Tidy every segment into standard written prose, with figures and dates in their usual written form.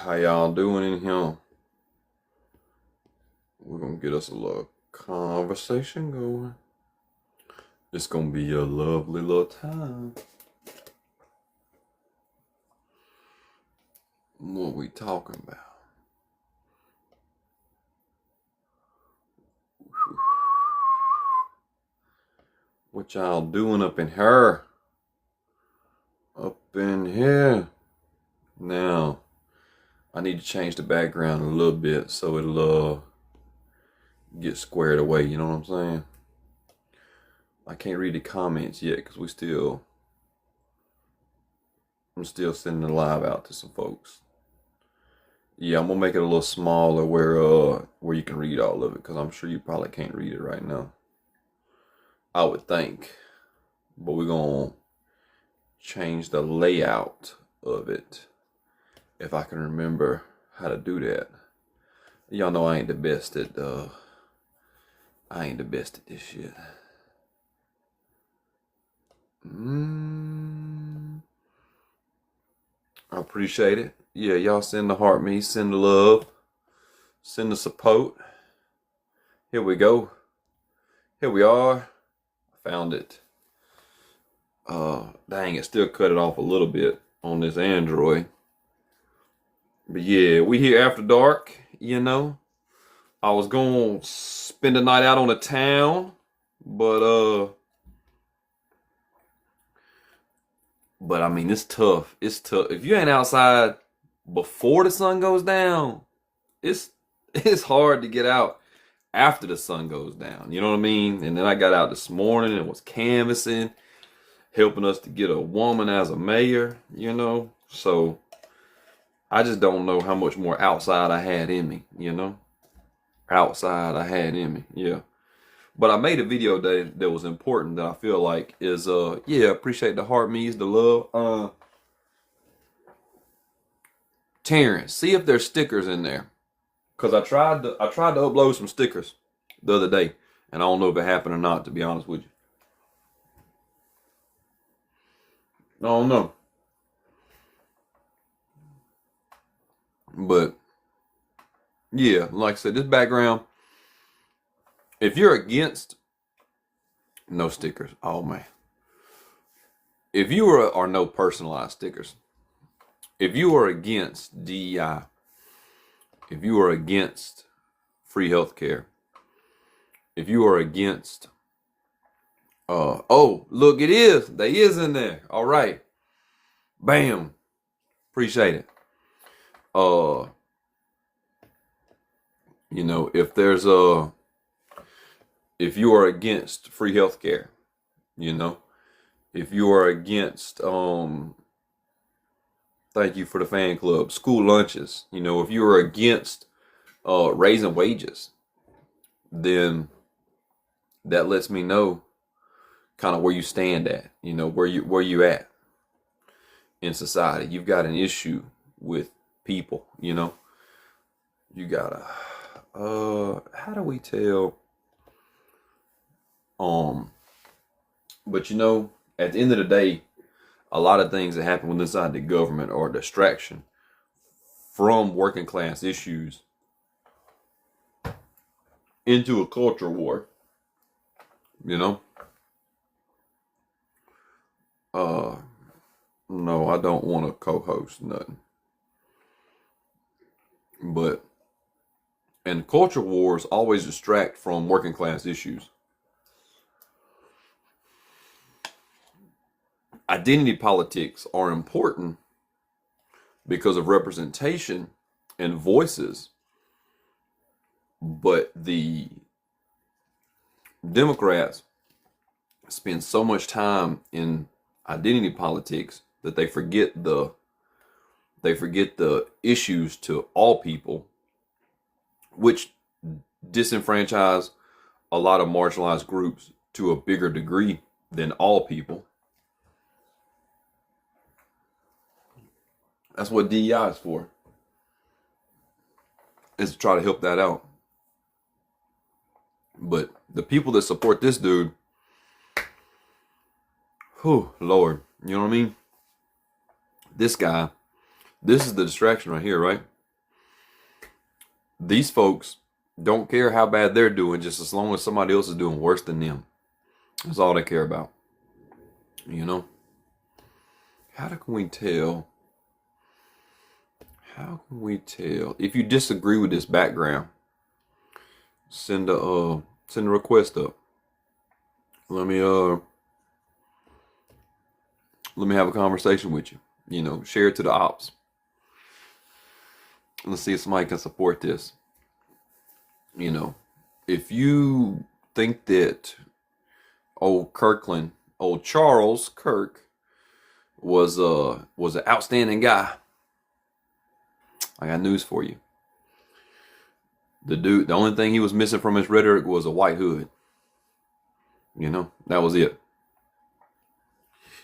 How y'all doing in here? We're gonna get us a little conversation going. It's gonna be a lovely little time. What we talking about? What y'all doing up in here? Up in here. Now, I need to change the background a little bit so it'll get squared away, you know what I'm saying? I can't read the comments yet because I'm still sending the live out to some folks. Yeah, I'm gonna make it a little smaller where you can read all of it, because I'm sure you probably can't read it right now, I would think. But we're gonna change the layout of it if I can remember how to do that. Y'all know I ain't the best at this shit. I appreciate it. Yeah, y'all send the heart me, send the love, send the support. Here we go. Here we are. I found it. Dang, it still cut it off a little bit on this Android. But yeah, we here after dark, you know. I was gonna spend the night out on the town, but I mean, it's tough. It's tough. If you ain't outside before the sun goes down, it's hard to get out after the sun goes down. You know what I mean? And then I got out this morning and was canvassing, helping us to get a woman as a mayor, you know? So I just don't know how much more outside I had in me, you know? Outside I had in me, yeah. But I made a video that was important that I feel like is, yeah, appreciate the heart me's, the love. Terrence, see if there's stickers in there. Cause I tried to upload some stickers the other day, and I don't know if it happened or not, to be honest with you. I don't know. But yeah, like I said, this background, if you're against no stickers, oh man. If you are no personalized stickers, if you are against DEI, if you are against free healthcare, if you are against, oh, look, they is in there. All right. Bam. Appreciate it. You know, if you are against free healthcare, you know, if you are against, thank you for the fan club, school lunches, you know, if you are against raising wages, then that lets me know kind of where you stand at, you know, where you at in society. You've got an issue with people, you know. You gotta, how do we tell? But you know, at the end of the day, a lot of things that happen inside the government are a distraction from working class issues into a culture war, you know. No, I don't want to co-host nothing. And culture wars always distract from working class issues. Identity politics are important because of representation and voices, but the Democrats spend so much time in identity politics that they forget the issues to all people, which disenfranchise a lot of marginalized groups to a bigger degree than all people. That's what DEI is for, is to try to help that out. But the people that support this dude, whew, Lord, you know what I mean? This guy, this is the distraction right here, right? These folks don't care how bad they're doing, just as long as somebody else is doing worse than them. That's all they care about. You know? How can we tell? How can we tell? If you disagree with this background, send a request up. Let me have a conversation with you. You know, share it to the ops. Let's see if somebody can support this. You know, if you think that old Charles Kirk was an outstanding guy, I got news for you. The only thing he was missing from his rhetoric was a white hood. You know, that was it.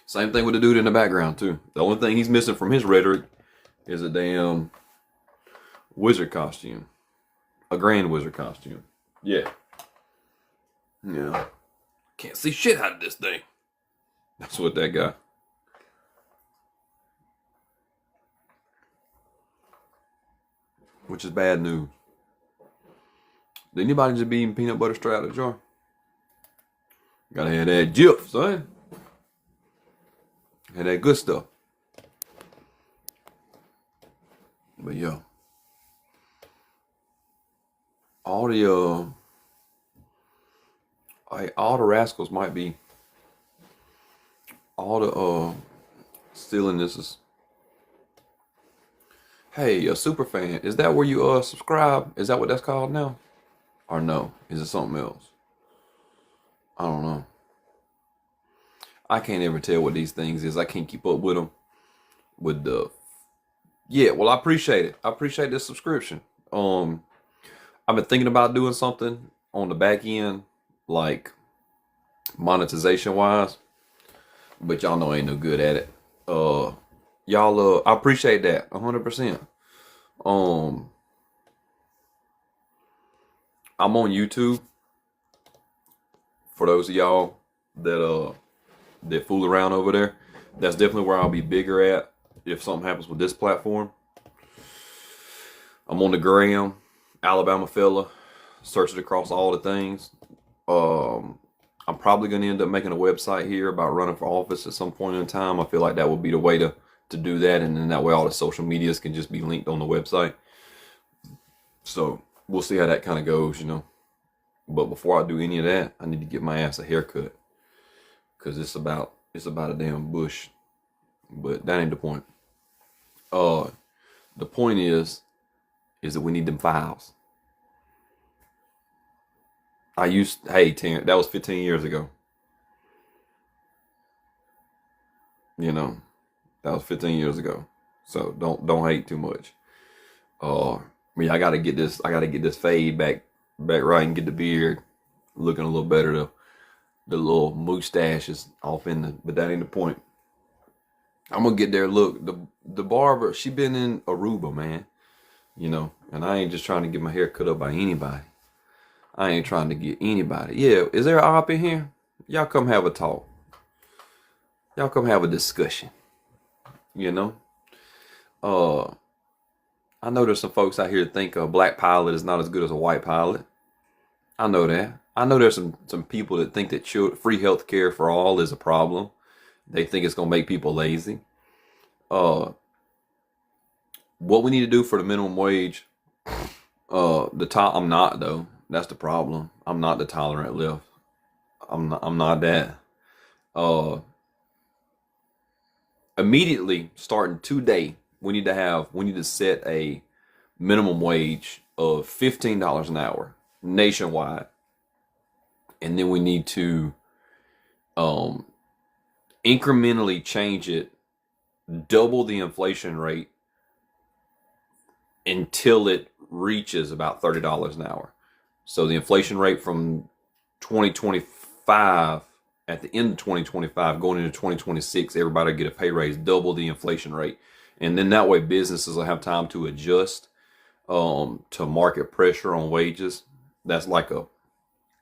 Same thing with the dude in the background too. The only thing he's missing from his rhetoric is a damn wizard costume. A grand wizard costume. Yeah. Yeah. Can't see shit out of this thing. That's what that guy. Which is bad news. Did anybody just be eating peanut butter straight out of the jar? Gotta have that Jif, son. Had that good stuff. But yo, all the rascals might be stealing this is. Hey, a super fan, is that where you subscribe? Is that what that's called now? Or no? Is it something else? I don't know. I can't ever tell what these things is. I can't keep up with them. Yeah, well, I appreciate it. I appreciate this subscription. I've been thinking about doing something on the back end, like monetization wise, but y'all know I ain't no good at it. Y'all, I appreciate that 100%. I'm on YouTube. For those of y'all that fool around over there, that's definitely where I'll be bigger at if something happens with this platform. I'm on the gram, Alabama fella, search it across all the things. I'm probably going to end up making a website here about running for office at some point in time. I feel like that would be the way to do that, and then that way all the social medias can just be linked on the website. So we'll see how that kind of goes, you know. But before I do any of that, I need to get my ass a haircut, because it's about a damn bush. But that ain't the point. The point is that we need them files. Hey, Terrence, that was 15 years ago. You know, that was 15 years ago. So don't hate too much. I gotta get this fade back right and get the beard looking a little better. The little mustaches off but that ain't the point. I'm gonna get there. Look, the barber, she been in Aruba, man. You know, and I ain't just trying to get my hair cut up by anybody. I ain't trying to get anybody. Yeah, is there an op in here? Y'all come have a talk. Y'all come have a discussion. You know? I know there's some folks out here that think a black pilot is not as good as a white pilot. I know that. I know there's some people that think that free health care for all is a problem. They think it's going to make people lazy. What we need to do for the minimum wage, I'm not though. That's the problem. I'm not the tolerant left. I'm not that. Immediately starting today, we need to set a minimum wage of $15 an hour nationwide. And then we need to incrementally change it, double the inflation rate until it reaches about $30 an hour. So the inflation rate from 2025, at the end of 2025, going into 2026, everybody will get a pay raise, double the inflation rate. And then that way businesses will have time to adjust to market pressure on wages. That's like a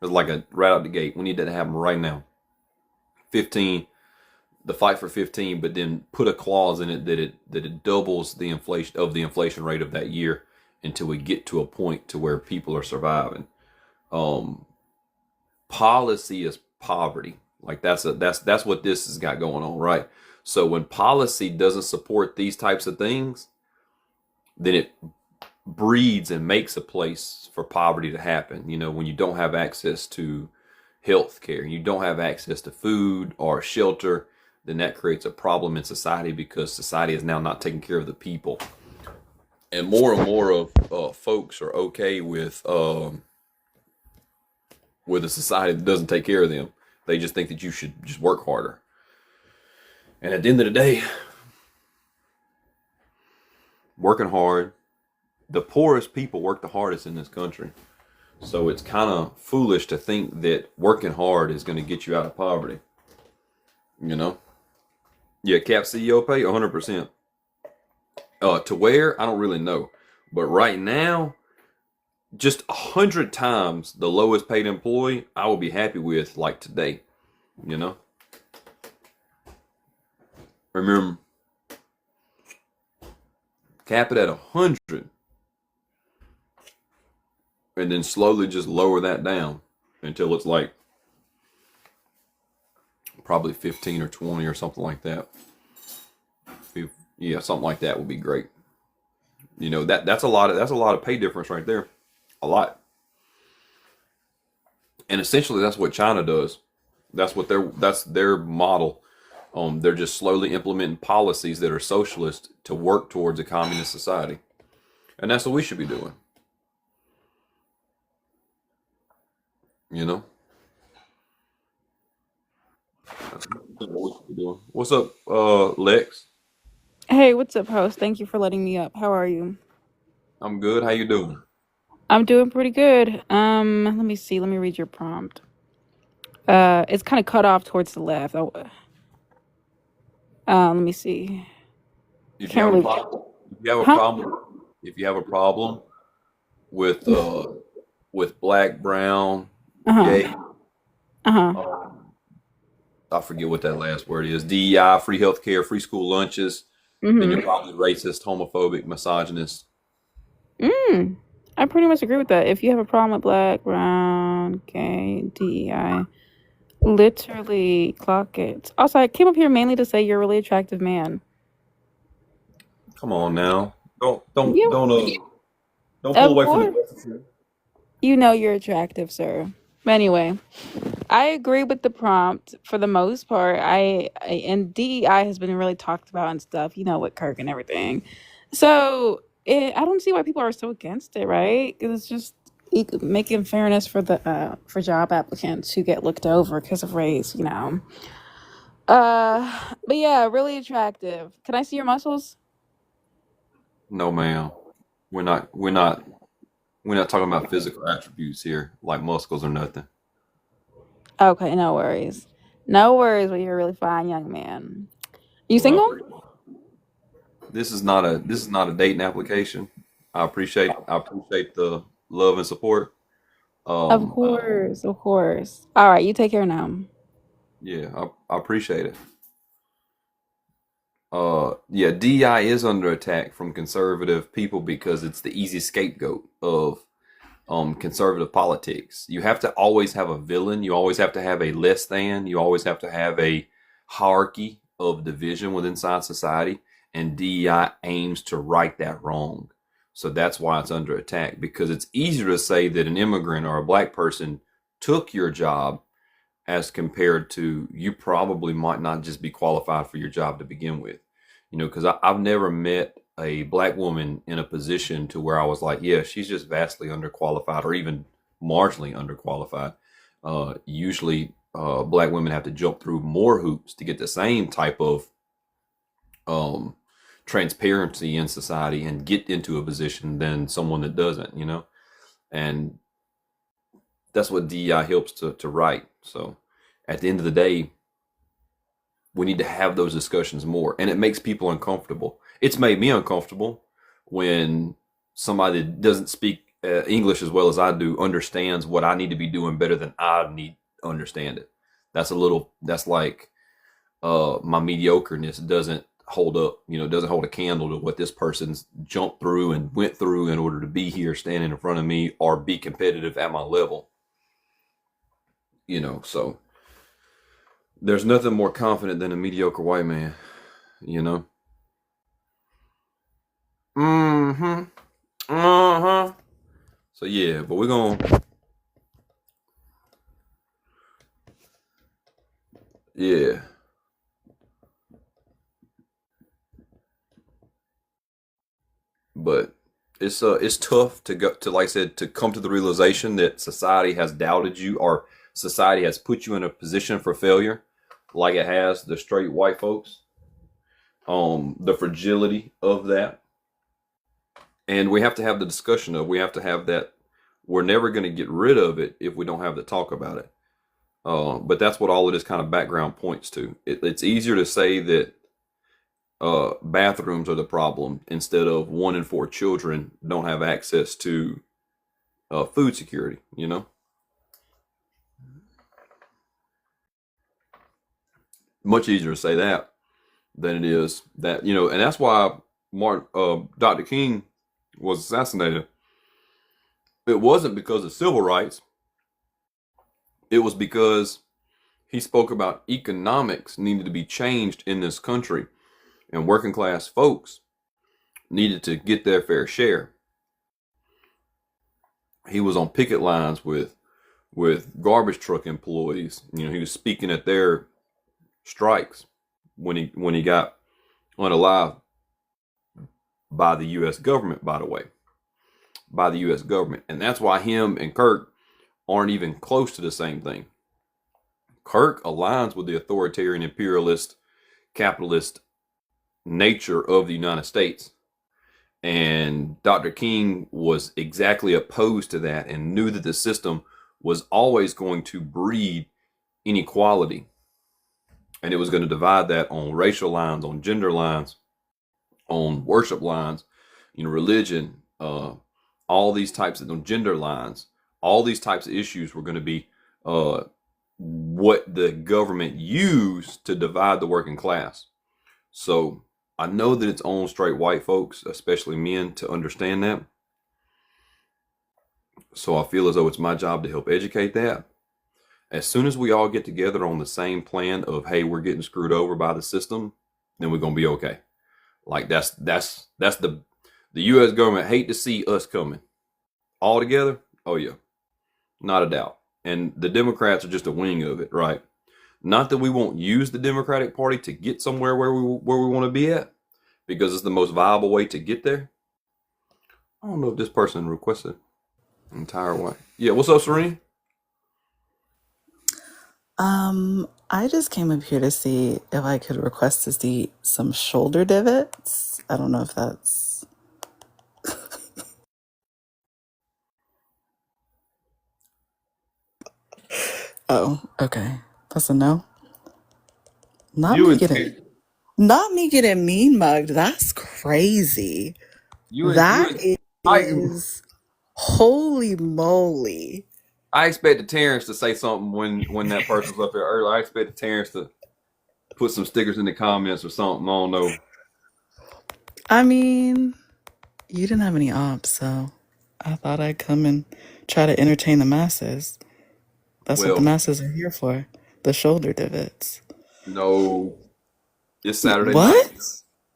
right out the gate. We need that to happen right now. 15, the fight for 15, but then put a clause in it that it doubles the inflation rate of that year. until we get to a point to where people are surviving. Um, Policy is poverty. Like that's what this has got going on, right? So when policy doesn't support these types of things, then it breeds and makes a place for poverty to happen. You know, when you don't have access to health care, you don't have access to food or shelter, then that creates a problem in society because society is now not taking care of the people. And more of folks are okay with a society that doesn't take care of them. They just think that you should just work harder. And at the end of the day, working hard, the poorest people work the hardest in this country. So it's kind of foolish to think that working hard is going to get you out of poverty. You know? Yeah, Cap CEO pay 100%. To where? I don't really know. But right now, just 100 times the lowest paid employee, I will be happy with like today. You know? Remember, cap it at 100. And then slowly just lower that down until it's like probably 15 or 20 or something like that. Yeah, something like that would be great. You know, that's a lot of pay difference right there. A lot. And essentially that's what China does. That's their model. They're just slowly implementing policies that are socialist to work towards a communist society. And that's what we should be doing. You know? That's what we should be doing. What's up, Lex? Hey, what's up, host? Thank you for letting me up. How are you? I'm good. How you doing? I'm doing pretty good. Let me see. Let me read your prompt. It's kind of cut off towards the left. Let me see. If you Can't have a really. problem, if you have a Huh? problem, if you have a problem with black, brown, Uh huh. gay, Uh huh. um, I forget what that last word is. DEI, free healthcare, free school lunches. Then you're Mhm. probably racist, homophobic, misogynist. Mm. I pretty much agree with that. If you have a problem with black, brown, gay, DEI, literally clock it. Also, I came up here mainly to say you're a really attractive man. Come on now. Yeah, Don't pull of away from course. the. You know you're attractive, sir. But anyway. I agree with the prompt for the most part. And DEI has been really talked about and stuff, with Kirk and everything. So I don't see why people are so against it, right? Because it's just making fairness for the for job applicants who get looked over because of race. But yeah, really attractive. Can I see your muscles? No, ma'am. We're not. We're not. We're not talking about physical attributes here, like muscles or nothing. Okay, no worries. No worries, but you're a really fine young man. You Well, single? this is not a dating application. I appreciate the love and support. Of Um, course, of course. All right, you take care now. yeah, I appreciate it. Yeah, DI is under attack from conservative people because it's the easy scapegoat of conservative politics. You have to always have a villain. You always have to have a less than. You always have to have a hierarchy of division within inside society. And DEI aims to right that wrong. So that's why it's under attack, because it's easier to say that an immigrant or a black person took your job as compared to you probably might not just be qualified for your job to begin with. You know, because I've never met a black woman in a position to where I was like, yeah, she's just vastly underqualified or even marginally underqualified. Usually, black women have to jump through more hoops to get the same type of um, transparency in society and get into a position than someone that doesn't, and that's what DEI helps to write. So at the end of the day, we need to have those discussions more, and it makes people uncomfortable. It's made me uncomfortable when somebody that doesn't speak English as well as I do understands what I need to be doing better than I need to understand it. That's like my mediocreness doesn't hold up. It doesn't hold a candle to what this person's jumped through and went through in order to be here, standing in front of me, or be competitive at my level. So there's nothing more confident than a mediocre white man. Mm-hmm. Uh-huh. So yeah, but we're gonna yeah. But it's tough to go to, like I said, to come to the realization that society has doubted you, or society has put you in a position for failure, like it has the straight white folks. The fragility of that, and we have to have the discussion of, we have to have that. We're never going to get rid of it if we don't have the talk about it. But that's what all of this kind of background points to. It's easier to say that bathrooms are the problem instead of 1 in 4 children don't have access to food security. Much easier to say that than it is that, and that's why Dr. King was assassinated. It wasn't because of civil rights. It was because he spoke about economics needed to be changed in this country, and working class folks needed to get their fair share. He was on picket lines with garbage truck employees. He was speaking at their strikes when he got unalived by the U.S. government, by the way, by the U.S. government. And that's why him and Kirk aren't even close to the same thing. Kirk aligns with the authoritarian, imperialist, capitalist nature of the United States. And Dr. King was exactly opposed to that and knew that the system was always going to breed inequality. And it was going to divide that on racial lines, on gender lines, on worship lines, religion, all these types of gender lines, all these types of issues were going to be what the government used to divide the working class. So I know that it's on straight white folks, especially men, to understand that. So I feel as though it's my job to help educate that. As soon as we all get together on the same plan of, hey, we're getting screwed over by the system, then we're gonna be okay. Like that's the U.S. government hate to see us coming all together. Oh yeah, not a doubt. And the Democrats are just a wing of it, right? Not that we won't use the Democratic Party to get somewhere where we want to be at, because it's the most viable way to get there. I don't know if this person requested entire way. Yeah, what's up, Serene? I just came up here to see if I could request to see some shoulder divots. I don't know if that's... Oh, okay. That's a no. Not You me and getting mean mugged. That's crazy. you That and I is holy moly. I expected Terrence to say something when that person was up there earlier. I expected Terrence to put some stickers in the comments or something. I don't know. I mean, you didn't have any ops, so I thought I'd come and try to entertain the masses. That's what the Well, masses are here for. The shoulder divots. no, it's Saturday night. What?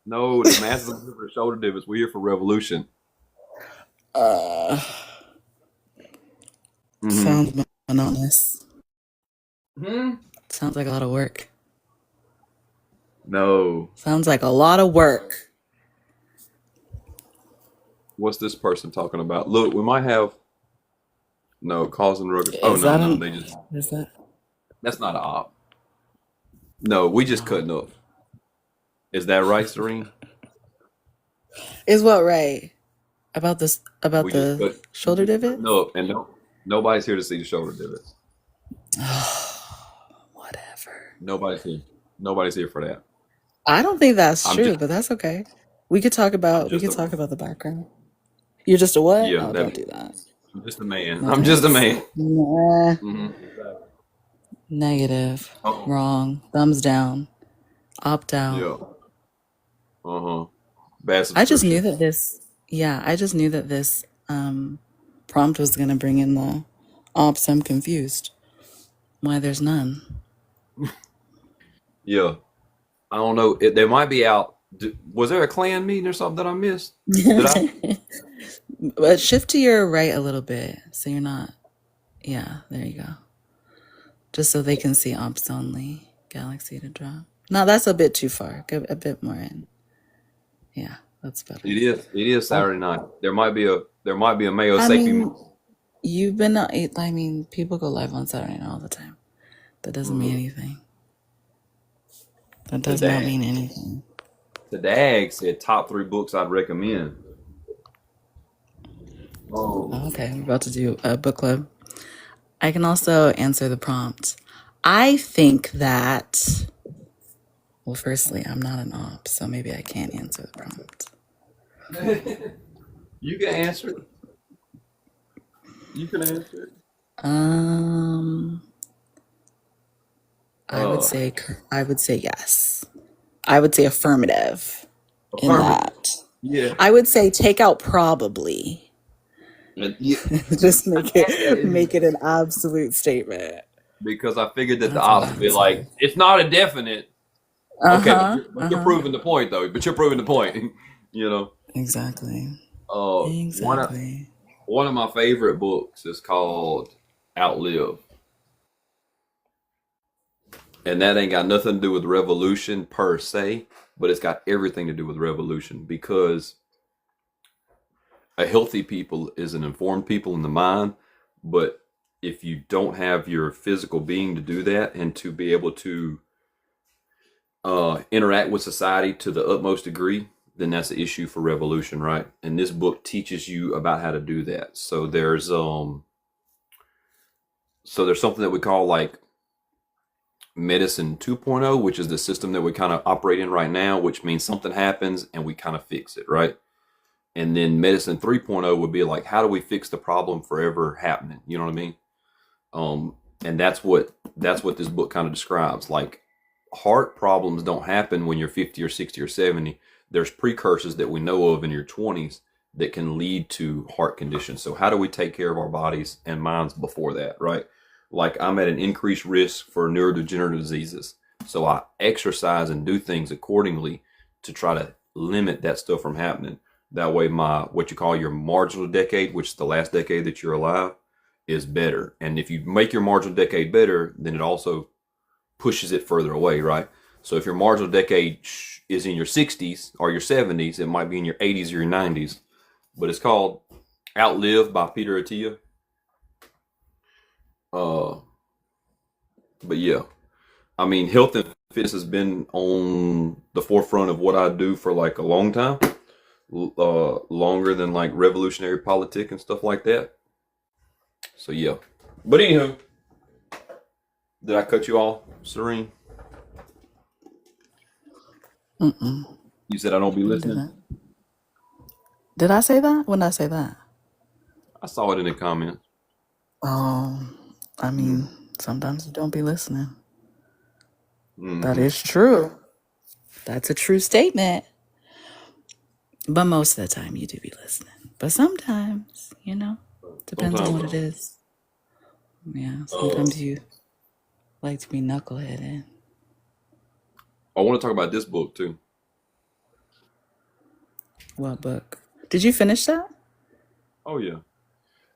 No, the masses are here for shoulder divots. We're here for revolution. Uh, Mm-hmm. Sounds monotonous. Hmm? Sounds like a lot of work. No. Sounds like a lot of work. What's this person talking about? Look, we might have causing ruckus. Oh Is no, that no, an... they just Is that... that's not an op. No, we just cutting up. Is that right, Serene? Is what right? About this... About We just the cut shoulder divots? no, and nobody's here to see the shoulder divots. Whatever. Nobody's here. Nobody's here for that. I don't think that's I'm true, just but that's okay. We could talk I'm about just a the background. You're just a what? yeah, Oh, don't do that. I'm just a man. No I'm just a thanks. man. Nah. Exactly. Negative. Oh, Wrong. Thumbs down. Opt out. yeah. Uh-huh. Bad I just knew subscription. that I just knew that this prompt was going to bring in the ops. I'm confused why there's none. Yeah. I don't know. They might be out. Was there a clan meeting or something that I missed? Did I? But shift to your right a little bit so you're not. Yeah, there you go. Just so they can see ops only. Galaxy to drop. No, that's a bit too far. Go a bit more in. Yeah, that's better. It is. It is Oh, Saturday night. There might be a Mayo I Sapien. mean, you've been. I mean, people go live on Saturday night all the time. That doesn't mean Mhm. anything. That The does not dag. mean anything. The dag said top 3 books I'd recommend. Oh, Um. okay, we're about to do a book club. I can also answer the prompt. I think that. Well, firstly, I'm not an op, so maybe I can't answer the prompt. You can answer it. You can answer it. Um, I would Uh, say I would say yes. I would say affirmative in affirmative. that. Yeah. I would say take out probably. Yeah. Just I thought that make it an absolute statement. because I figured that the That's what ops I would be would say. like, it's not a definite. Uh Okay, but huh. you're proving the point though. But you're proving the point. you know. Exactly. One of Exactly. one of my favorite books is called Outlive, and that ain't got nothing to do with revolution per se, but it's got everything to do with revolution because a healthy people is an informed people in the mind, but if you don't have your physical being to do that and to be able to interact with society to the utmost degree, then that's an issue for revolution, right? And this book teaches you about how to do that. So there's something that we call like medicine 2.0, which is the system that we kind of operate in right now, which means something happens and we kind of fix it, right? And then medicine 3.0 would be like, how do we fix the problem forever happening? You know what I mean? And that's what this book kind of describes. Like, heart problems don't happen when you're 50 or 60 or 70. There's precursors that we know of in your 20s that can lead to heart conditions. So how do we take care of our bodies and minds before that, right? Like, I'm at an increased risk for neurodegenerative diseases. So I exercise and do things accordingly to try to limit that stuff from happening. That way my what you call your marginal decade, which is the last decade that you're alive, is better. And if you make your marginal decade better, then it also pushes it further away, right? So if your marginal decade is in your 60s or your 70s, it might be in your 80s or your 90s. But it's called Outlive by Peter Attia. Uh, but yeah, I mean, health and fitness has been on the forefront of what I do for like a long time, longer than like revolutionary politic and stuff like that. So yeah. But anywho, did I cut you off, Serene? Mm-mm. You said I don't be You listening. didn't. Did I say that? When did I say that? I saw it in the comments. Oh, I mean, sometimes you don't be listening. That Mm-hmm. is true. That's a true statement. But most of the time you do be listening. But sometimes, depends on Sometimes what it is. Yeah, uh, sometimes you like to be knuckleheaded. I want to talk about this book too. What book? Did you finish that? Oh yeah,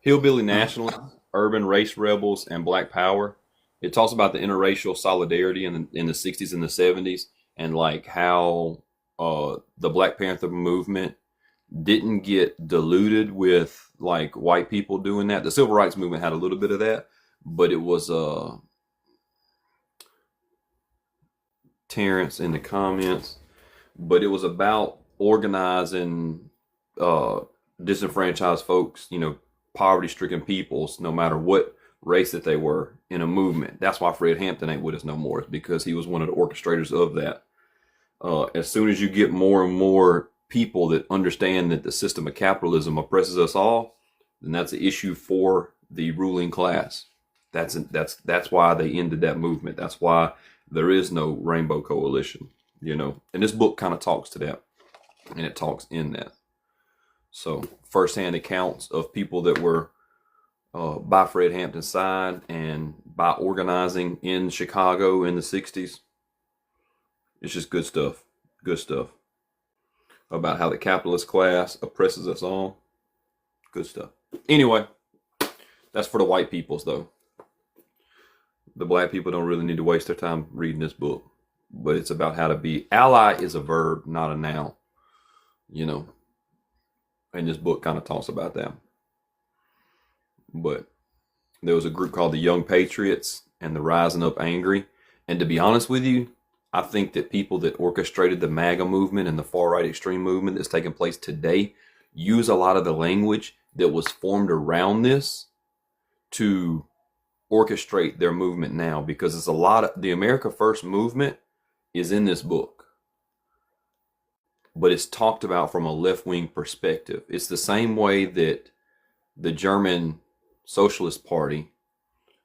Hillbilly Oh, Nationalists, Urban Race Rebels, and Black Power. It talks about the interracial solidarity in the 60s and the 70s, and like how the Black Panther movement didn't get diluted with like white people doing that. The civil rights movement had a little bit of that, but it was Terrence in the comments, but it was about organizing uh, disenfranchised folks, poverty-stricken peoples, no matter what race that they were, in a movement. That's why Fred Hampton ain't with us no more, is because he was one of the orchestrators of that. As soon as you get more and more people that understand that the system of capitalism oppresses us all, then that's an issue for the ruling class. That's why they ended that movement. That's why there is no Rainbow Coalition. And this book kind of talks to that. and it talks in that. So firsthand accounts of people that were by Fred Hampton's side and by organizing in Chicago in the 60s. It's just good stuff. Good stuff. About how the capitalist class oppresses us all. Good stuff. Anyway, that's for the white peoples, though. The black people don't really need to waste their time reading this book. But it's about how to be. Ally is a verb, not a noun. You know. And this book kind of talks about that. But there was a group called the Young Patriots and the Rising Up Angry. And to be honest with you, I think that people that orchestrated the MAGA movement and the far-right extreme movement that's taking place today use a lot of the language that was formed around this to orchestrate their movement now, because it's a lot of the America First movement is in this book, but it's talked about from a left-wing perspective. It's the same way that the German Socialist Party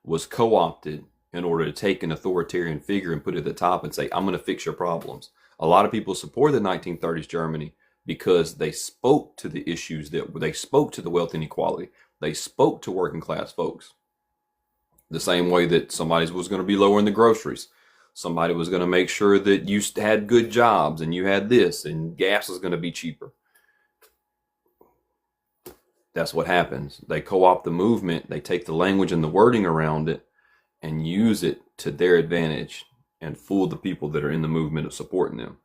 was co-opted in order to take an authoritarian figure and put it at the top and say, I'm going to fix your problems. A lot of people support the 1930s Germany because they spoke to the issues that they spoke to the wealth inequality. They spoke to working class folks. The same way that somebody was going to be lowering the groceries. Somebody was going to make sure that you had good jobs and you had this and gas was going to be cheaper. That's what happens. They co-opt the movement. They take the language and the wording around it and use it to their advantage and fool the people that are in the movement of supporting them.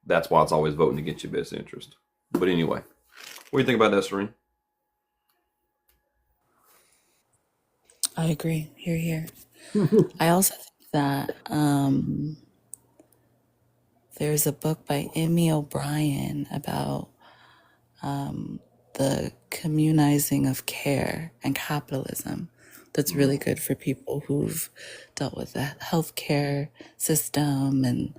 That's why it's always voting against your best interest. But anyway, what do you think about that, Serene? I agree. Here. I also think that there's a book by Emmy O'Brien about the communizing of care and capitalism that's really good for people who've dealt with the healthcare system and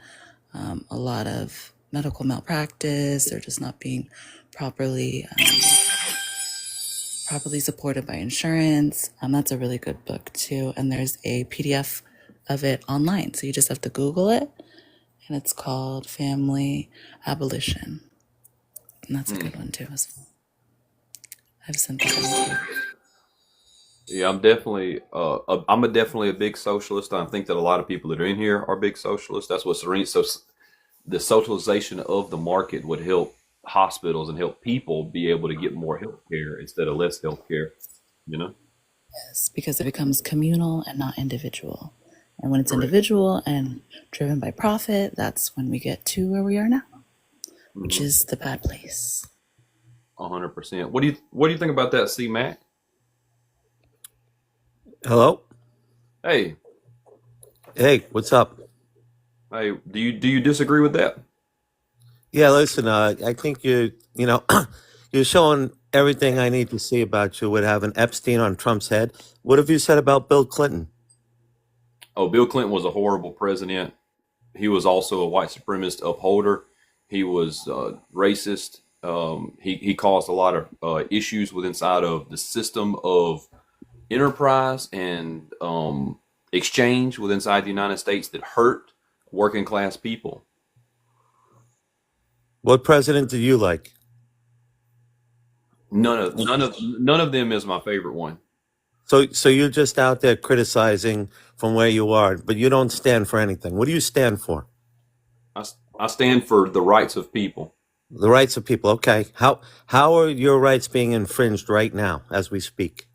a lot of medical malpractice or just not being properly supported by insurance. That's a really good book too. And there's a PDF of it online. So you just have to Google it. And it's called Family Abolition. And that's a good one too as well. I've sent that one to you. Yeah, I'm definitely definitely a big socialist. I think that a lot of people that are in here are big socialists. That's what Serene. So the socialization of the market would help hospitals and help people be able to get more health care instead of less health care. You know. Yes, because it becomes communal and not individual. And when it's Correct. individual and driven by profit, that's when we get to where we are now, which is the bad place. 100%. What do you think about that, C Mac? Hello? Hey, Hey, what's up? do you disagree with that? Yeah, listen, I think you're showing everything I need to see about you with having Epstein on Trump's head. What have you said about Bill Clinton? Oh, Bill Clinton was a horrible president. He was also a white supremacist upholder. He was racist. He caused a lot of issues inside of the system of enterprise and exchange inside the United States that hurt working class people. What president do you like? None of them is my favorite one. So you're just out there criticizing from where you are, but you don't stand for anything. What do you stand for? I stand for the rights of people. The rights of people. Okay. How are your rights being infringed right now as we speak?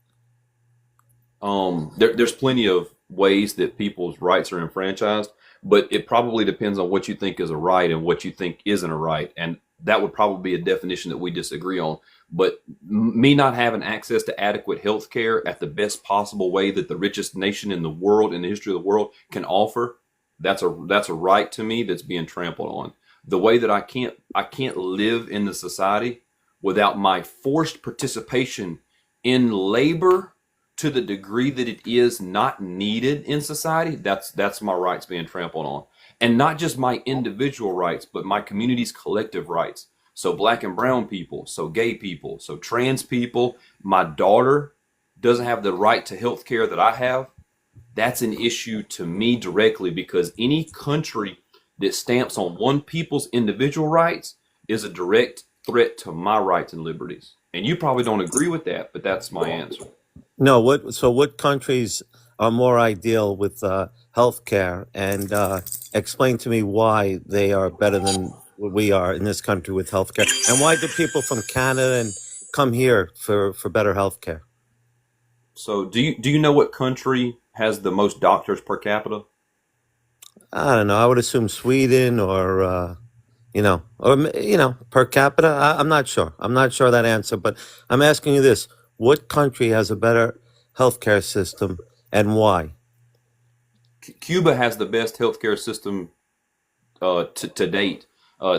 There's plenty of ways that people's rights are enfranchised, but it probably depends on what you think is a right and what you think isn't a right. And that would probably be a definition that we disagree on. But me not having access to adequate health care at the best possible way that the richest nation in the world, in the history of the world, can offer, that's a right to me that's being trampled on. The way that I can't live in the society without my forced participation in labor to the degree that it is not needed in society, that's my rights being trampled on. And not just my individual rights, but my community's collective rights. So black and brown people, so gay people, so trans people. My daughter doesn't have the right to health care that I have. That's an issue to me directly, because any country that stamps on one people's individual rights is a direct threat to my rights and liberties. And you probably don't agree with that, but that's my answer. No, what countries are more ideal with healthcare, and explain to me why they are better than what we are in this country with healthcare, and why do people from Canada and come here for better healthcare? So do you know what country has the most doctors per capita? I don't know. I would assume Sweden or per capita. I'm not sure. I'm not sure that answer, but I'm asking you this: what country has a better healthcare system, and why? Cuba has the best healthcare system to date.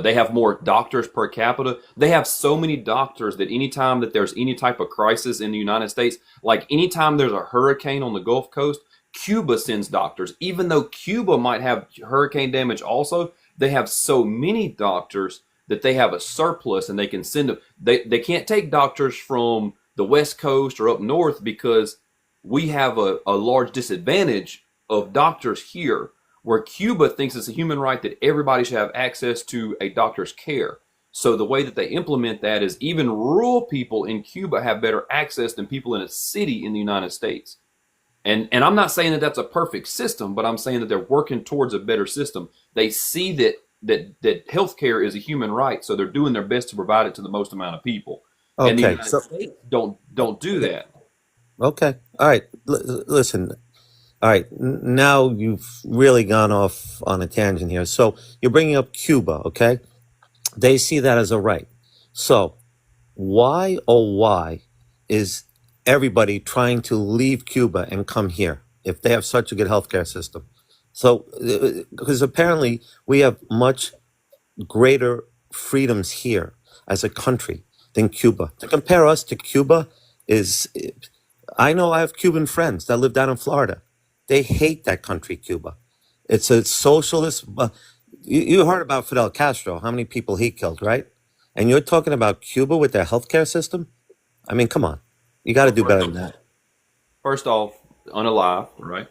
They have more doctors per capita. They have so many doctors that anytime that there's any type of crisis in the United States, like anytime there's a hurricane on the Gulf Coast, Cuba sends doctors. Even though Cuba might have hurricane damage also, they have so many doctors that they have a surplus and they can send them. They can't take doctors from the West Coast or up north because we have a large disadvantage of doctors here, where Cuba thinks it's a human right that everybody should have access to a doctor's care. So the way that they implement that is even rural people in Cuba have better access than people in a city in the United States. And I'm not saying that that's a perfect system, but I'm saying that they're working towards a better system. They see that healthcare is a human right, so they're doing their best to provide it to the most amount of people. And the Okay, United States don't do that. okay, all right. Listen, all right. Now you've really gone off on a tangent here. So you're bringing up Cuba, okay? They see that as a right. So why is everybody trying to leave Cuba and come here if they have such a good healthcare system? So, because apparently we have much greater freedoms here as a country than Cuba. To compare us to Cuba is, I know I have Cuban friends that live down in Florida. They hate that country, Cuba. It's a socialist. You heard about Fidel Castro, how many people he killed, right? And you're talking about Cuba with their healthcare system? I mean, come on. You got to Well, do better than that. first off, unalive, right?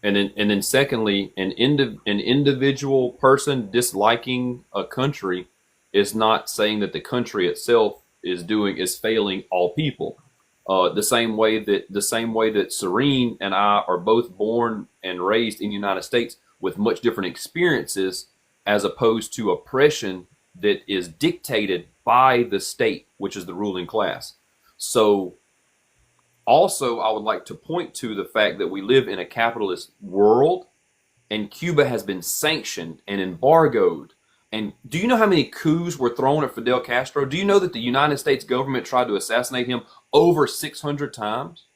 And then secondly, an individual person disliking a country is not saying that the country itself is failing all people. The same way that Serene and I are both born and raised in the United States with much different experiences, as opposed to oppression that is dictated by the state, which is the ruling class. So also, I would like to point to the fact that we live in a capitalist world, and Cuba has been sanctioned and embargoed. And do you know how many coups were thrown at Fidel Castro? Do you know that the United States government tried to assassinate him over 600 times?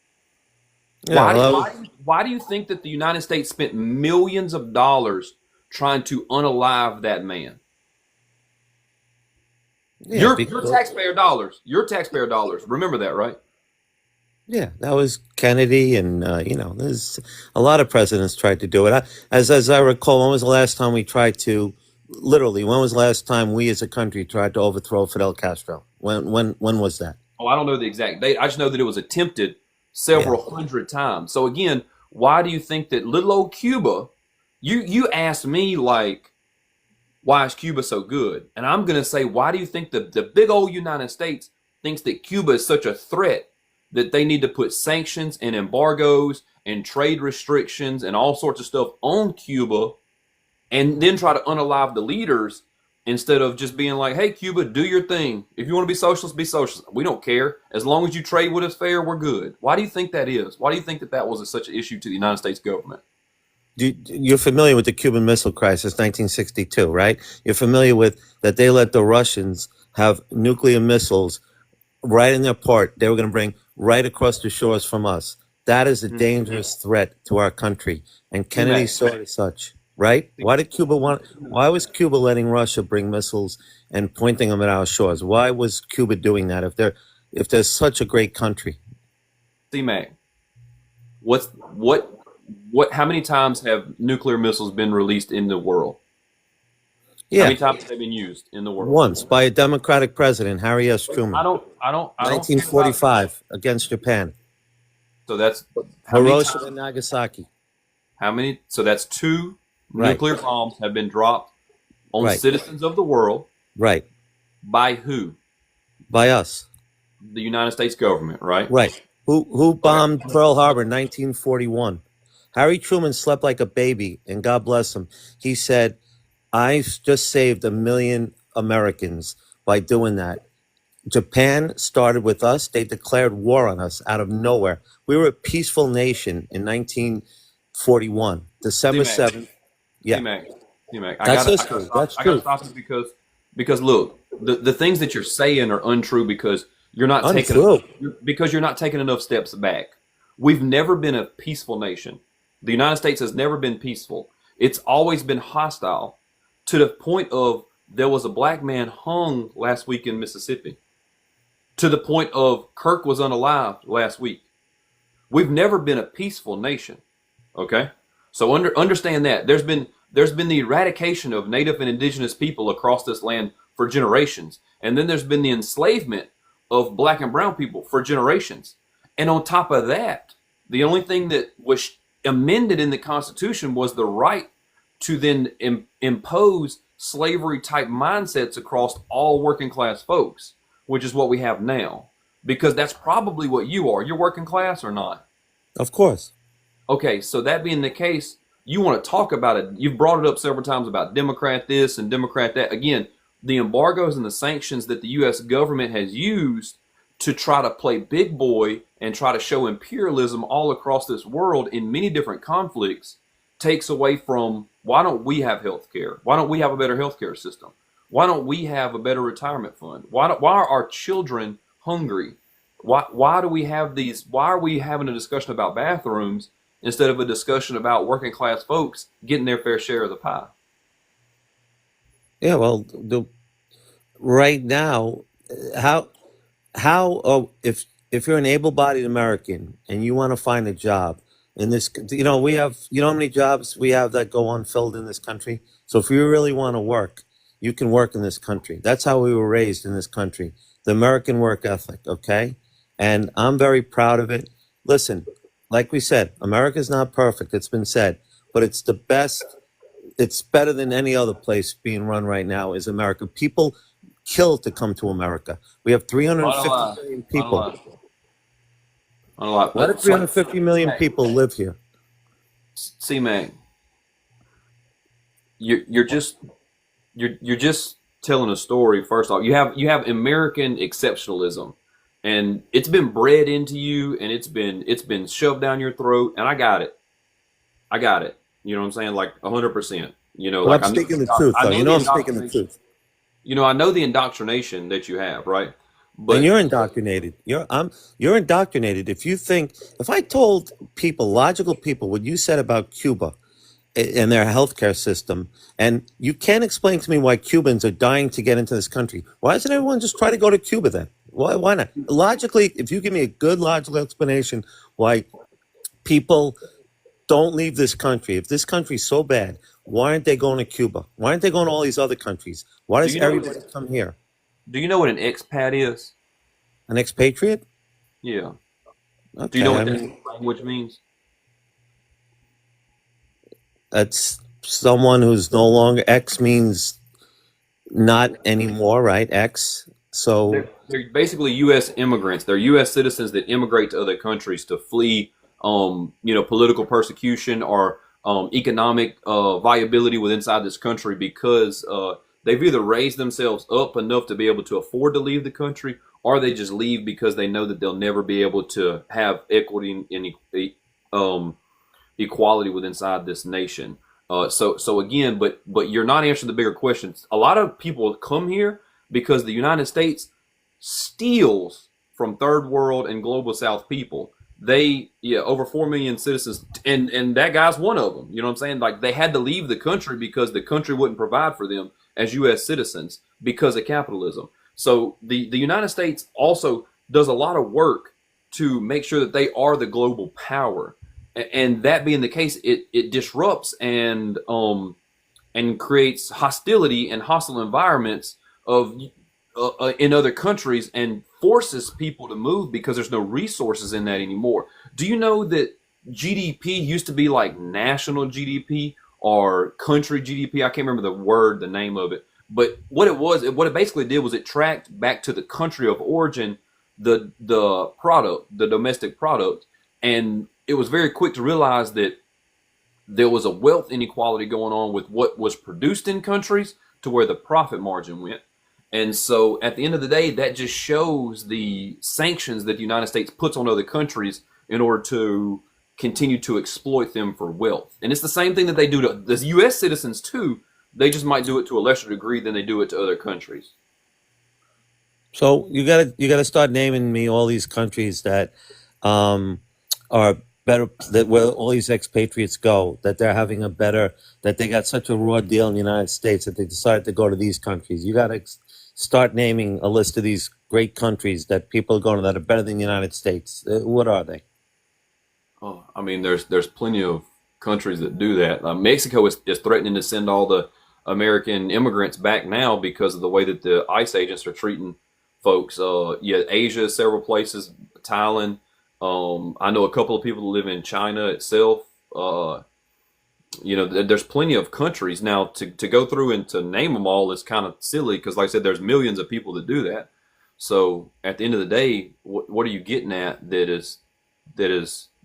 Yeah, well, Why do you think that the United States spent millions of dollars trying to unalive that man? yeah, Your taxpayer dollars. Your taxpayer dollars. Remember that, right? yeah, that was Kennedy, and there's a lot of presidents tried to do it. As I recall, when was the last time we tried to, literally, when was the last time we as a country tried to overthrow Fidel Castro? When was that? Oh, I don't know the exact date. I just know that it was attempted Yeah. several hundred times. So again, why do you think that little old Cuba? You asked me, like, why is Cuba so good? And I'm gonna say, why do you think the big old United States thinks that Cuba is such a threat that they need to put sanctions and embargoes and trade restrictions and all sorts of stuff on Cuba, and then try to unalive the leaders instead of just being like, hey, Cuba, do your thing. If you want to be socialist, be socialist. We don't care. As long as you trade with us fair, we're good. Why do you think that is? Why do you think that was such an issue to the United States government? You're familiar with the Cuban Missile Crisis, 1962, right? You're familiar with that they let the Russians have nuclear missiles right in their port. They were going to bring right across the shores from us. That is a dangerous threat to our country. And Kennedy saw it as such, right? Why was Cuba letting Russia bring missiles and pointing them at our shores? Why was Cuba doing that if they're such a great country? C-Mac, how many times have nuclear missiles been released in the world? How Yeah, many times have they been used in the world? once by a Democratic president, Harry S. Truman, I don't care about. 1945, against Japan. So that's how many Hiroshima times? and Nagasaki. So that's two Right, nuclear bombs have been dropped on right, citizens of the world. right. By who? by us. The United States government, right? Right. Who Okay. bombed Pearl Harbor in 1941? Harry Truman slept like a baby, and God bless him. He said, "I just saved 1 million Americans by doing that." Japan started with us. They declared war on us out of nowhere. We were a peaceful nation in 1941, C December Mac, 7th. C Yeah, Mac, C Mac. I that's gotta, history. That's I gotta true. stop you because look, the things that you're saying are untrue because you're not taking Untrue. because you're not taking enough steps back. We've never been a peaceful nation. The United States has never been peaceful. It's always been hostile to the point of there was a black man hung last week in Mississippi. To the point of Kirk was unalived last week. We've never been a peaceful nation. Okay, so understand that there's been the eradication of native and indigenous people across this land for generations, and then there's been the enslavement of black and brown people for generations. And on top of that, the only thing that was amended in the Constitution was the right to then impose slavery type mindsets across all working class folks, which is what we have now. Because that's probably what you are. You're working class or not? Of course. Okay, so that being the case, you want to talk about it. You've brought it up several times about Democrat this and Democrat that. Again, the embargoes and the sanctions that the U.S. government has used to try to play big boy and try to show imperialism all across this world in many different conflicts takes away from why don't we have health care? Why don't we have a better health care system? Why don't we have a better retirement fund? Why are our children hungry? Why do we have these? Why are we having a discussion about bathrooms instead of a discussion about working class folks getting their fair share of the pie? Yeah. Well, right now, how if you're an able-bodied American and you want to find a job in this, we have, how many jobs we have that go unfilled in this country. So if you really want to work, you can work in this country. That's how we were raised in this country, the American work ethic. Okay, and I'm very proud of it. Listen, like we said, America's not perfect. It's been said, but it's the best. It's better than any other place being run right now is America. People kill to come to America. We have 350 million people. Why do 350 million people live here? See, man, you're just telling a story. First off, you have American exceptionalism, and it's been bred into you, and it's been shoved down your throat. And I got it. You know what I'm saying? Like 100%. Well, Like I'm speaking the truth, though. I'm speaking the truth. I know the indoctrination that you have, right? And But you're indoctrinated. You're indoctrinated. If I told people, logical people, what you said about Cuba and their healthcare system, and you can't explain to me why Cubans are dying to get into this country. Why doesn't everyone just try to go to Cuba then? Why not? Logically, if you give me a good logical explanation why people don't leave this country, if this country's so bad, why aren't they going to Cuba? Why aren't they going to all these other countries? Why do does you know everybody come here? do you know what an expat is? An expatriate? Yeah. Do Okay, you know I what that mean, language means? that's someone who's no longer, X means not anymore, right? X. So, They're basically U.S. immigrants. They're U.S. citizens that immigrate to other countries to flee, political persecution or economic viability within inside this country because they've either raised themselves up enough to be able to afford to leave the country, or they just leave because they know that they'll never be able to have equity and equality within inside this nation. So again, but you're not answering the bigger questions. A lot of people come here because the United States steals from third world and global South people. Over 4 million citizens, and that guy's one of them. You know what I'm saying? Like they had to leave the country because the country wouldn't provide for them as U.S. citizens because of capitalism. So the United States also does a lot of work to make sure that they are the global power. And that being the case, it disrupts and creates hostility and hostile environments of in other countries and forces people to move because there's no resources in that anymore. Do you know that GDP used to be like national GDP or country GDP? I can't remember the name of it, But what it basically did was it tracked back to the country of origin the product, the domestic product, and it was very quick to realize that there was a wealth inequality going on with what was produced in countries to where the profit margin went. And so at the end of the day, that just shows the sanctions that the United States puts on other countries in order to continue to exploit them for wealth. And it's the same thing that they do to the U.S. citizens too. They just might do it to a lesser degree than they do it to other countries. So you gotta start naming me all these countries that are better, that where all these expatriates go, that they're having a better, that they got such a raw deal in the United States that they decided to go to these countries. You gotta start naming a list of these great countries that people are going to that are better than the United States. What are they? Oh, I mean, there's plenty of countries that do that. Mexico is threatening to send all the American immigrants back now because of the way that the ICE agents are treating folks. Yeah, Asia, several places, Thailand. I know a couple of people who live in China itself. There's plenty of countries now to go through and to name them all is kind of silly because, like I said, there's millions of people that do that. So at the end of the day, what are you getting at?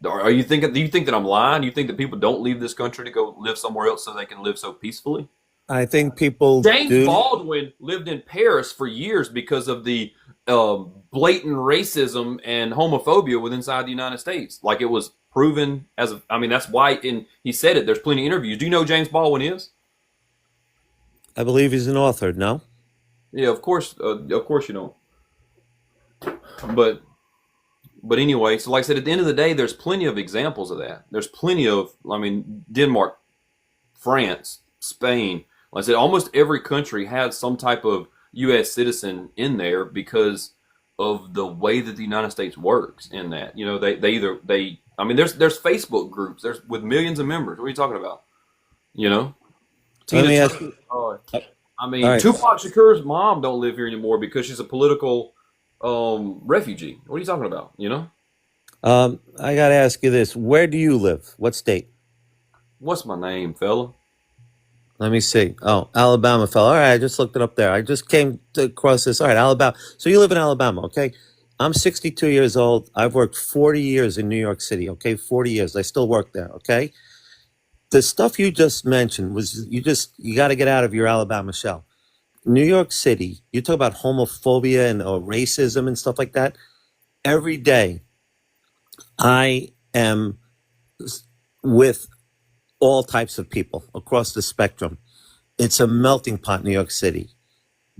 Are you thinking? Do you think that I'm lying? Do you think that people don't leave this country to go live somewhere else so they can live so peacefully? I think people James do. Baldwin lived in Paris for years because of the blatant racism and homophobia within inside the United States. Like it was proven that's why he said it. There's plenty of interviews. Do you know who James Baldwin is? I believe he's an author. No. Yeah, of course you don't. But anyway, so like I said, at the end of the day, there's plenty of examples of that. There's plenty of, Denmark, France, Spain. Like I said, almost every country has some type of U.S. citizen in there because of the way that the United States works in that. There's Facebook groups. There's with millions of members. What are you talking about? Let me ask you. All right. Tupac Shakur's mom don't live here anymore because she's a political refugee. What are you talking about? I got to ask you this. Where do you live? What state? What's my name, fella? Let me see. Oh, Alabama, fella. All right, I just looked it up there. I just came across this. All right, Alabama. So you live in Alabama, okay? I'm 62 years old. I've worked 40 years in New York City, okay? 40 years. I still work there, okay? The stuff you just mentioned was you got to get out of your Alabama shell. New York City, you talk about homophobia and racism and stuff like that. Every day, I am with all types of people across the spectrum. It's a melting pot, New York City.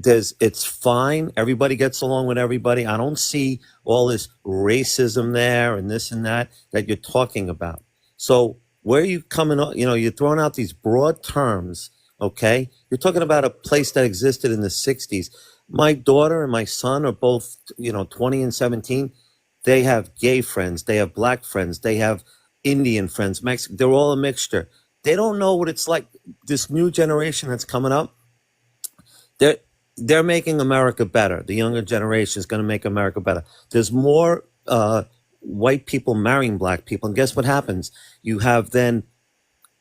It's fine. Everybody gets along with everybody. I don't see all this racism there and this and that you're talking about. So where are you coming up? You're throwing out these broad terms, okay? You're talking about a place that existed in the 60s. My daughter and my son are both, 20 and 17. They have gay friends. They have black friends. They have Indian friends. Mexican. They're all a mixture. They don't know what it's like. This new generation that's coming up, they're making America better. The younger generation is going to make America better. There's more white people marrying black people. And guess what happens? You have then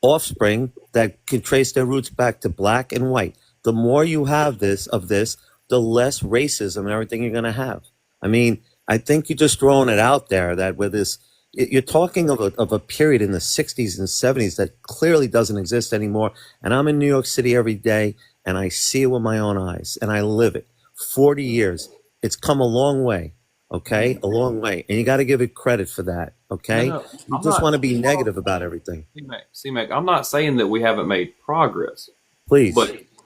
offspring that can trace their roots back to black and white. The more you have of this, the less racism and everything you're going to have. I think you're just throwing it out there that with this, you're talking of a period in the 60s and 70s that clearly doesn't exist anymore. And I'm in New York City every day, and I see it with my own eyes, and I live it. 40 years. It's come a long way, okay? A long way. And you got to give it credit for that, okay? No, you just want to be negative about everything. C-Mac, I'm not saying that we haven't made progress. Please.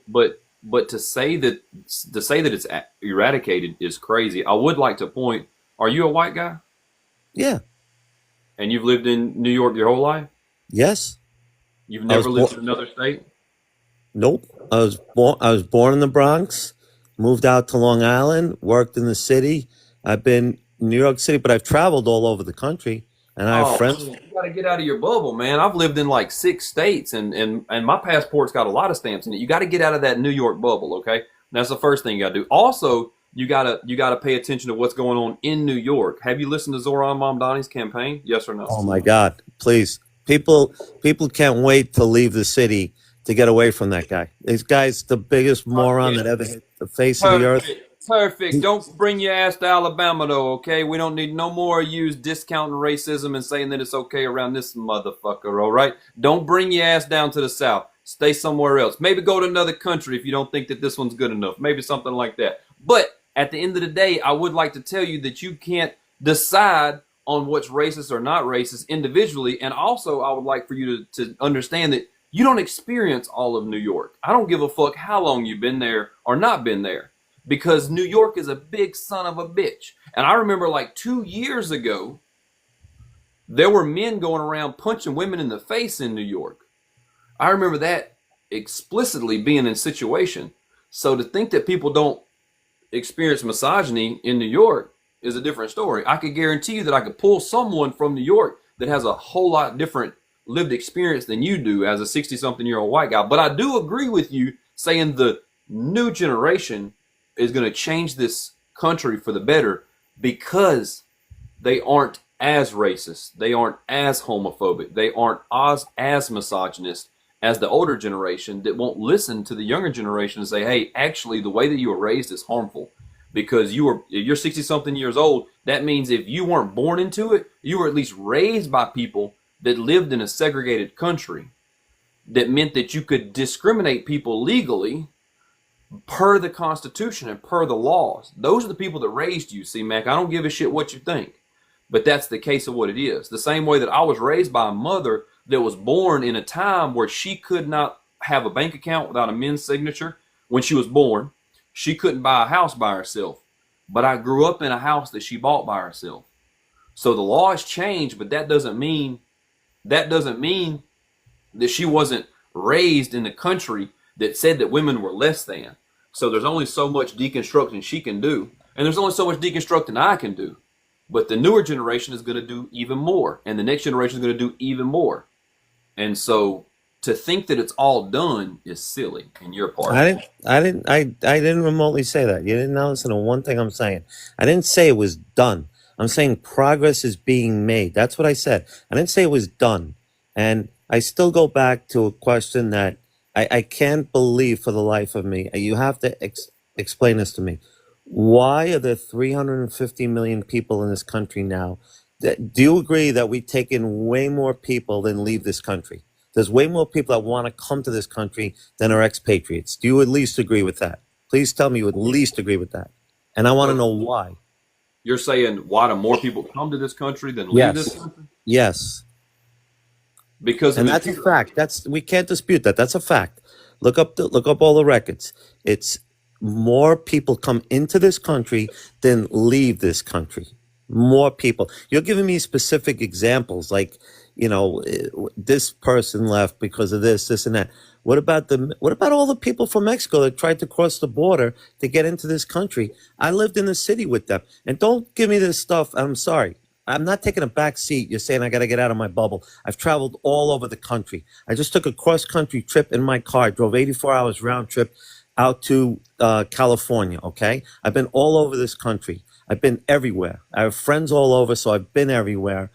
But to say that it's eradicated is crazy. I would like to point, are you a white guy? Yeah. And you've lived in New York your whole life? Yes. You've never lived in another state? Nope. I was born in the Bronx, moved out to Long Island, worked in the city. I've been in New York City, but I've traveled all over the country, and I have friends. You got to get out of your bubble, man. I've lived in like 6 states, and my passport's got a lot of stamps in it. You got to get out of that New York bubble, okay? That's the first thing you got to do. Also, you gotta pay attention to what's going on in New York. Have you listened to Zoran Mamdani's campaign? Yes or no? Oh my God! Please, people can't wait to leave the city to get away from that guy. This guy's the biggest moron that ever hit the face of the earth. Perfect. Don't bring your ass to Alabama, though, okay? We don't need no more use discounting racism and saying that it's okay around this motherfucker, all right? Don't bring your ass down to the South. Stay somewhere else. Maybe go to another country if you don't think that this one's good enough. Maybe something like that. But at the end of the day, I would like to tell you that you can't decide on what's racist or not racist individually. And also, I would like for you to understand that you don't experience all of New York. I don't give a fuck how long you've been there or not been there. Because New York is a big son of a bitch. And I remember like 2 years ago, there were men going around punching women in the face in New York. I remember that explicitly being in a situation. So to think that people don't experience misogyny in New York is a different story. I could guarantee you that I could pull someone from New York that has a whole lot different lived experience than you do as a 60-something-year-old white guy. But I do agree with you saying the new generation is going to change this country for the better because they aren't as racist. They aren't as homophobic. They aren't as misogynist as the older generation that won't listen to the younger generation and say, hey, actually, the way that you were raised is harmful because you're 60 something years old. That means if you weren't born into it, you were at least raised by people that lived in a segregated country. That meant that you could discriminate people legally per the Constitution and per the laws. Those are the people that raised you, C-Mac. I don't give a shit what you think. But that's the case of what it is. The same way that I was raised by a mother that was born in a time where she could not have a bank account without a men's signature when she was born. She couldn't buy a house by herself. But I grew up in a house that she bought by herself. So the law has changed, but that doesn't mean that she wasn't raised in a country that said that women were less than. So there's only so much deconstruction she can do. And there's only so much deconstructing I can do. But the newer generation is going to do even more. And the next generation is going to do even more. And so to think that it's all done is silly in your part. I didn't remotely say that. You didn't listen to one thing I'm saying. I didn't say it was done. I'm saying progress is being made. That's what I said. I didn't say it was done. And I still go back to a question that I can't believe for the life of me. You have to explain this to me. Why are there 350 million people in this country now? Do you agree that we've taken way more people than leave this country? There's way more people that want to come to this country than are expatriates. Do you at least agree with that? Please tell me you at least agree with that. And I want to know why. You're saying why do more people come to this country than leave this country? Yes. Because and that's a fact. We can't dispute that. That's a fact. Look up all the records. It's more people come into this country than leave this country. More people. You're giving me specific examples, like, this person left because of this, and that. What about all the people from Mexico that tried to cross the border to get into this country? I lived in the city with them. And don't give me this stuff. I'm sorry. I'm not taking a back seat. You're saying I got to get out of my bubble. I've traveled all over the country. I just took a cross-country trip in my car. Drove 84 hours round trip out to California, okay? I've been all over this country. I've been everywhere. I have friends all over, so I've been everywhere.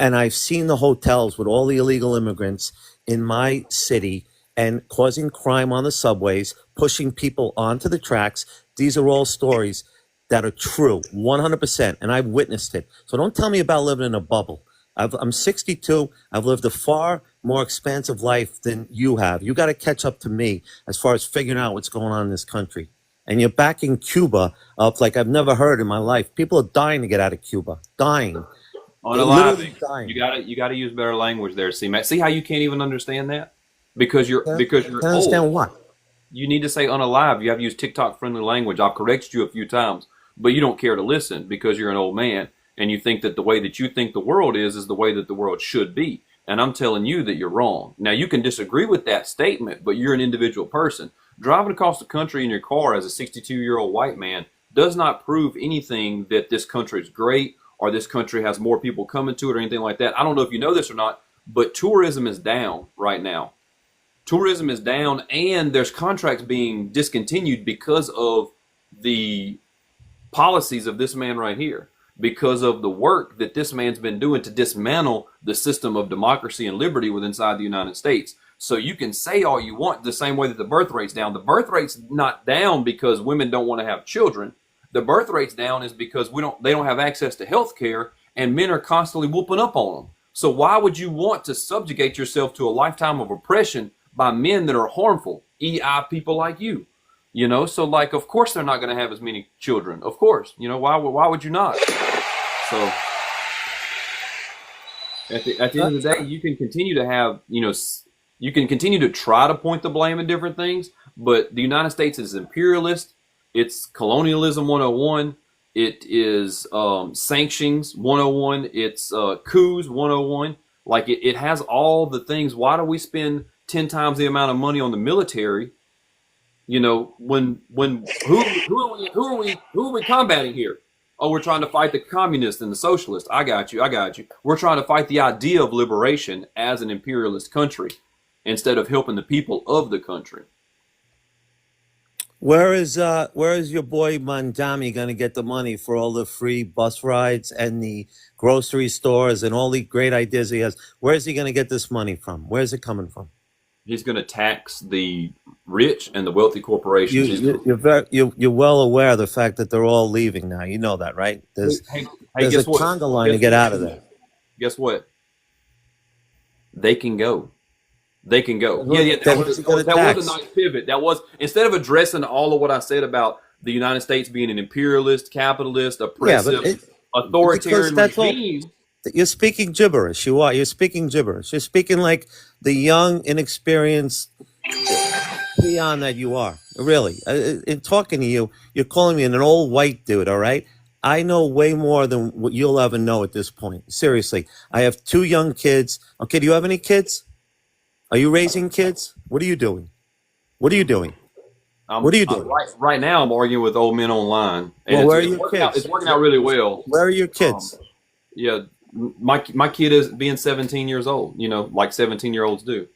And I've seen the hotels with all the illegal immigrants in my city and causing crime on the subways, pushing people onto the tracks. These are all stories that are true, 100%, and I've witnessed it. So don't tell me about living in a bubble. I'm 62. I've lived a far more expansive life than you have. You got to catch up to me as far as figuring out what's going on in this country. And you're backing Cuba up like I've never heard in my life. People are dying to get out of Cuba, dying. Unaliving. You got to use better language there, C-Mac. See how you can't even understand that? Because you're old. Understand what? You need to say unalive. You have to use TikTok friendly language. I've corrected you a few times, but you don't care to listen because you're an old man and you think that the way that you think the world is the way that the world should be. And I'm telling you that you're wrong. Now, you can disagree with that statement, but you're an individual person. Driving across the country in your car as a 62-year-old white man does not prove anything that this country is great or this country has more people coming to it or anything like that. I don't know if you know this or not, but tourism is down right now. Tourism is down, and there's contracts being discontinued because of the policies of this man right here, because of the work that this man's been doing to dismantle the system of democracy and liberty within inside the United States. So you can say all you want the same way that the birth rate's down. The birth rate's not down because women don't want to have children. The birth rate's down is because they don't have access to health care, and men are constantly whooping up on them. So why would you want to subjugate yourself to a lifetime of oppression by men that are harmful, EI people like you? You know, so like, of course they're not going to have as many children. Of course, you know, why would you not? So at the end of the day, you can continue to have, you know, you can continue to try to point the blame at different things, but the United States is imperialist. It's colonialism 101. It is sanctions 101. It's coups 101. Like it has all the things. Why do we spend 10 times the amount of money on the military? You know, when who are we combating here? Oh, we're trying to fight the communists and the socialists. I got you. We're trying to fight the idea of liberation as an imperialist country instead of helping the people of the country. Where is your boy Mandami going to get the money for all the free bus rides and the grocery stores and all the great ideas he has? Where is he going to get this money from? Where is it coming from? He's going to tax the rich and the wealthy corporations. You're well aware of the fact that they're all leaving now. You know that, right? There's guess a what? conga line to get out of there. Guess what? They can go. They can go. Yeah. That Was a nice pivot. That was, instead of addressing all of what I said about the United States being an imperialist, capitalist, oppressive, authoritarian regime. You're speaking gibberish. You are. You're speaking gibberish. You're speaking like the young, inexperienced peon that you are. Really. In talking to you, you're calling me an old white dude, all right? I know way more than what you'll ever know at this point. Seriously. I have 2 young kids. Okay, do you have any kids? Are you raising kids? What are you doing? What are you doing? Right now, I'm arguing with old men online. And well, where are your kids? It's working out really well. Where are your kids? Yeah, my kid is being 17 years old, you know, like 17-year-olds do.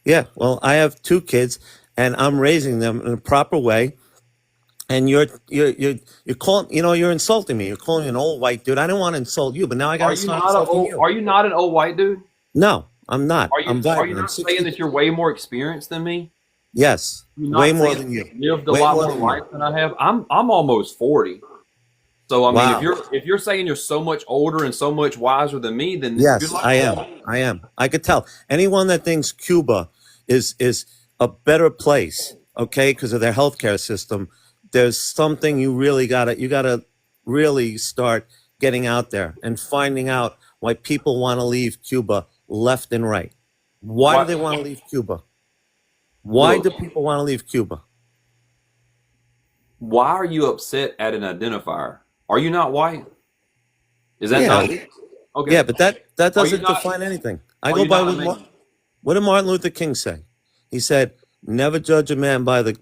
Yeah, well, I have 2 kids, and I'm raising them in a proper way. And you're calling, you know, you're insulting me. You're calling me an old white dude. I don't want to insult you, but now I got to start insulting you. Are you not an old white dude? No, I'm not. Are you not saying that you're way more experienced than me? Yes, way more than you. Lived a lot more life than I have. I'm almost 40. So I mean, if you're saying you're so much older and so much wiser than me, then yes, I am. I could tell. Anyone that thinks Cuba is a better place, okay, because of their healthcare system, there's something you gotta really start getting out there and finding out why people want to leave Cuba left and right. Why do they want to leave Cuba? Why do people want to leave Cuba? Why are you upset at an identifier? Are you not white? Is that not okay? Yeah, but that doesn't define anything. I go by what did Martin Luther King say? He said, "Never judge a man by the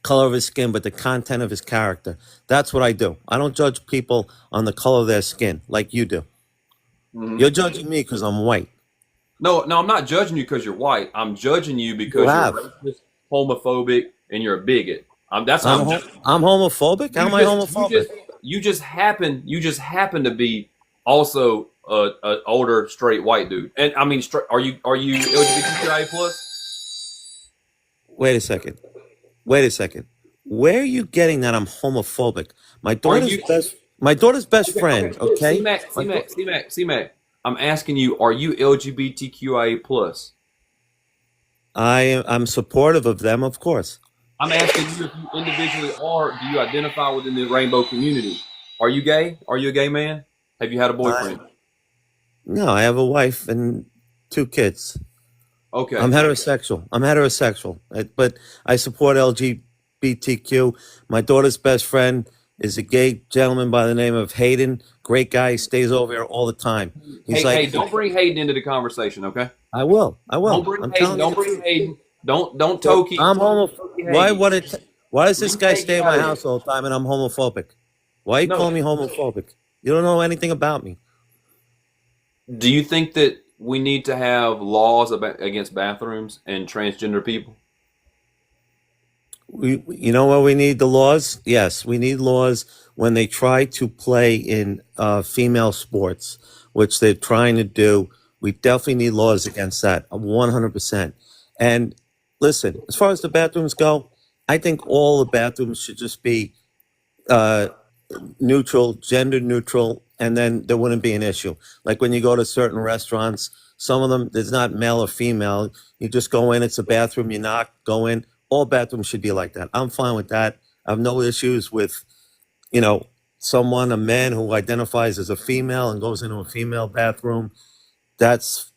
color of his skin, but the content of his character." That's what I do. I don't judge people on the color of their skin like you do. Mm-hmm. You're judging me because I'm white. No, I'm not judging you because you're white. I'm judging you because you're racist, homophobic, and you're a bigot. I'm homophobic. How am I homophobic? You just happen to be also a older straight white dude. And I mean, are you LGBTQIA plus? Wait a second. Where are you getting that I'm homophobic? My daughter's best friend. Okay. C-Mac. I'm asking you, are you LGBTQIA plus? I'm supportive of them, of course. I'm asking you if you individually are. Do you identify within the rainbow community? Are you gay? Are you a gay man? Have you had a boyfriend? No, I have a wife and 2 kids. Okay. I'm heterosexual, but I support LGBTQ. My daughter's best friend is a gay gentleman by the name of Hayden. Great guy. He stays over here all the time. Hey, don't bring Hayden into the conversation, okay? I will. Don't bring Hayden. Don't Toki. I'm homophobic. Why does this guy stay in my house all the time and I'm homophobic? Why are you calling me homophobic? You don't know anything about me. Do you think that we need to have laws against bathrooms and transgender people? You know where we need the laws? Yes, we need laws when they try to play in female sports, which they're trying to do We definitely need laws against that, 100%. And listen, as far as the bathrooms go, I think all the bathrooms should just be uh, neutral, gender neutral, and then there wouldn't be an issue. Like when you go to certain restaurants, some of them, there's not male or female. You just go in, it's a bathroom, you knock, go in. All bathrooms should be like that. I'm fine with that. I have no issues with, you know, someone, a man who identifies as a female and goes into a female bathroom. That's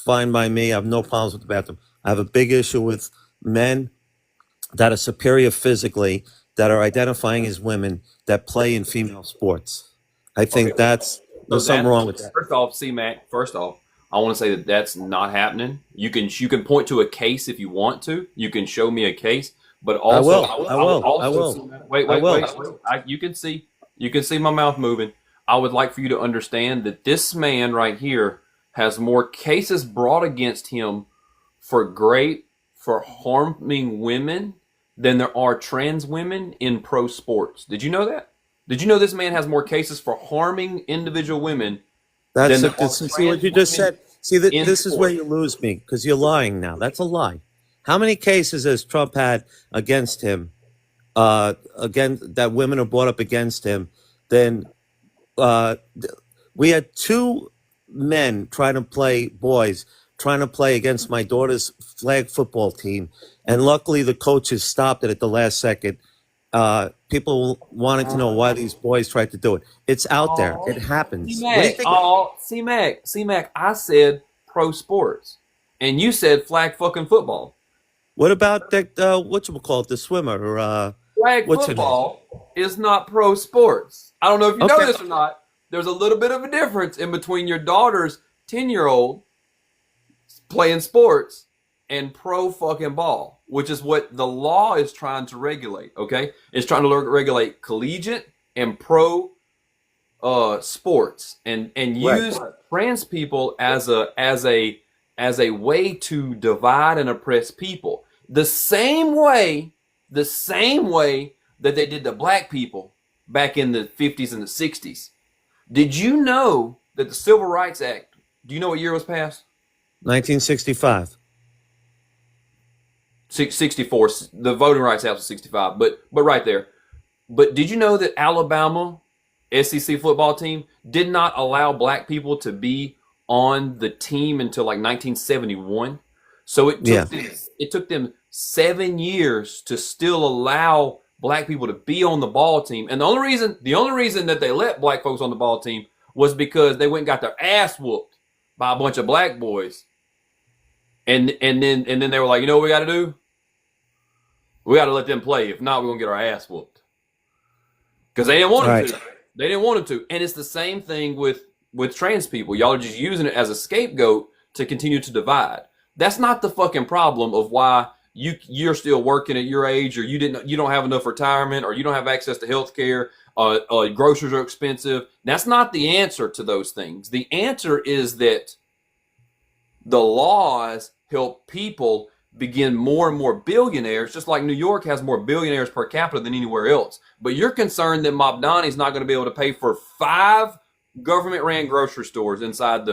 fine by me. I have no problems with the bathroom. I have a big issue with men that are superior physically, that are identifying as women, that play in female sports. I Okay. think So there's something that wrong with that. first off, C-Mac. First off, I want to say that that's not happening. You can point to a case if you want to. You can show me a case, but I also will. I I will. I also will. wait I wait will. wait. You can see my mouth moving. I would like for you to understand that this man right here has more cases brought against him for harming women than there are trans women in pro sports. Did you know that? Did you know this man has more cases for harming individual women than That's there it. are See what trans you just women said. See that in this is where sport? you lose me because you're lying now. That's a lie. How many cases has Trump had against him? Again, that women are brought up against him. Then th- we had two men boys trying to play against my daughter's flag football team, and luckily the coaches stopped it at the last second. People wanted to know why these boys tried to do it. It's out there. It Oh, happens. What do you C-Mac. think? Oh, C-Mac. I said pro sports, and you said flag fucking football. What about that? What you call it? The swimmer? Flag What's her name? football is not pro sports. I don't know if you know Okay. this or not. There's a little bit of a difference in between your daughter's 10-year-old playing sports and pro fucking ball, which is what the law is trying to regulate. Okay, it's trying to regulate collegiate and pro sports, and Right. use trans people as a way to divide and oppress people. The same way that they did to black people back in the 50s and the 60s. Did you know that the Civil Rights Act, do you know what year it was passed? 1965. 64. The Voting Rights Act was 65, but right there. But did you know that Alabama SEC football team did not allow black people to be on the team until like 1971? So Yeah. it took them 7 years to still allow black people to be on the ball team. And the only reason that they let black folks on the ball team was because they went and got their ass whooped by a bunch of black boys. And then they were like, you know what we got to do? We got to let them play. If not, we're gonna get our ass whooped. Because they didn't want them Right. to. They didn't want them to. And it's the same thing with trans people. Y'all are just using it as a scapegoat to continue to divide. That's not the fucking problem of why you're still working at your age, or you don't have enough retirement, or you don't have access to health care, groceries are expensive. That's not the answer to those things. The answer is that the laws help people begin more and more billionaires, just like New York has more billionaires per capita than anywhere else. But you're concerned that Mobdani's not going to be able to pay for 5 government-ran grocery stores inside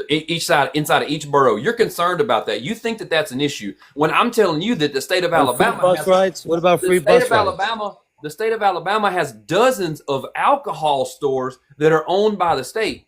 inside of each borough. You're concerned about that. You think that that's an issue. When I'm telling you that the state of And free Alabama bus has rides? What about the free state bus of rides? Alabama has dozens of alcohol stores that are owned by the state.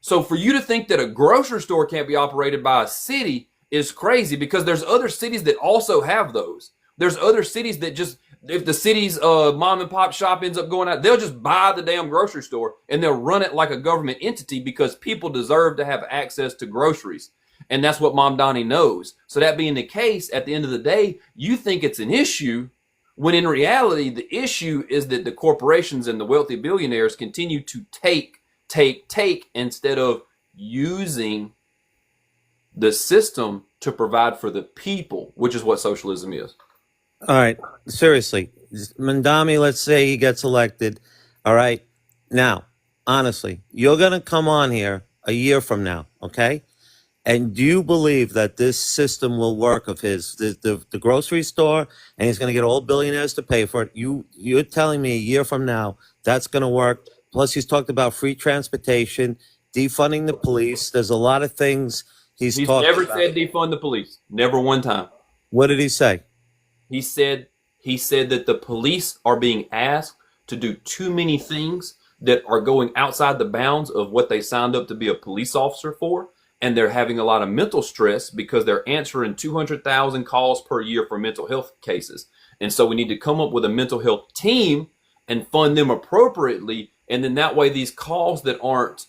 So for you to think that a grocery store can't be operated by a city is crazy, because there's other cities that also have those. There's other cities that just, if the city's mom and pop shop ends up going out, they'll just buy the damn grocery store and they'll run it like a government entity, because people deserve to have access to groceries. And that's what Mom Donnie knows. So that being the case, at the end of the day, you think it's an issue, when in reality, the issue is that the corporations and the wealthy billionaires continue to take instead of using the system to provide for the people, which is what socialism is. All right. Seriously. Mandami, let's say he gets elected. All right. Now, honestly, you're going to come on here a year from now, okay? And do you believe that this system will work of his, the grocery store, and he's going to get all billionaires to pay for it? You're telling me a year from now that's going to work? Plus, he's talked about free transportation. defunding the police. There's a lot of things he's He's talked never about. said defund the police. Never one time. What did he say? He said that the police are being asked to do too many things that are going outside the bounds of what they signed up to be a police officer for, and they're having a lot of mental stress because they're answering 200,000 calls per year for mental health cases. And so we need to come up with a mental health team and fund them appropriately, and then that way these calls that aren't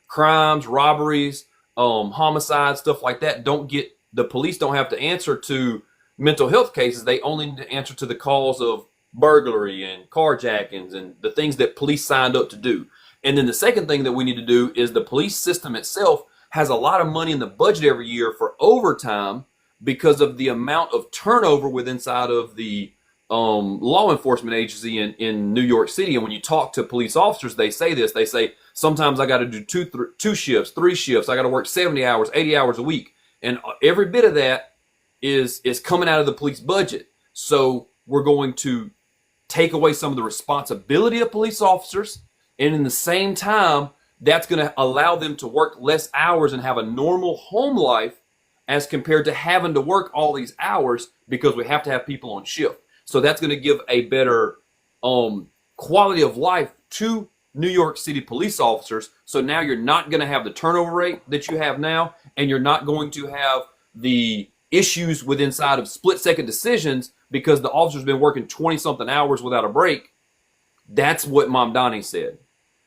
crimes, robberies, homicides, stuff like that, the police don't have to answer to mental health cases. They only need to answer to the calls of burglary and carjackings and the things that police signed up to do. And then the second thing that we need to do is the police system itself has a lot of money in the budget every year for overtime because of the amount of turnover inside of the law enforcement agency in New York City. And when you talk to police officers, they say this. They say, sometimes I got to do two shifts, 3 shifts. I got to work 70 hours, 80 hours a week. And every bit of that is coming out of the police budget. So we're going to take away some of the responsibility of police officers. And in the same time, that's going to allow them to work less hours and have a normal home life as compared to having to work all these hours because we have to have people on shift. So that's going to give a better quality of life to New York City police officers. So now you're not going to have the turnover rate that you have now, and you're not going to have the issues with inside of split-second decisions because the officer's been working 20-something hours without a break. That's what Mamdani said.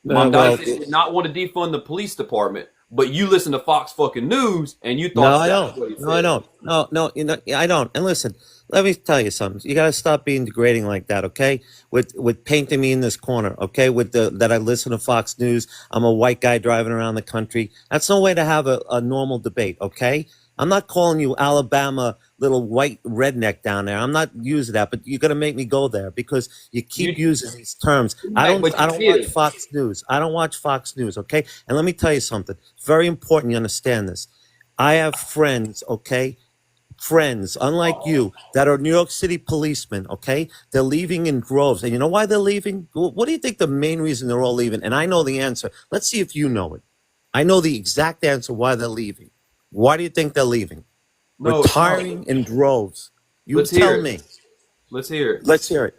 Mamdani said he did not want to defund the police department, but you listen to Fox fucking News and you thought that's what he said. I don't. No, I don't. And listen, let me tell you something. You got to stop being degrading like that, okay? With painting me in this corner, okay? That I listen to Fox News. I'm a white guy driving around the country. That's no way to have a normal debate, okay? I'm not calling you Alabama little white redneck down there. I'm not using that, but you're gonna make me go there because you keep using these terms. I don't watch Fox News. I don't watch Fox News, okay? And let me tell you something. It's very important you understand this. I have friends, okay? Friends, unlike you, that are New York City policemen, okay? They're leaving in droves. And you know why they're leaving? What do you think the main reason they're all leaving? And I know the answer. Let's see if you know it. I know the exact answer why they're leaving. Why do you think they're leaving? Retiring in droves. You tell me. Let's hear it. Let's hear it.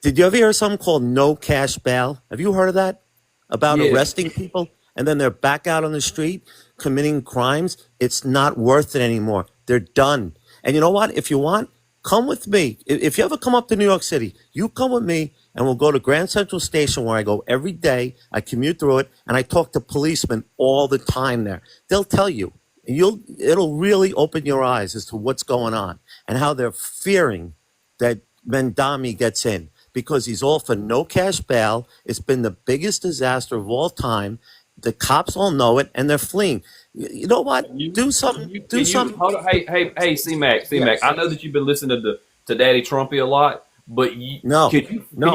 Did you ever hear something called no cash bail? Have you heard of that? About arresting people and then they're back out on the street committing crimes? It's not worth it anymore. They're done. And you know what? If you want, come with me. If you ever come up to New York City, you come with me and we'll go to Grand Central Station where I go every day. I commute through it and I talk to policemen all the time there. They'll tell you. It'll really open your eyes as to what's going on and how they're fearing that Mendami gets in because he's all for no cash bail. It's been the biggest disaster of all time. The cops all know it and they're fleeing. You know what? Do something. Hold on. Hey, C-Mac. Yes. I know that you've been listening to Daddy Trumpy a lot, but can you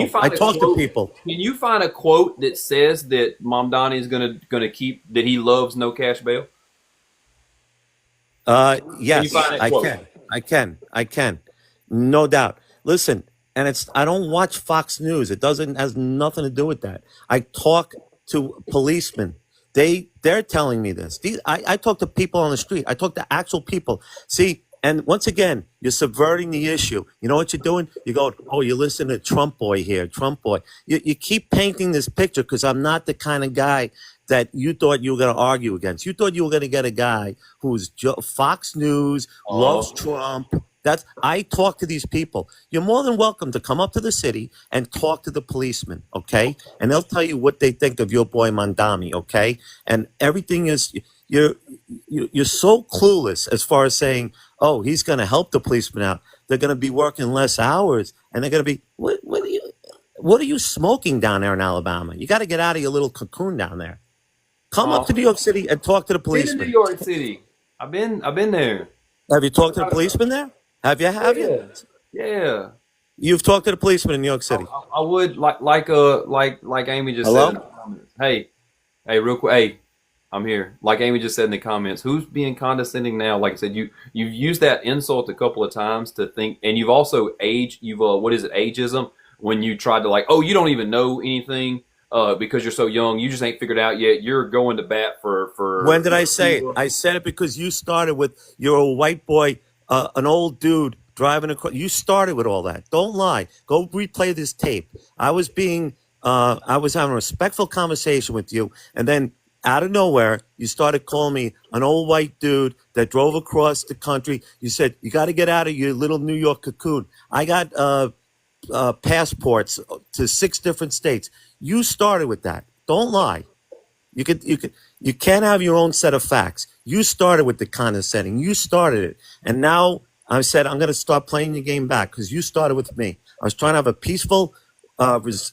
find I talk to people. Can you find a quote that says that Mamdani is gonna keep that he loves no cash bail? Yes, I can. No doubt. Listen, and I don't watch Fox News. It has nothing to do with that. I talk to policemen. They're telling me this. I talk to people on the street. I talk to actual people. See, and once again, you're subverting the issue. You know what you're doing? You go, oh, you listen to Trump boy here, Trump boy. You keep painting this picture because I'm not the kind of guy that you thought you were going to argue against. You thought you were going to get a guy who's Fox News, loves Trump. I talk to these people. You're more than welcome to come up to the city and talk to the policemen, okay? And they'll tell you what they think of your boy Mamdani, okay? And everything is you're so clueless as far as saying, oh, he's going to help the policemen out. They're going to be working less hours, and they're going to be what are you smoking down there in Alabama? You got to get out of your little cocoon down there. Come up to New York City and talk to the policeman. Been to New York City. I've been there. Have you talked to the policeman there? Have you? Yeah. You've talked to the policeman in New York City. I would like Amy just said in the comments. Hey, real quick. Hey, I'm here. Like Amy just said in the comments, who's being condescending now? Like I said, you've used that insult a couple of times to think, and you've also ageism when you tried to you don't even know anything. because you're so young, you just ain't figured out yet. You're going to bat When for did I say it? Cuba. I said it because you started with you're a white boy, an old dude driving across. You started with all that. Don't lie. Go replay this tape. I was having a respectful conversation with you, and then out of nowhere, you started calling me an old white dude that drove across the country. You said you got to get out of your little New York cocoon. I got passports to 6 different states. You started with that. Don't lie. You can't have your own set of facts. You started with the condescending. You started it. And now I said, I'm going to start playing the game back because you started with me. I was trying to have a peaceful,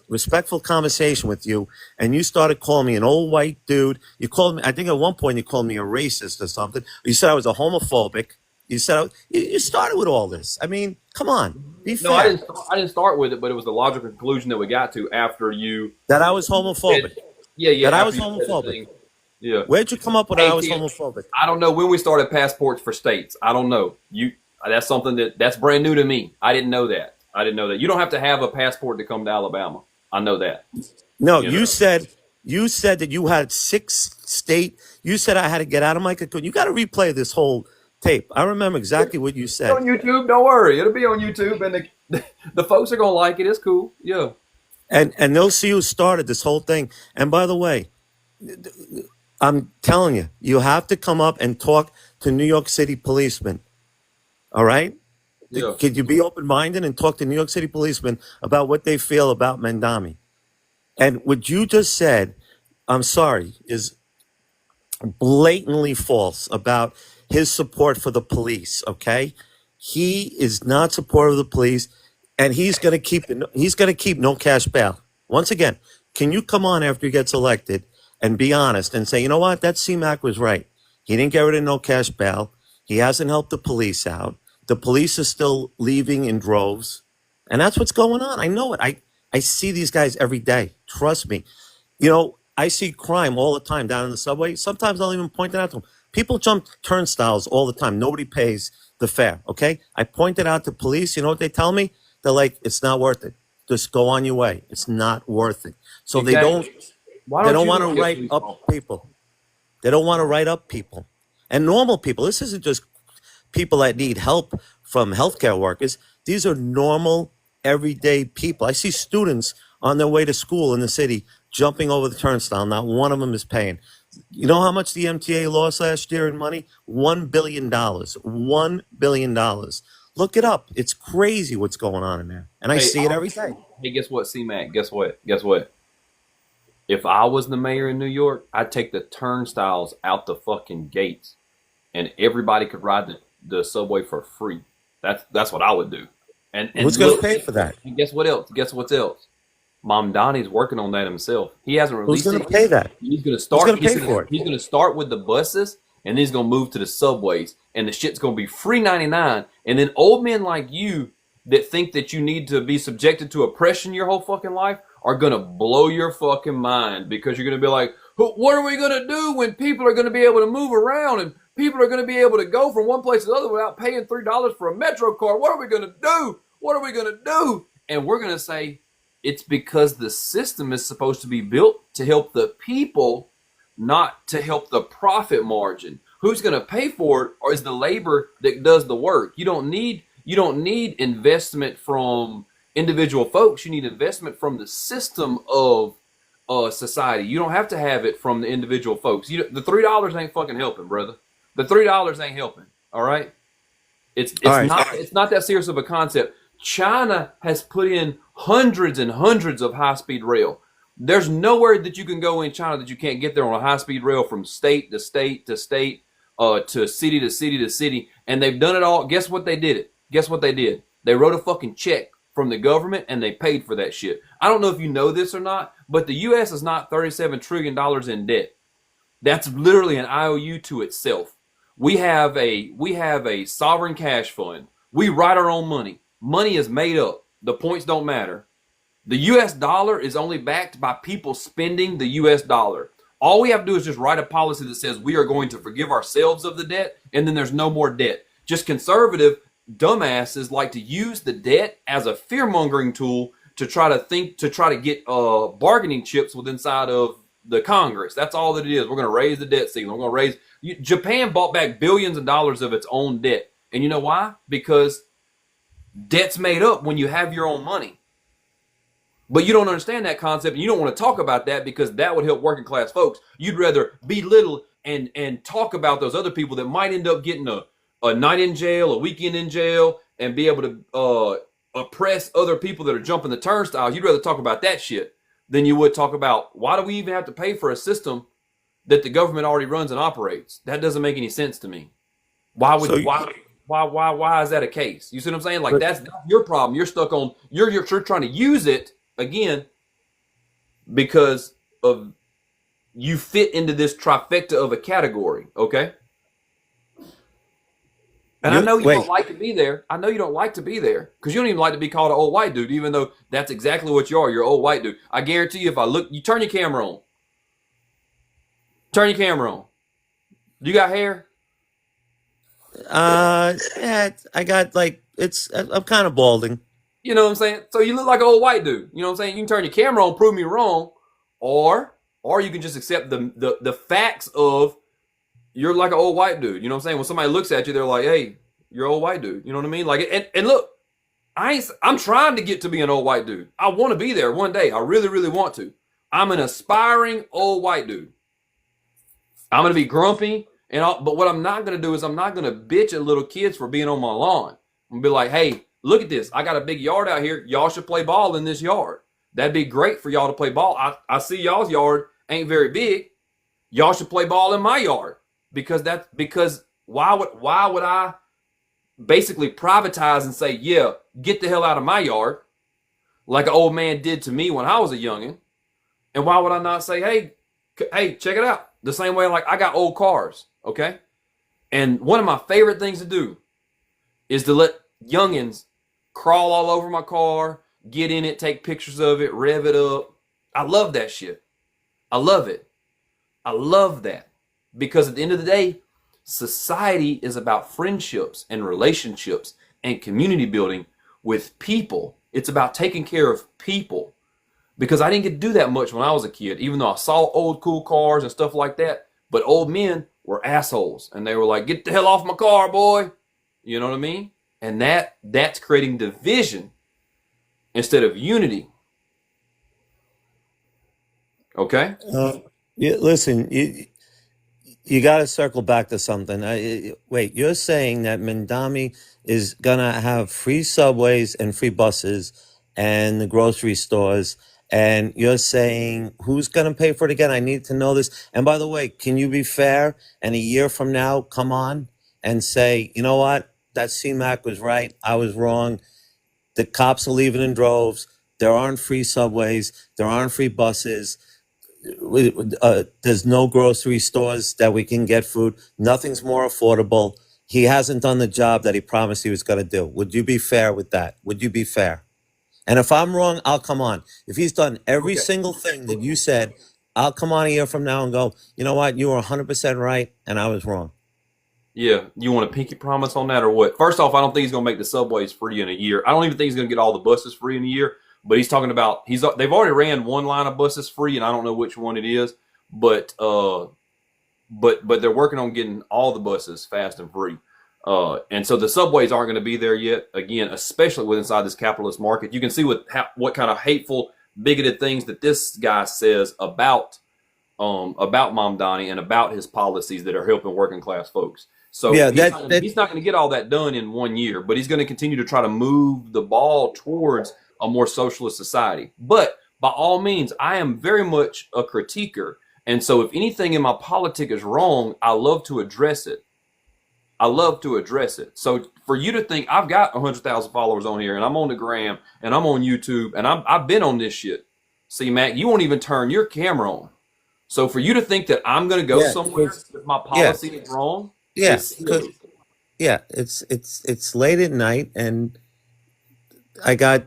respectful conversation with you. And you started calling me an old white dude. You called me, I think at one point you called me a racist or something. You said I was a homophobic. You said, you started with all this. I mean, come on, be No, I fair. didn't. I didn't start with it, but it was the logical conclusion that we got to after you That I was homophobic. said, yeah, That I after was you said the homophobic. thing. Yeah. Where'd you come up with that Hey, I was Tim, homophobic? I don't know when we started passports for states. I don't know. That's something that's brand new to me. I didn't know that. You don't have to have a passport to come to Alabama. I know that. No, You you know. said that you had 6 state. You said I had to get out of my cocoon. You got to replay this whole tape. I remember exactly what you It's said. on YouTube. Don't worry. It'll be on YouTube, and the folks are gonna like it. It's cool. Yeah. And they'll see who started this whole thing. And by the way, I'm telling you, you have to come up and talk to New York City policemen. All right? Yeah. Could you be open minded and talk to New York City policemen about what they feel about Mandami? And what you just said, I'm sorry, is blatantly false about his support for the police. Okay, he is not supportive of the police, and he's going to keep no cash bail. Once again, can you come on after he gets elected and be honest and say, you know what, that CMAC was right. He didn't get rid of no cash bail. He hasn't helped the police out. The police are still leaving in droves, and that's what's going on. I know it. I see these guys every day. Trust me. You know, I see crime all the time down in the subway. Sometimes I'll even point it out to them. People jump turnstiles all the time. Nobody pays the fare. Okay, I point it out to police. You know what they tell me? They're like, "It's not worth it. Just go on your way. It's not worth it." So Exactly. Why they don't don't you want go to get write police up calls? people. They don't want to write up people and normal people. This isn't just people that need help from healthcare workers. These are normal, everyday people. I see students on their way to school in the city jumping over the turnstile. Not one of them is paying. You know how much the MTA lost last year in money? $1 billion. $1 billion. Look it up. It's crazy what's going on in there. And I Hey, see it every day. hey, guess what, C-Mac? Guess what? Guess what? If I was the mayor in New York, I'd take the turnstiles out the fucking gates, and everybody could ride the subway for free. That's what I would do. And Who's going to look, pay for that? and guess what else? Guess what else? Mom Donnie's working on that himself. He hasn't Who's released going it to pay yet. that? He's gonna Who's start. going to pay for it? He's gonna start with the buses, and then he's gonna move to the subways, and the shit's gonna be free 99. And then old men like you that think that you need to be subjected to oppression your whole fucking life are gonna blow your fucking mind, because you're gonna be like, what are we gonna do when people are gonna be able to move around and people are gonna be able to go from one place to the other without paying $3 for a metro card? What are we gonna do? What are we gonna do? And we're gonna say, it's because the system is supposed to be built to help the people, not to help the profit margin. Who's going to pay for it, or is the labor that does the work? You don't need investment from individual folks. You need investment from the system of society. You don't have to have it from the individual folks. The $3 ain't fucking helping, brother. The $3 ain't helping. All right. It's All right. not that serious of a concept. China has put in hundreds and hundreds of high-speed rail. There's nowhere that you can go in China that you can't get there on a high-speed rail from state to state to state, to city to city to city. And they've done it all. Guess what they did? Guess what they did? They wrote a fucking check from the government and they paid for that shit. I don't know if you know this or not, but the U.S. is not $37 trillion in debt. That's literally an IOU to itself. We have a sovereign cash fund. We write our own money. Money is made up. The points don't matter. The U.S. dollar is only backed by people spending the U.S. dollar. All we have to do is just write a policy that says we are going to forgive ourselves of the debt, and then there's no more debt. Just conservative dumbasses like to use the debt as a fear-mongering tool to try to get bargaining chips with inside of the Congress. That's all that it is. We're going to raise the debt ceiling. We're going to raise. Japan bought back billions of dollars of its own debt, and you know why? Because debt's made up when you have your own money. But you don't understand that concept, and you don't want to talk about that because that would help working class folks. You'd rather belittle and talk about those other people that might end up getting a night in jail, a weekend in jail, and be able to oppress other people that are jumping the turnstiles. You'd rather talk about that shit than you would talk about why do we even have to pay for a system that the government already runs and operates. That doesn't make any sense to me. Why would So, why is that a case? You see what I'm saying? Like that's your problem. You're stuck on you're trying to use it again because of you fit into this trifecta of a category, okay? And I know you don't like to be there. I know you don't like to be there because you don't even like to be called an old white dude, even though that's exactly what you are. You're an old white dude. I guarantee you, if I look, you turn your camera on. Turn your camera on. You got hair? yeah, I got like I'm kind of balding. You know what I'm saying? So you look like an old white dude. You know what I'm saying? You can turn your camera on, prove me wrong, or you can just accept the facts of you're like an old white dude. You know what I'm saying? When somebody looks at you, they're like, "Hey, you're an old white dude." You know what I mean? Like, and look, I'm trying to get to be an old white dude. I want to be there one day. I really, really want to. I'm an aspiring old white dude. I'm gonna be grumpy but what I'm not gonna do is I'm not gonna bitch at little kids for being on my lawn. I'm gonna be like, "Hey, look at this. I got a big yard out here. Y'all should play ball in this yard. That'd be great for y'all to play ball. I see y'all's yard ain't very big. Y'all should play ball in my yard." Because why would I basically privatize and say, "Yeah, get the hell out of my yard," like an old man did to me when I was a youngin'? And why would I not say, hey, check it out? The same way, like I got old cars, okay? And one of my favorite things to do is to let youngins crawl all over my car, get in it, take pictures of it, rev it up. I love that shit. I love it. I love that. Because at the end of the day, society is about friendships and relationships and community building with people. It's about taking care of people. Because I didn't get to do that much when I was a kid, even though I saw old cool cars and stuff like that. But old men were assholes. And they were like, "Get the hell off my car, boy." You know what I mean? And that's creating division instead of unity. Okay? Listen, you got to circle back to something. Wait, you're saying that Mandami is gonna have free subways and free buses and the grocery stores, and you're saying who's gonna pay for it again? I need to know this. And by the way, can you be fair? And a year from now, come on and say, you know what? That CMAC was right. I was wrong. The cops are leaving in droves. There aren't free subways. There aren't free buses. There's no grocery stores that we can get food. Nothing's more affordable. He hasn't done the job that he promised he was going to do. Would you be fair with that? Would you be fair? And if I'm wrong, I'll come on. If he's done every single thing that you said, I'll come on a year from now and go, you know what? You were 100% right and I was wrong. Yeah, you want a pinky promise on that or what? First off, I don't think he's going to make the subways free in a year. I don't even think he's going to get all the buses free in a year. But he's talking about they've already ran one line of buses free, and I don't know which one it is. But they're working on getting all the buses fast and free. And so the subways aren't going to be there yet. Again, especially with inside this capitalist market, you can see what kind of hateful, bigoted things that this guy says about Mamdani and about his policies that are helping working class folks. So Yeah, he's not going to get all that done in 1 year, but he's going to continue to try to move the ball towards a more socialist society. But by all means, I am very much a critiquer. And so if anything in my politic is wrong, I love to address it. So for you to think I've got 100,000 followers on here and I'm on the gram and I'm on YouTube and I've been on this shit. See, Matt, you won't even turn your camera on. So for you to think that I'm going to go somewhere if my policy is wrong, it's late at night and I got a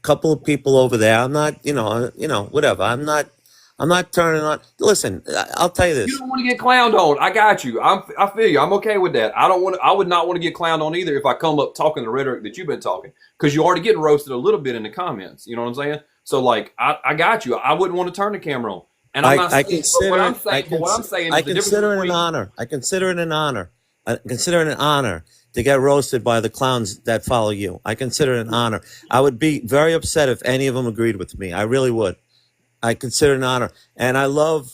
couple of people over there. I'm not, whatever. I'm I'm not turning on. Listen, I'll tell you You this. don't want to get clowned on. I got you. I feel you. I'm okay with that. I don't want. I would not want to get clowned on either if I come up talking the rhetoric that you've been talking, because you're already getting roasted a little bit in the comments. You know what I'm saying? So like, I got you. I wouldn't want to turn the camera on, and I'm not I saying. But what consider I'm it. saying. But what I'm saying I is the difference consider it an between. honor. I consider it an honor. I consider it an honor to get roasted by the clowns that follow you. I consider it an honor. I would be very upset if any of them agreed with me. I really would. I consider it an honor, and I love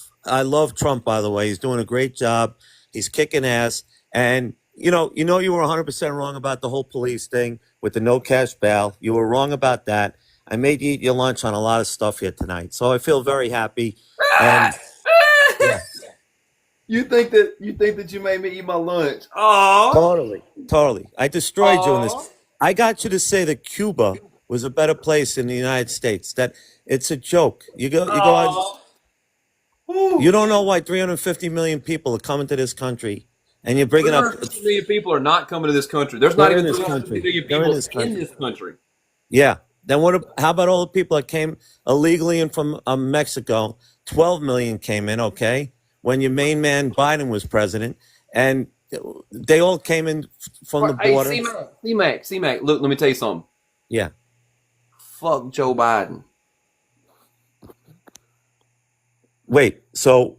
Trump. By the way, he's doing a great job. He's kicking ass, and you were 100% wrong about the whole police thing with the no cash bail. You were wrong about that. I made you eat your lunch on a lot of stuff here tonight, so I feel very happy. And yeah, You think that you made me eat my lunch? Oh, totally. I destroyed you in oh. this. I got you to say that Cuba was a better place than the United States. That it's a joke. You go out. You don't know why 350 million people are coming to this country, and you're bringing up. 350 million people are not coming to this country. There's not They're in even this 350 country. million They're in people this in country. this country. Yeah. Then what? How about all the people that came illegally in from Mexico? 12 million came in. Okay, when your main man Biden was president, and they all came in from the Hey, border. C-Mac. Look, let me tell you something. Yeah. Fuck Joe Biden. Wait. So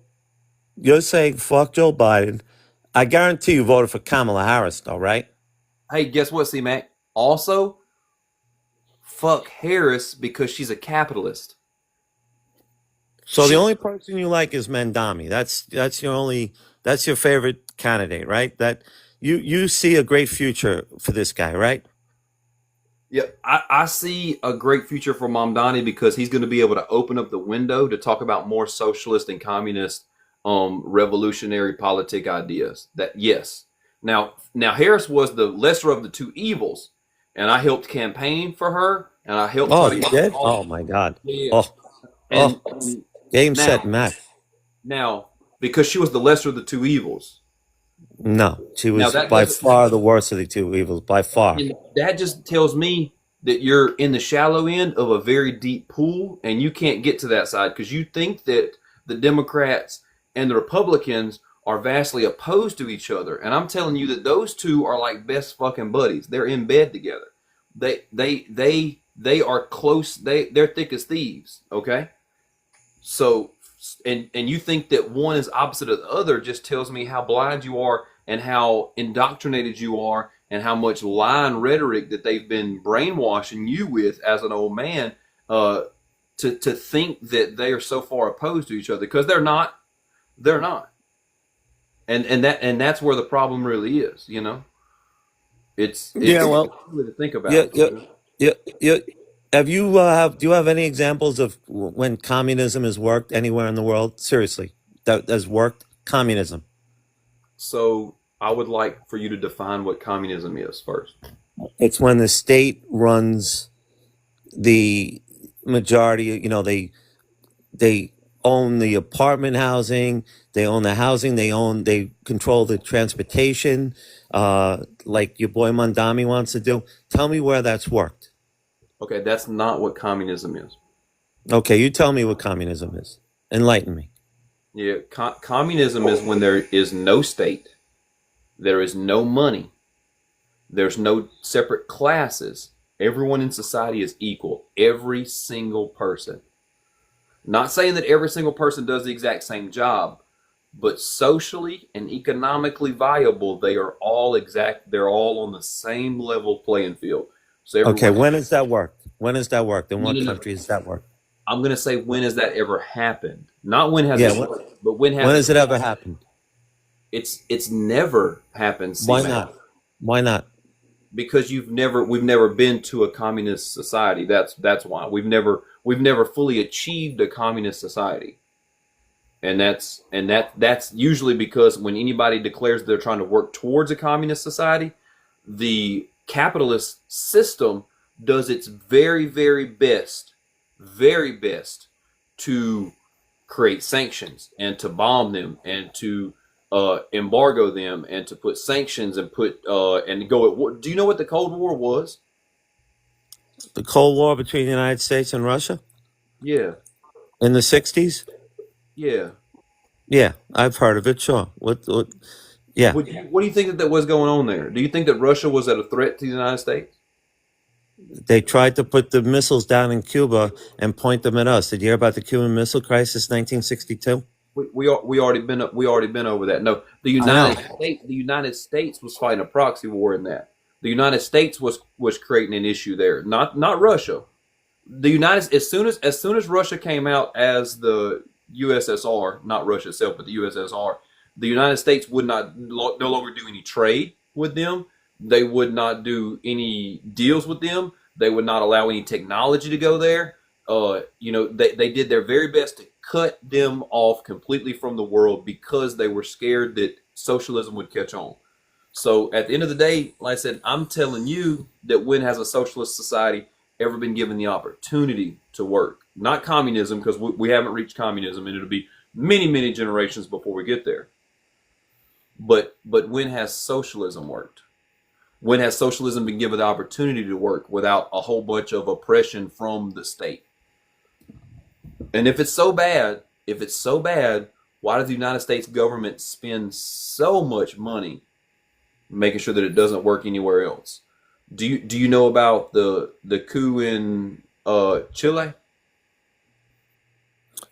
you're saying fuck Joe Biden? I guarantee you voted for Kamala Harris, though, right? Hey, guess what, C-Mac? Also, fuck Harris because she's a capitalist. So the She, only person you like is Mandami. That's your favorite candidate, right? That you see a great future for this guy, right? yeah, I see a great future for Mamdani because he's going to be able to open up the window to talk about more socialist and communist, revolutionary politic ideas. That yes. Now Harris was the lesser of the two evils, and I helped campaign for her, and I helped Oh, try to you get did? all. Oh my God. Yeah. Oh, And oh. Game, set, now, match. now, because she was the lesser of the two evils. No, she Now was that by doesn't. far the worst of the two evils, by far. And that just tells me that you're in the shallow end of a very deep pool, and you can't get to that side because you think that the Democrats and the Republicans are vastly opposed to each other. And I'm telling you that those two are like best fucking buddies. They're in bed together. They are close. They're thick as thieves. Okay. So, and you think that one is opposite of the other just tells me how blind you are and how indoctrinated you are and how much lying rhetoric that they've been brainwashing you with as an old man, to think that they are so far opposed to each other because they're not. And that's where the problem really is, you know. Yeah, It's well, really to think yeah, about. yeah, yeah, yeah. Do you have any examples of when communism has worked anywhere in the world? Seriously, that has worked. Communism. So I would like for you to define what communism is first. It's when the state runs the majority. They own the apartment housing. They own the housing. They control the transportation. Like your boy Mandami wants to do. Tell me where that's worked. Okay, that's not what communism is. Okay, you tell me what communism is. Enlighten me. Yeah, communism is when there is no state, there is no money, there's no separate classes. Everyone in society is equal. Every single person. Not saying that every single person does the exact same job, but socially and economically viable, they're all on the same level playing field. So Okay, everyone. when has that worked? When has that worked? In No, what no, no. country has that worked? I'm gonna say when has that ever happened? Not when has Yeah, it worked, but when when has has it. it ever happened? It's never happened, Why C-Mac. not? Why not? Because we've never been to a communist society. That's why we've never fully achieved a communist society. And that's usually because when anybody declares they're trying to work towards a communist society, the capitalist system does its very best to create sanctions and to bomb them and to embargo them and to put sanctions and and go at war. Do you know what the Cold War was? The Cold War between the United States and Russia Yeah. in the 60s? Yeah. Yeah, I've heard of it. Sure. What? Yeah, What do you think that was going on there? Do you think that Russia was at a threat to the United States? they tried to put the missiles down in Cuba and point them at us. Did you hear about the Cuban Missile Crisis, 1962? We already been over that. No, I know. The United States was fighting a proxy war in that. The United States was creating an issue there, not Russia. The United as soon as Russia came out as the USSR, not Russia itself, but the USSR, the United States would not no longer do any trade with them. They would not do any deals with them. They would not allow any technology to go there. They did their very best to cut them off completely from the world because they were scared that socialism would catch on. So at the end of the day, like I said, I'm telling you that when has a socialist society ever been given the opportunity to work? Not communism, because we haven't reached communism, and it'll be many, many generations before we get there. But when has socialism worked? When has socialism been given the opportunity to work without a whole bunch of oppression from the state? And if it's so bad, why does the United States government spend so much money making sure that it doesn't work anywhere else? Do you know about the coup in Chile?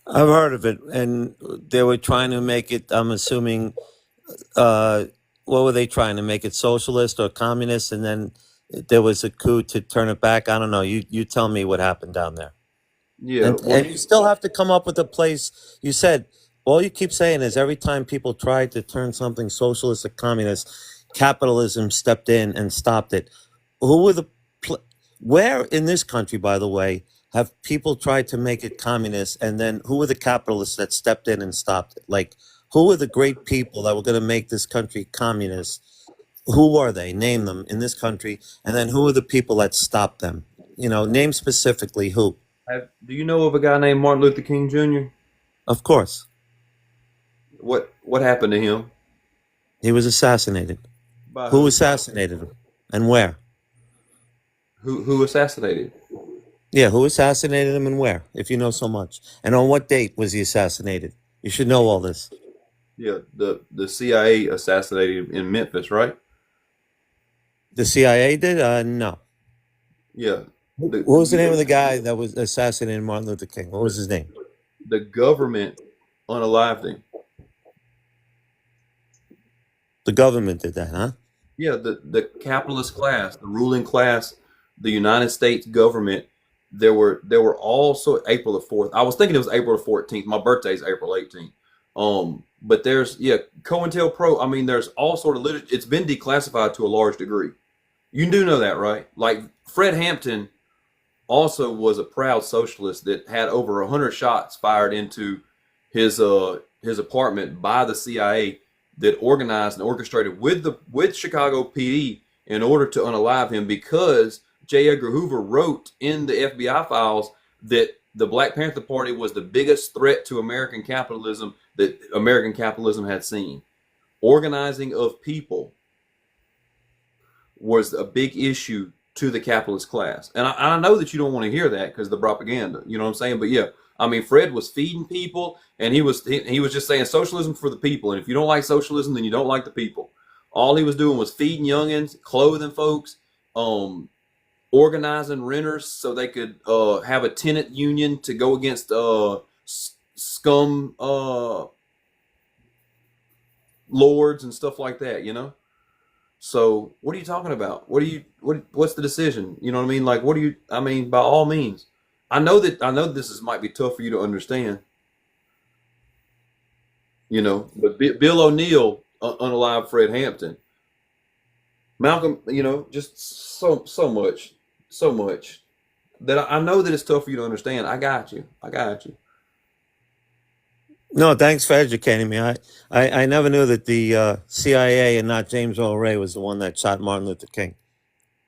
I've heard of it, and they were trying to make it. I'm assuming. What were they trying to make it, socialist or communist? And then there was a coup to turn it back. I don't know. You tell me what happened down there. Yeah. And you still have to come up with a place. You said all you keep saying is every time people tried to turn something socialist or communist, capitalism stepped in and stopped it. Who were the where in this country, by the way, have people tried to make it communist, and then who were the capitalists that stepped in and stopped it? Like, who were the great people that were going to make this country communist? Who are they? Name them in this country, and then who are the people that stopped them? Name specifically who. Do you know of a guy named Martin Luther King Jr.? Of course, What happened to him? he was assassinated. By Who who? assassinated him, and where? Who assassinated? Yeah, who assassinated him and where? If you know so much, and on what date was he assassinated? You should know all this. Yeah, the CIA assassinated him in Memphis, right? The CIA did? No. Yeah. What was the name of the guy that was assassinated Martin Luther King? What was his name? The government unalived him. The government did that, huh? Yeah, the capitalist class, the ruling class, the United States government. There were also April the 4th. I was thinking it was April the 14th. My birthday is April 18th. But there's COINTELPRO. I mean, there's all sort of literature. It's been declassified to a large degree. You do know that, right? Like Fred Hampton also was a proud socialist that had over 100 shots fired into his apartment by the CIA that organized and orchestrated with Chicago PD in order to unalive him, because J. Edgar Hoover wrote in the FBI files that the Black Panther Party was the biggest threat to American capitalism that American capitalism had seen. Organizing of people was a big issue to the capitalist class. And I know that you don't want to hear that because of the propaganda, you know what I'm saying? But yeah, I mean, Fred was feeding people, and he was just saying socialism for the people. And if you don't like socialism, then you don't like the people. All he was doing was feeding youngins, clothing folks, organizing renters so they could have a tenant union to go against scum lords and stuff like that, you know? So what are you talking about? What's the decision? You know what I mean? Like, I mean, by all means, I know this might be tough for you to understand, you know, but Bill O'Neill unalived Fred Hampton. Malcolm, you know, just so much that I know that it's tough for you to understand. I got you. No, thanks for educating me. I never knew that the CIA and not James Earl Ray was the one that shot Martin Luther King.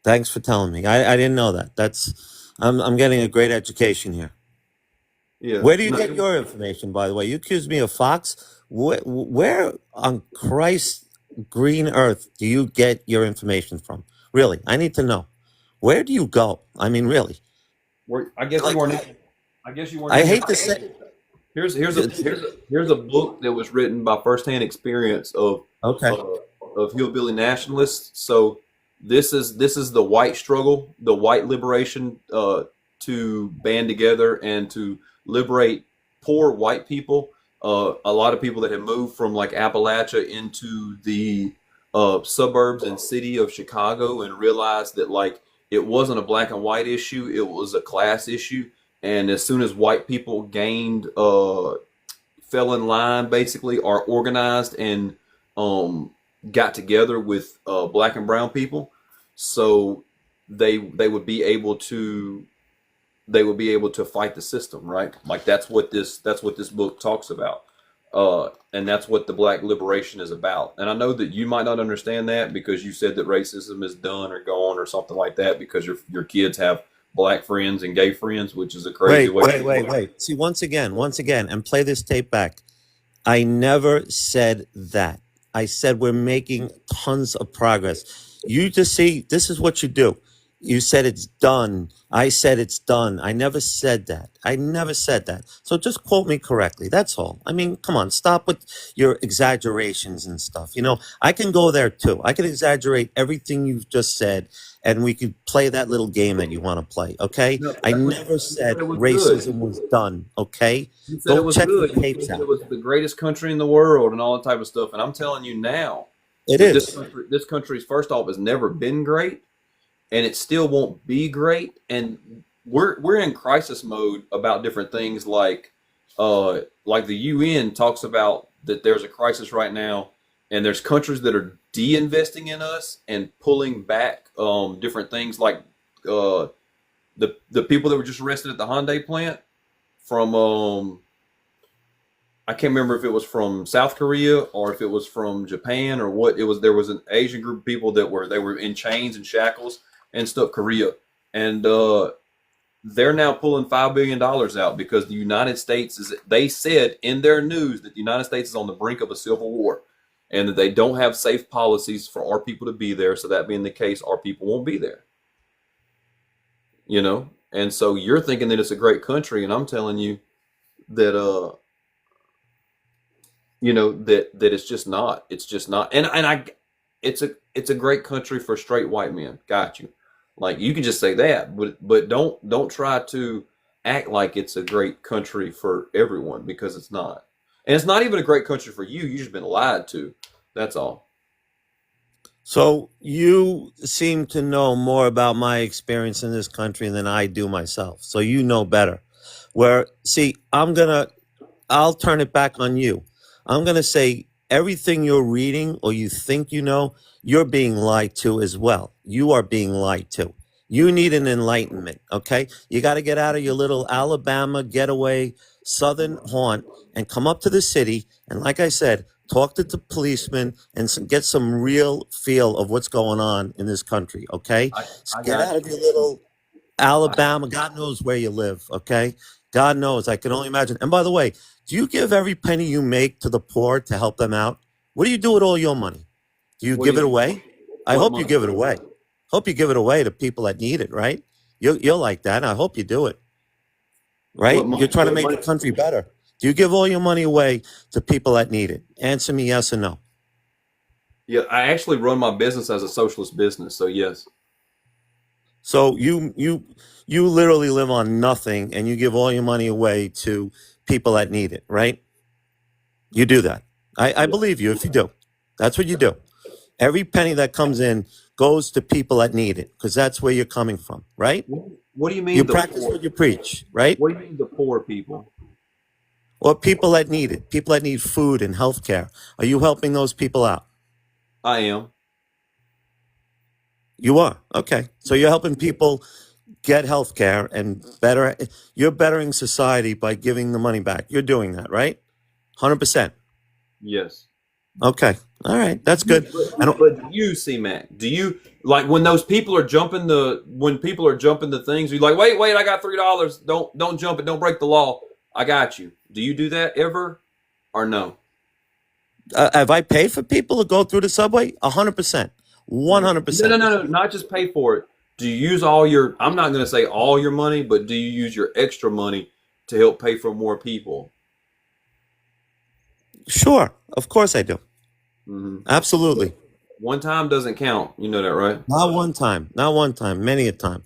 Thanks for telling me. I didn't know that. I'm getting a great education here. Yeah. Where do you get your information, by the way? You accused me of Fox. Where on Christ's green earth do you get your information from? Really, I need to know. Where do you go? I mean, really. I guess you weren't. I guess you weren't. I hate to say. Here's a book that was written by firsthand experience Okay. uh, of hillbilly nationalists. So this is the white struggle, the white liberation, to band together and to liberate poor white people. A lot of people that have moved from like Appalachia into the suburbs and city of Chicago and realized that like it wasn't a black and white issue, it was a class issue. And as soon as white people gained fell in line basically, or organized and um, got together with black and brown people, so they would be able to fight the system, right? Like that's what this book talks about, and that's what the black liberation is about. And I know that you might not understand that because you said that racism is done or gone or something like that because your kids have black friends and gay friends, which is a crazy Wait, way. wait, wait, wait. See, once again, and play this tape back. I never said that. I said we're making tons of progress. You just see, this is what you do. You said it's done. I said it's done. I never said that. I never said that. So just quote me correctly. That's all. I mean, come on, stop with your exaggerations and stuff. I can go there too. I can exaggerate everything you've just said, and we could play that little game that you want to play. Okay? No, I you never said said it was good. racism was done. Okay? You said it Go was check the good. You tapes said out. it was the greatest country in the world and all that type of stuff. And I'm telling you now It that this is. country, this country's first off has never been great, and it still won't be great. And we're in crisis mode about different things, like the UN talks about that there's a crisis right now, and there's countries that are de-investing in us and pulling back different things like the people that were just arrested at the Hyundai plant from I can't remember if it was from South Korea or if it was from Japan or what it was. There was an Asian group of people that were in chains and shackles and stuff. Korea, and they're now pulling $5 billion out because the United States is. They said in their news that the United States is on the brink of a civil war, and that they don't have safe policies for our people to be there. So that being the case, our people won't be there. And so you're thinking that it's a great country, and I'm telling you that that it's just not. It's just not. It's a great country for straight white men. Got you. Like you can just say that, but don't try to act like it's a great country for everyone because it's not. And it's not even a great country for you. You've just been lied to. That's all. So you seem to know more about my experience in this country than I do myself. So you know better. See, I'll turn it back on you. I'm going to say everything you're reading or you think you know, you're being lied to as well. You are being lied to. You need an enlightenment, okay? You got to get out of your little Alabama getaway southern haunt and come up to the city. And like I said, talk to the policemen and get some real feel of what's going on in this country, okay? I Get got out of you. your little I, Alabama. God knows where you live, okay? God knows. I can only imagine. And by the way, do you give every penny you make to the poor to help them out? What do you do with all your money? Do you what do give it you away? I what hope you money? give it away. Hope you give it away to people that need it, right? You're like that. I hope you do it, What right? You're money? trying to What make the money? country better. Do you give all your money away to people that need it? Answer me yes or no. Yeah, I actually run my business as a socialist business. So yes. So you literally live on nothing and you give all your money away to people that need it, right? You do that. I Yeah. believe you if you do. That's what you do. Every penny that comes in goes to people that need it because that's where you're coming from, right? What do you You mean the practice poor? what you preach, right? What do you mean the poor people? Or people that need it, people that need food and health care. Are you helping those people out? I am. You are. Okay. So you're helping people get health care and you're bettering society by giving the money back. You're doing that, right? 100%. Yes. Okay. All right. That's You, good. I but, don't, but do you see Mac? Do you like when those people are jumping the things? You're like, wait, I got $3. Don't jump it. Don't break the law. I got you. Do you do that ever or no? have I paid for people to go through the subway? 100%. No, 100%. no. Not just pay for it. Do you use all your? I'm not going to say all your money, but do you use your extra money to help pay for more people? Sure, of course I do. Hmm. Absolutely. One time doesn't count. You know that, right? Not one time. Not one time. Many a time.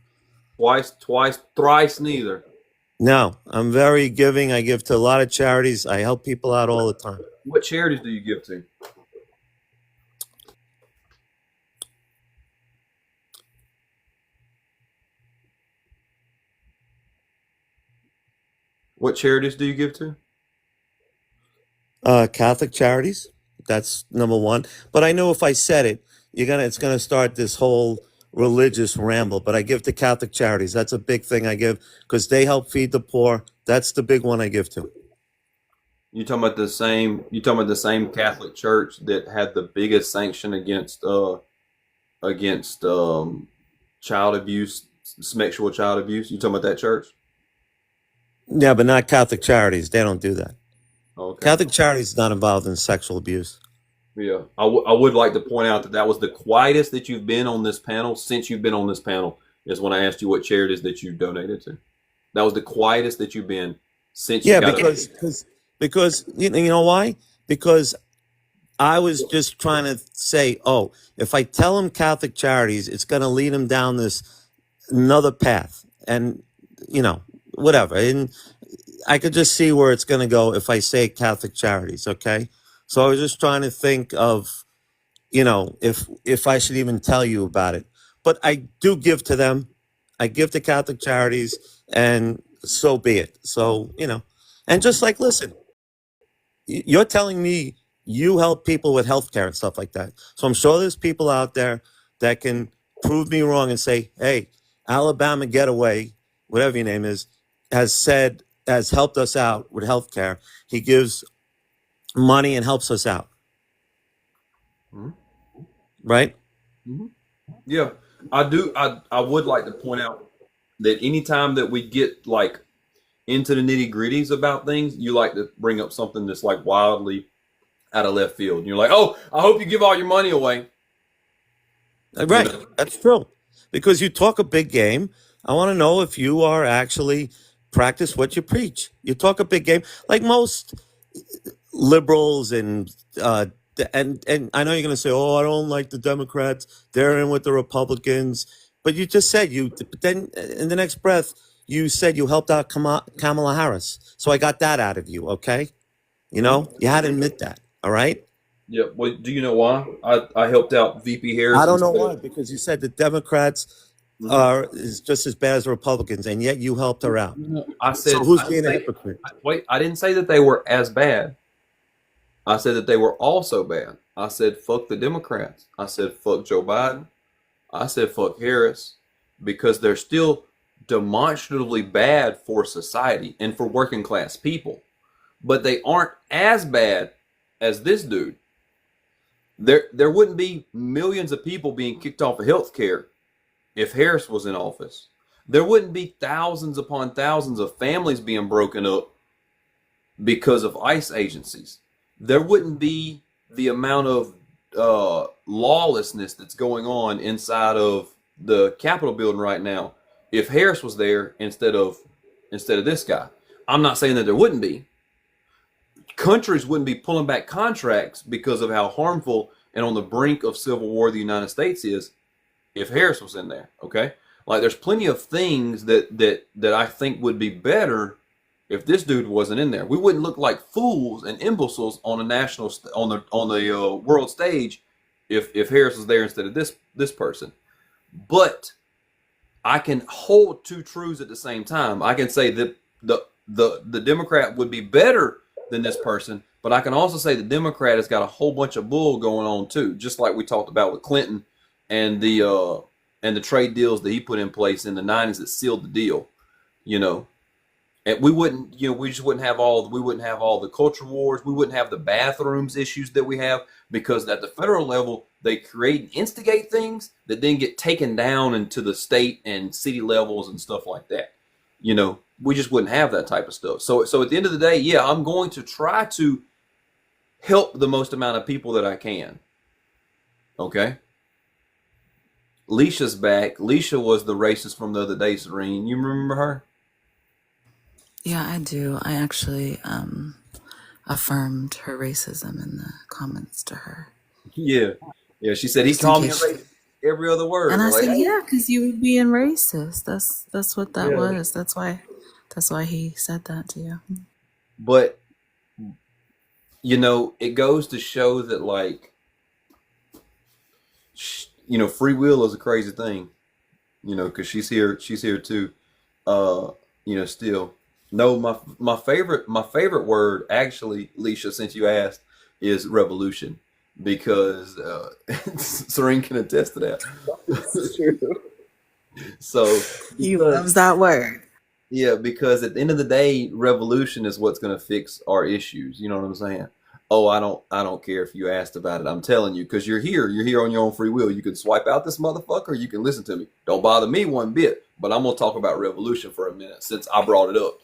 Twice, thrice neither. No, I'm very giving. I give to a lot of charities. I help people out all the time. What charities do you give to? What charities do you give to? Catholic charities. That's number one. But I know if I said it, it's gonna start this whole religious ramble. But I give to Catholic charities. That's a big thing I give because they help feed the poor. That's the big one I give to. You talking about the same? You talking about the same Catholic Church that had the biggest sanction against child abuse, sexual child abuse? You talking about that church? Yeah, but not Catholic charities. They don't do that. Okay. Catholic charities is not involved in sexual abuse. Yeah, I would like to point out that that was the quietest that you've been on this panel since you've been on this panel. Is when I asked you what charities that you donated to. That was the quietest that you've been since you Yeah, got up. because you know why? Because I was just trying to say, oh, if I tell him Catholic charities, it's going to lead him down this another path, and whatever. And I could just see where it's going to go if I say Catholic charities. Okay, so I was just trying to think of if I should even tell you about it. But I do give to them. I give to Catholic charities, and so be it. So and just like listen, you're telling me you help people with healthcare and stuff like that. So I'm sure there's people out there that can prove me wrong and say, hey, Alabama Getaway, whatever your name is, has helped us out with healthcare. He gives money and helps us out, Mhm. right? Mhm. Yeah, I do. I would like to point out that anytime that we get like into the nitty gritties about things, you like to bring up something that's like wildly out of left field. And you're like, oh, I hope you give all your money away. You Right. know, That's true. Because you talk a big game. I want to know if you are actually practice what you preach. You talk a big game like most liberals and I know you're going to say, "Oh, I don't like the Democrats. They're in with the Republicans." But you just said but then in the next breath you said you helped out Kamala Harris. So I got that out of you, okay? mhm. You had to admit that, all right? Yeah. Well, do you know why I helped out VP I Harris don't know instead why of? because you said the Democrats Mhm. are is just as bad as the Republicans, and yet you helped her out. I So said who's I didn't being a say. hypocrite? Wait, I didn't say that they were as bad. I said that they were also bad. I said fuck the Democrats. I said fuck Joe Biden. I said fuck Harris because they're still demonstratively bad for society and for working class people. But they aren't as bad as this dude. There wouldn't be millions of people being kicked off of health care if Harris was in office. There wouldn't be thousands upon thousands of families being broken up because of ICE agencies. There wouldn't be the amount of lawlessness that's going on inside of the Capitol building right now if Harris was there instead of this guy. I'm not saying that there wouldn't be. Countries wouldn't be pulling back contracts because of how harmful and on the brink of civil war the United States is if Harris was in there. Okay, like there's plenty of things that I think would be better if this dude wasn't in there. We wouldn't look like fools and imbeciles on a national on the world stage if Harris was there instead of this person. But I can hold two truths at the same time. I can say that the Democrat would be better than this person, but I can also say the Democrat has got a whole bunch of bull going on too, just like we talked about with Clinton and the trade deals that he put in place in the '90s that sealed the deal. You know, and we wouldn't, we just wouldn't have all the culture wars. We wouldn't have the bathrooms issues that we have because at the federal level, they create and instigate things that then get taken down into the state and city levels and stuff like that. We just wouldn't have that type of stuff. So at the end of the day, yeah, I'm going to try to help the most amount of people that I can. Okay. Leisha's back. Leisha was the racist from the other day, Serene. You remember her? Yeah, I do. I actually, affirmed her racism in the comments to her. Yeah. Yeah. She said he Just in called me a case. racist every other word. And I I'm like, said, hey. yeah, because you were being racist. That's what that Yeah. was. That's why he said that to you. But it goes to show that like free will is a crazy thing. Because she's here too. Still. No, my favorite word actually, Leisha, since you asked, is revolution, because Serene can attest to that. It's true. So He loves that word. yeah, because at the end of the day, revolution is what's going to fix our issues. You know what I'm saying? Oh, I don't care if you asked about it. I'm telling you, because you're here. You're here on your own free will. You can swipe out this motherfucker. You can listen to me. Don't bother me one bit. But I'm gonna talk about revolution for a minute since I brought it up.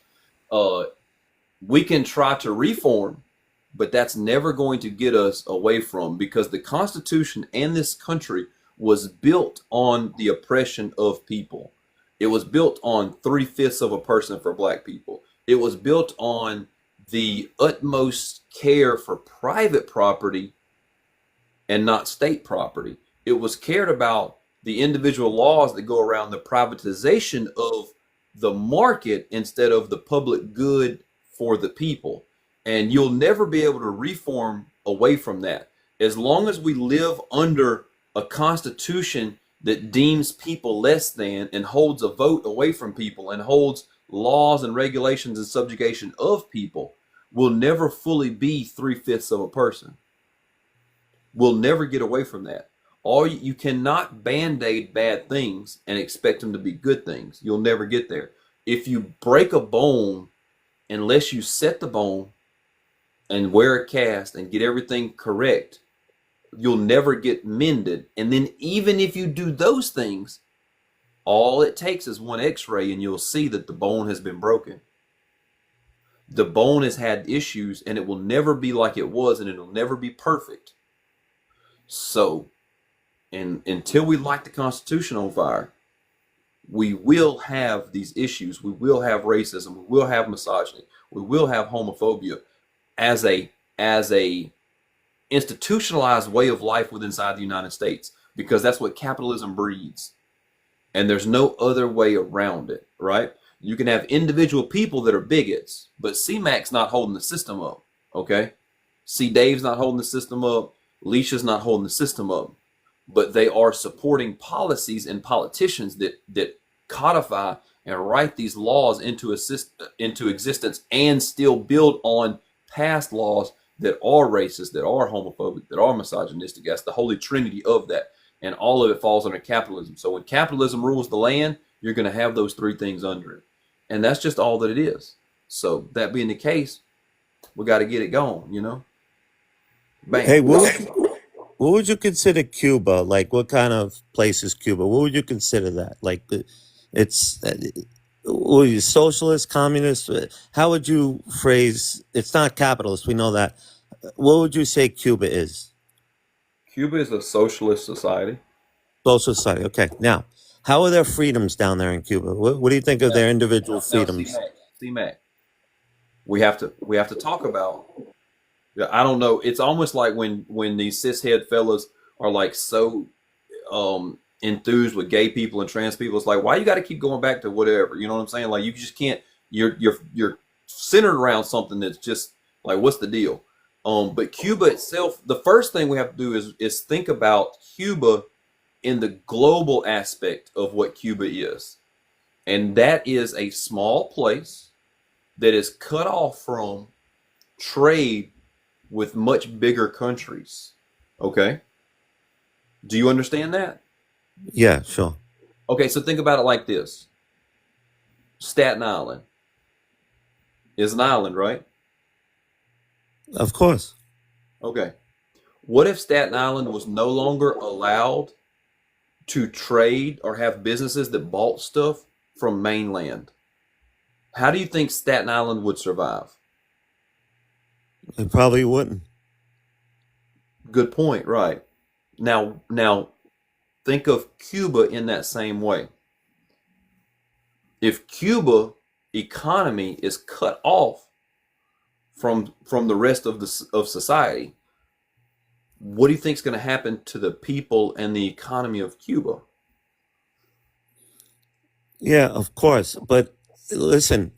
We can try to reform, but that's never going to get us away from, because the Constitution and this country was built on the oppression of people. It was built on 3/5 of a person for black people. It was built on the utmost care for private property and not state property. It was cared about the individual laws that go around the privatization of the market instead of the public good for the people. And you'll never be able to reform away from that. As long as we live under a constitution that deems people less than and holds a vote away from people and holds laws and regulations and subjugation of people, we'll never fully be 3/5 of a person. We'll never get away from that. You cannot band-aid bad things and expect them to be good things. You'll never get there. If you break a bone, unless you set the bone and wear a cast and get everything correct, you'll never get mended. And then even if you do those things, all it takes is one x-ray and you'll see that the bone has been broken. The bone has had issues, and it will never be like it was, and it'll never be perfect. So, and until we light the Constitution on fire, we will have these issues. We will have racism. We will have misogyny. We will have homophobia as a institutionalized way of life within inside the United States, because that's what capitalism breeds, and there's no other way around it, right? You can have individual people that are bigots, but C-Mac's not holding the system up, okay? C. Dave's not holding the system up. Leisha's not holding the system up. But they are supporting policies and politicians that codify and write these laws into existence and still build on past laws that are racist, that are homophobic, that are misogynistic. That's the holy trinity of that. And all of it falls under capitalism. So when capitalism rules the land, you're going to have those three things under it. And that's just all that it is. So that being the case, we got to get it going, Bam. Hey, what would you consider Cuba? Like, what kind of place is Cuba? What would you consider that? Like, it's what are you, socialist, communist? How would you phrase? It's not capitalist. We know that. What would you say Cuba is? Cuba is a socialist society. Social society. Okay. Now, how are their freedoms down there in Cuba? What do you think of their individual Now, freedoms? C-Mac, we have to talk about. I don't know. It's almost like when these cishead fellas are like so enthused with gay people and trans people. It's like, why you got to keep going back to whatever? You know what I'm saying? Like, you just can't. You're centered around something that's just like, what's the deal? But Cuba itself, the first thing we have to do is think about Cuba in the global aspect of what Cuba is, and that is a small place that is cut off from trade with much bigger countries. Okay. Do you understand that? Yeah, sure. Okay, so think about it like this. Staten Island is an island, right? Of course. Okay. What if Staten Island was no longer allowed to trade or have businesses that bought stuff from mainland? How do you think Staten Island would survive? It probably wouldn't. Good point, right. Now think of Cuba in that same way. If Cuba economy is cut off from the rest of of society. What do you think is going to happen to the people and the economy of Cuba? Yeah, of course. But listen,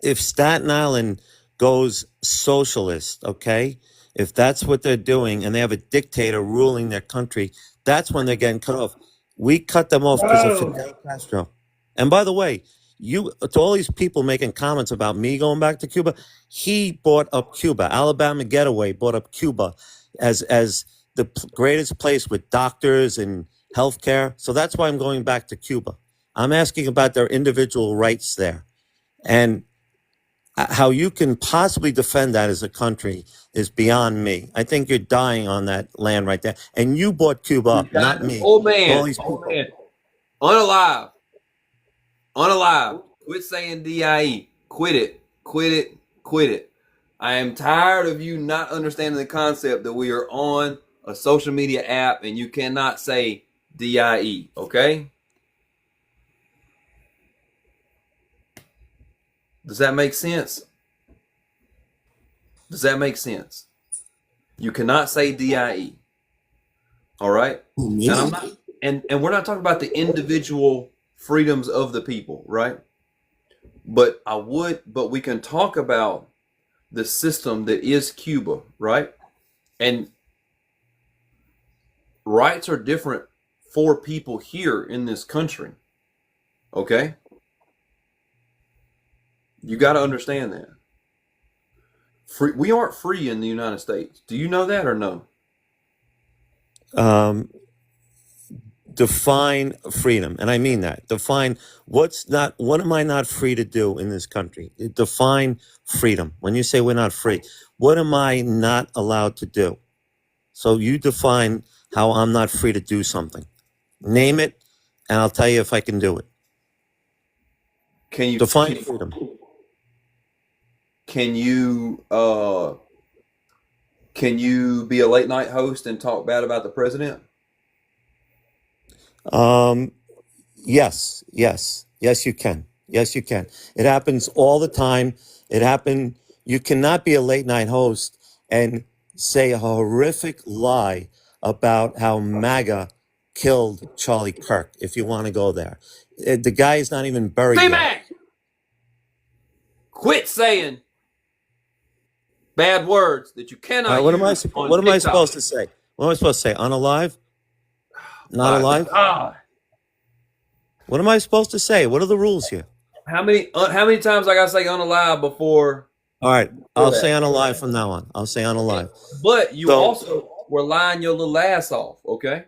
if Staten Island goes socialist, okay, if that's what they're doing and they have a dictator ruling their country, that's when they're getting cut off. We cut them off because of No. Fidel Castro. And by the way, you to all these people making comments about me going back to Cuba, he brought up Cuba. Alabama Getaway brought up Cuba as the greatest place with doctors and healthcare. So that's why I'm going back to Cuba. I'm asking about their individual rights there. And how you can possibly defend that as a country is beyond me. I think you're dying on that land right there. And you brought Cuba You up, not got me. oh All man, these oh people. man, unalive, unalive. Quit saying DIE. Quit it. Quit it. Quit it. I am tired of you not understanding the concept that we are on a social media app and you cannot say DIE. Okay? Does that make sense? Does that make sense? You cannot say DIE. All right? Me? And I'm not and we're not talking about the individual freedoms of the people, right? But we can talk about the system that is Cuba, right? And rights are different for people here in this country. Okay? You got to understand that. We aren't free in the United States. Do you know that or no? Um, define freedom, and I mean that. Define what am I not free to do in this country? Define freedom. When you say we're not free, what am I not allowed to do? So you define how I'm not free to do something. Name it, and I'll tell you if I can do it. Can you Define freedom. can you can you be a late night host and talk bad about the president? Um, yes, yes, you can. Yes, you can. It happens all the time. It happened. You cannot be a late night host and say a horrific lie about how MAGA killed Charlie Kirk, if you want to go there. The guy is not even buried yet. C-Mac! Quit saying bad words that you All cannot right, what am I use on what am I TikTok. supposed to say? What am I supposed to say? Unalive? Not My alive? God. What am I supposed to say? What are the rules here? How many times I gotta say unalive before All right, I'll that? say unalive from now on. I'll say unalive. But you So also were lying your little ass off, okay?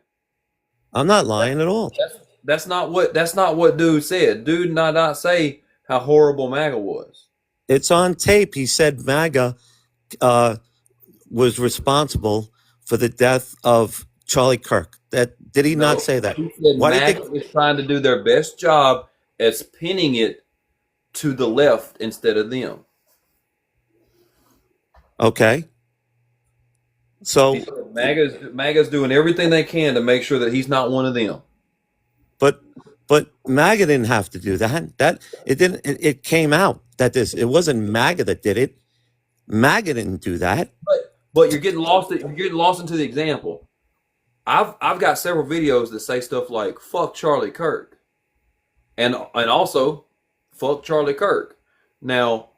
I'm not lying at all. That's not what dude said. Dude did not say how horrible MAGA was. It's on tape. He said MAGA was responsible for the death of Charlie Kirk. Did he not No, say that? he said Why do you MAGA think? is trying to do their best job at pinning it to the left instead of them. Okay, He so said MAGA's doing everything they can to make sure that he's not one of them. but MAGA didn't have to do that. That it didn't. It came out that it wasn't MAGA that did it. MAGA didn't do that. But you're getting lost. You're getting lost into the example. I've got several videos that say stuff like "fuck Charlie Kirk," and also "fuck Charlie Kirk." Now,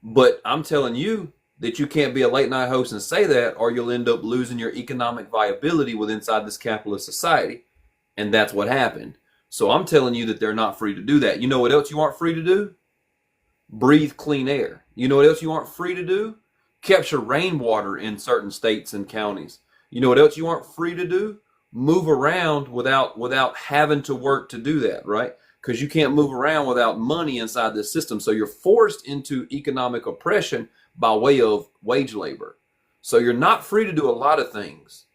but I'm telling you that you can't be a late night host and say that, or you'll end up losing your economic viability with inside this capitalist society, and that's what happened. So I'm telling you that they're not free to do that. You know what else you aren't free to do? Breathe clean air. You know what else you aren't free to do? Capture rainwater in certain states and counties. You know what else you aren't free to do? Move around without having to work to do that, right? Because you can't move around without money inside this system. So you're forced into economic oppression by way of wage labor. So you're not free to do a lot of things.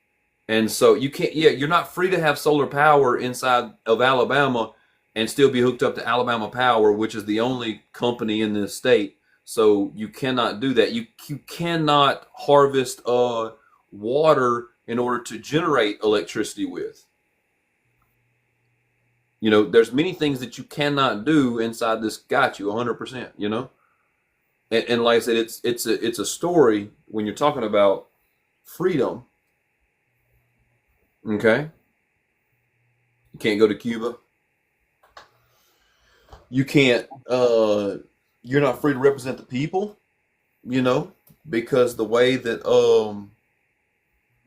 And so you're not free to have solar power inside of Alabama and still be hooked up to Alabama Power, which is the only company in this state. So you cannot do that. You cannot harvest water in order to generate electricity with. You know, there's many things that you cannot do inside this. Got you 100%. You know, and like I said, it's a story when you're talking about freedom. Okay, you can't go to Cuba. You can't. You're not free to represent the people. You know, because the way that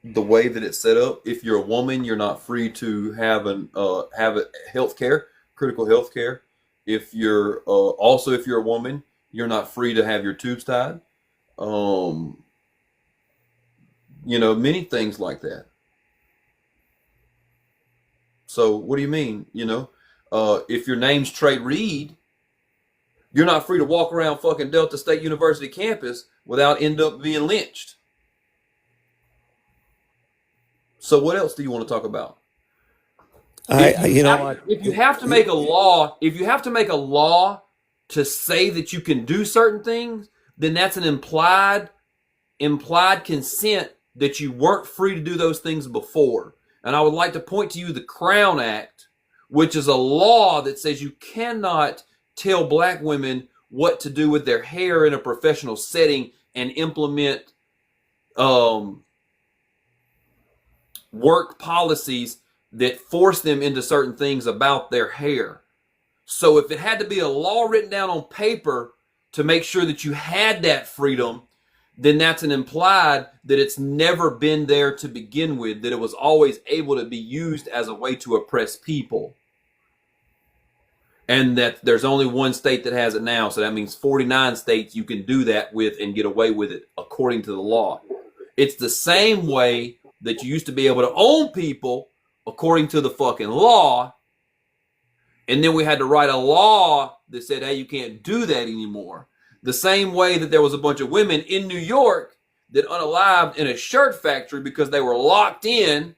it's set up, if you're a woman, you're not free to have a health care, critical health care. If you're also if you're a woman, you're not free to have your tubes tied. Um, many things like that. So what do you mean? If your name's Trey Reed, you're not free to walk around fucking Delta State University campus without end up being lynched. So what else do you want to talk about? If you have to make a law, if you have to make a law to say that you can do certain things, then that's an implied consent that you weren't free to do those things before. And I would like to point to you the Crown Act, which is a law that says you cannot tell black women what to do with their hair in a professional setting and implement work policies that force them into certain things about their hair. So if it had to be a law written down on paper to make sure that you had that freedom, then that's an implied that it's never been there to begin with, that it was always able to be used as a way to oppress people. And that there's only one state that has it now. So that means 49 states you can do that with and get away with it according to the law. It's the same way that you used to be able to own people according to the fucking law. And then we had to write a law that said, hey, you can't do that anymore. The same way that there was a bunch of women in New York that unalived in a shirt factory because they were locked in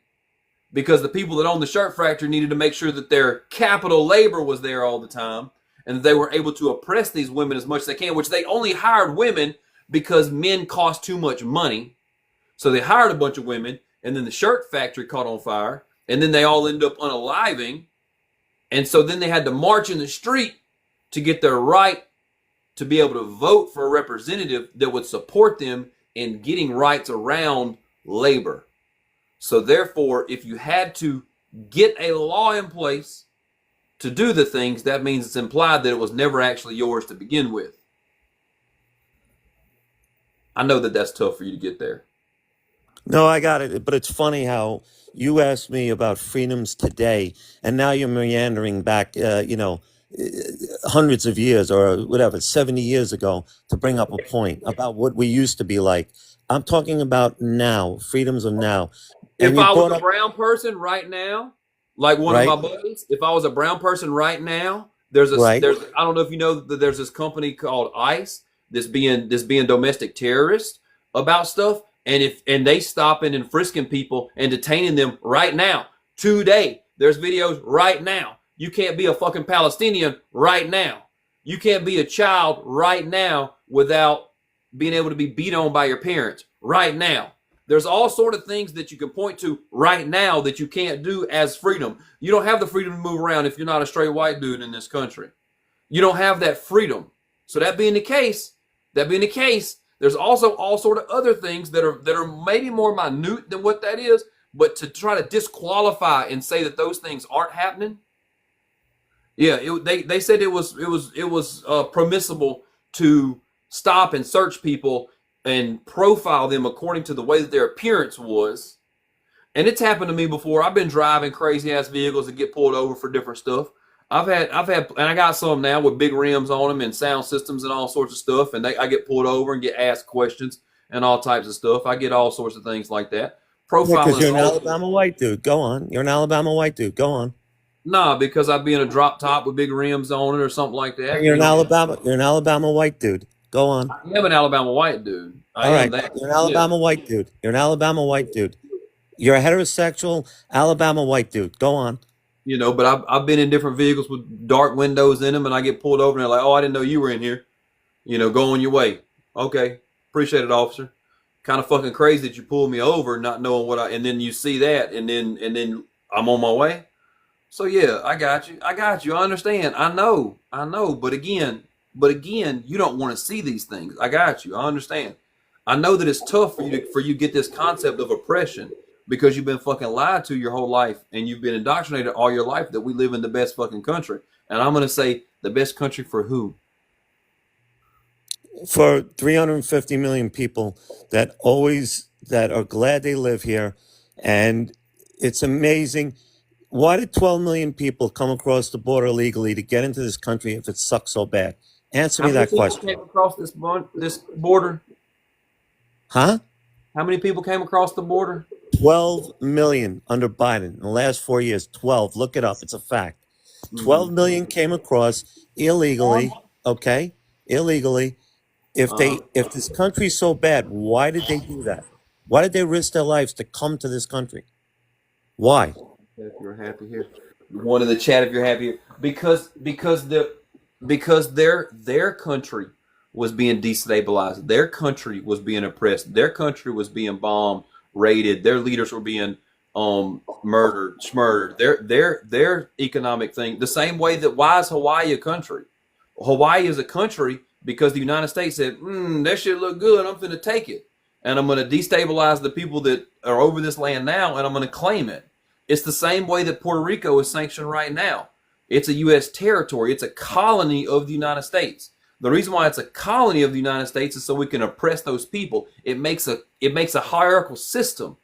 because the people that owned the shirt factory needed to make sure that their capital labor was there all the time and that they were able to oppress these women as much as they can, which they only hired women because men cost too much money. So they hired a bunch of women, and then the shirt factory caught on fire, and then they all ended up unaliving. And so then they had to march in the street to get their right to be able to vote for a representative that would support them in getting rights around labor. So therefore, if you had to get a law in place to do the things, that means it's implied that it was never actually yours to begin with. I know that that's tough for you to get there. No, I got it. But it's funny how you asked me about freedoms today, and now you're meandering back, hundreds of years or whatever, 70 years ago to bring up a point about what we used to be like. I'm talking about now, freedoms of now. If I was a brown person right now, like one of my buddies, if I was a brown person right now, I don't know if you know that there's this company called ICE that's being domestic terrorist about stuff. And they stopping and frisking people and detaining them right now, today. There's videos right now. You can't be a fucking Palestinian right now. You can't be a child right now without being able to be beat on by your parents right now. There's all sort of things that you can point to right now that you can't do as freedom. You don't have the freedom to move around if you're not a straight white dude in this country. You don't have that freedom. So that being the case, there's also all sort of other things that are maybe more minute than what that is, but to try to disqualify and say that those things aren't happening. Yeah, they said it was permissible to stop and search people and profile them according to the way that their appearance was. And it's happened to me before. I've been driving crazy ass vehicles and get pulled over for different stuff. I've had, and I got some now with big rims on them and sound systems and all sorts of stuff. And I get pulled over and get asked questions and all types of stuff. I get all sorts of things like that. Profiling. Because you're an Alabama white dude. Go on. You're an Alabama white dude. Go on. Nah, because I'd be in a drop top with big rims on it or something like that. You're an Alabama white dude. Go on. I am an Alabama white dude. All right. You're an Alabama white dude. You're an Alabama white dude. You're a heterosexual Alabama white dude. Go on. But I've been in different vehicles with dark windows in them, and I get pulled over, and they're like, "Oh, I didn't know you were in here." Go on your way. Okay, appreciate it, officer. Kind of fucking crazy that you pulled me over, not knowing and then you see that, and then I'm on my way. So yeah, I got you. I understand. I know. But again, But again, you don't want to see these things. I got you. I understand. I know that it's tough for you to get this concept of oppression because you've been fucking lied to your whole life and you've been indoctrinated all your life that we live in the best fucking country. And I'm gonna say the best country for who? For 350 million people that are glad they live here, and it's amazing. Why did 12 million people come across the border illegally to get into this country if it sucks so bad? Answer How me many that people question. came across this border? Huh? How many people came across the border? 12 million under Biden in the last 4 years. 12. Look it up. It's a fact. 12 million came across illegally. Okay? Illegally. If this country's so bad, why did they do that? Why did they risk their lives to come to this country? Why? If you're happy here, one in the chat. If you're happy here, because their country was being destabilized. Their country was being oppressed. Their country was being bombed, raided. Their leaders were being murdered, smurdered. Their economic thing. The same way that why is Hawaii a country? Hawaii is a country because the United States said, that shit look good. I'm finna take it. And I'm going to destabilize the people that are over this land now, and I'm going to claim it. It's the same way that Puerto Rico is sanctioned right now. It's a U.S. territory. It's a colony of the United States. The reason why it's a colony of the United States is so we can oppress those people. It makes a hierarchical system.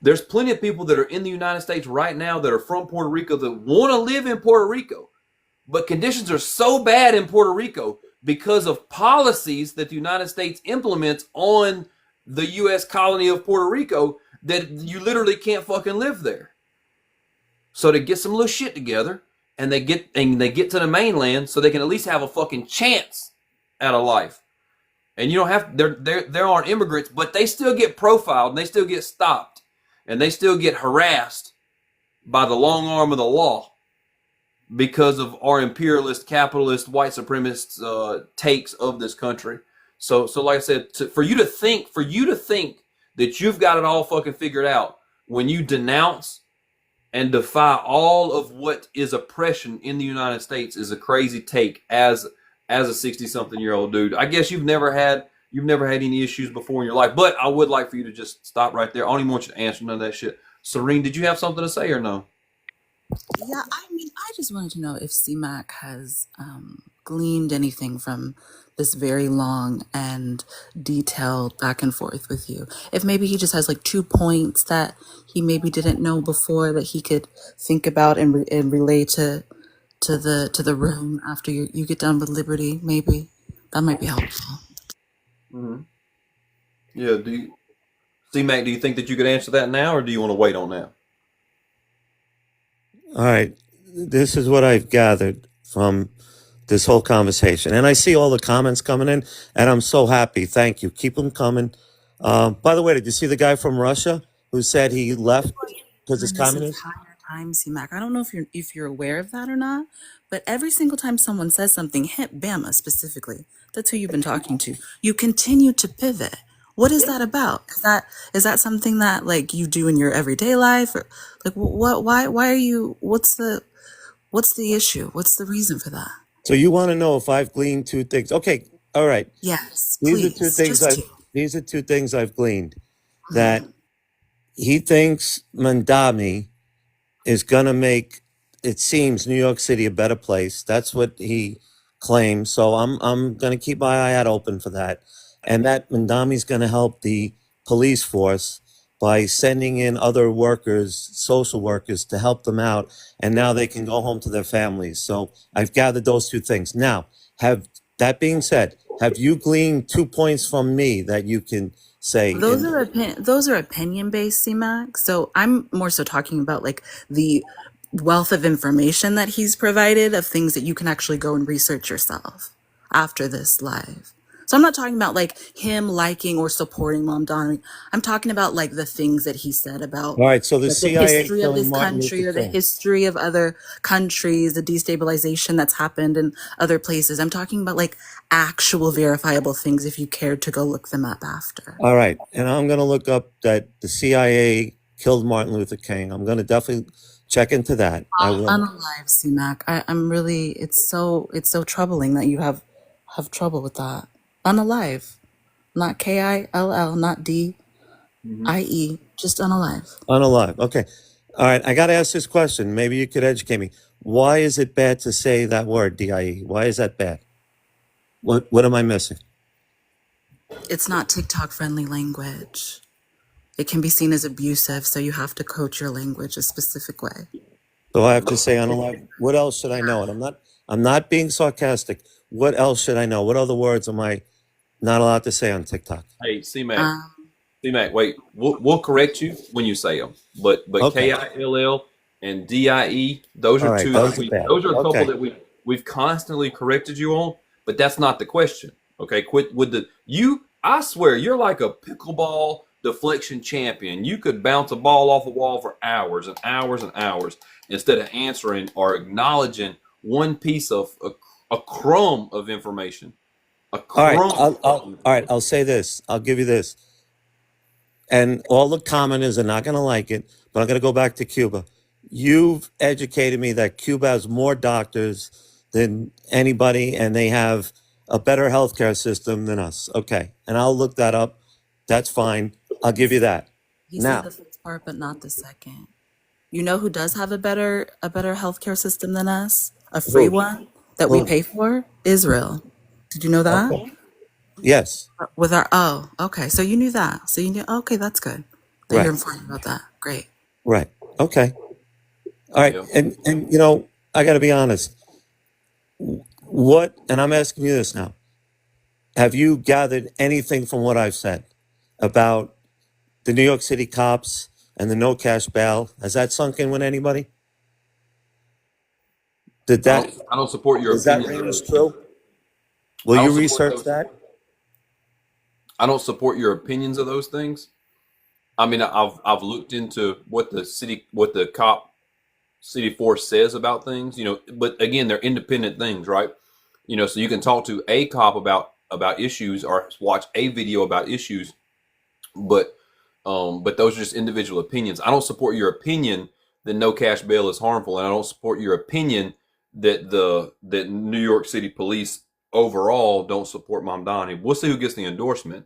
There's plenty of people that are in the United States right now that are from Puerto Rico that want to live in Puerto Rico. But conditions are so bad in Puerto Rico because of policies that the United States implements on the U.S. colony of Puerto Rico that you literally can't fucking live there. So they get some little shit together and they get to the mainland so they can at least have a fucking chance at a life. And you don't have there aren't immigrants, but they still get profiled and they still get stopped and they still get harassed by the long arm of the law because of our imperialist, capitalist, white supremacist takes of this country. So like I said, for you to think that you've got it all fucking figured out when you denounce and defy all of what is oppression in the United States is a crazy take as a 60-something-year-old dude. I guess you've never had any issues before in your life, but I would like for you to just stop right there. I don't even want you to answer none of that shit. Serene, did you have something to say or no? Yeah, I mean, I just wanted to know if CMAC has gleaned anything from this very long and detailed back and forth with you. If maybe he just has like 2 points that he maybe didn't know before that he could think about and relay to the room after you get done with Liberty, maybe that might be helpful. Mm-hmm. Yeah. C-Mac, do you think that you could answer that now, or do you want to wait on that? All right. This is what I've gathered from this whole conversation. And I see all the comments coming in, and I'm so happy. Thank you. Keep them coming. By the way, did you see the guy from Russia who said he left because it's This communist? entire time, CMAC, I don't know if you're aware of that or not, but every single time someone says something, hit Bama specifically, that's who you've been talking to, you continue to pivot. What is that about? Is that something that like you do in your everyday life, or like why are you? What's the issue? What's the reason for that? So you want to know if I've gleaned 2 things? Okay, all right. Yes, These are please. 2 things Just two. These are 2 things I've gleaned. That he thinks Mandami is gonna make, it seems, New York City a better place. That's what he claims. So I'm gonna keep my eye out open for that. And that Mandami's gonna help the police force by sending in other workers, social workers, to help them out, and now they can go home to their families. So I've gathered those 2 things. Now, that being said, have you gleaned 2 points from me that you can say? Those are opinion based, CMAC. So I'm more so talking about like the wealth of information that he's provided of things that you can actually go and research yourself after this live. So I'm not talking about like him liking or supporting Mamdani. I'm talking about like the things that he said about All right, so the like, the CIA history of killing this Martin country Luther or the King. history of other countries, the destabilization that's happened in other places. I'm talking about like actual verifiable things if you cared to go look them up after. All right, and I'm going to look up that the CIA killed Martin Luther King. I'm going to definitely Check into that. I will. Unalive, C-Mac. I'm really, it's so troubling that you have trouble with that. Unalive. Not Kill, not DIE, just unalive. Unalive. Okay. All right. I got to ask this question. Maybe you could educate me. Why is it bad to say that word, DIE? Why is that bad? What am I missing? It's not TikTok friendly language. It can be seen as abusive, so you have to coach your language a specific way. So I have to say unalive. What else should I know? And I'm not being sarcastic. What else should I know? What other words am I not allowed to say on TikTok? Hey, C-Mac. Um, C-Mac, wait. We'll correct you when you say them. But Okay. KILL and DIE, those All are right. two. Those are bad. Those are a couple Okay. that we've constantly corrected you on. But that's not the question. Okay, quit with the you. I swear, you're like a pickleball deflection champion. You could bounce a ball off the wall for hours and hours and hours instead of answering or acknowledging one piece of a crumb of information. A All right. crumb. All right. I'll say this. I'll give you this. And all the commenters are not going to like it, but I'm going to go back to Cuba. You've educated me that Cuba has more doctors than anybody, and they have a better healthcare system than us. Okay. And I'll look that up. That's fine. I'll give you that. he said Now, the first part, but not the second. You know who does have a better healthcare system than us? A free who? one that we Who? pay for? Israel. Did you know that? Okay. Yes. With our okay. So you knew that. So you knew okay, that's good. That you're Right. informed about that. Great. Right. Okay. All right. Yeah. And you know, I got to be honest. What, and I'm asking you this now. Have you gathered anything from what I've said about the New York City cops and the no cash bail? Has that sunk in with anybody? Did I that, don't support your is that opinion. ring as true? Will I you don't support research those. that? I don't support your opinions of those things. I mean, I've looked into what the city force says about things, but again, they're independent things, right? So you can talk to a cop about issues or watch a video about issues, but those are just individual opinions. I don't support your opinion that no cash bail is harmful, and I don't support your opinion that New York City police overall don't support Mamdani. We'll see who gets the endorsement,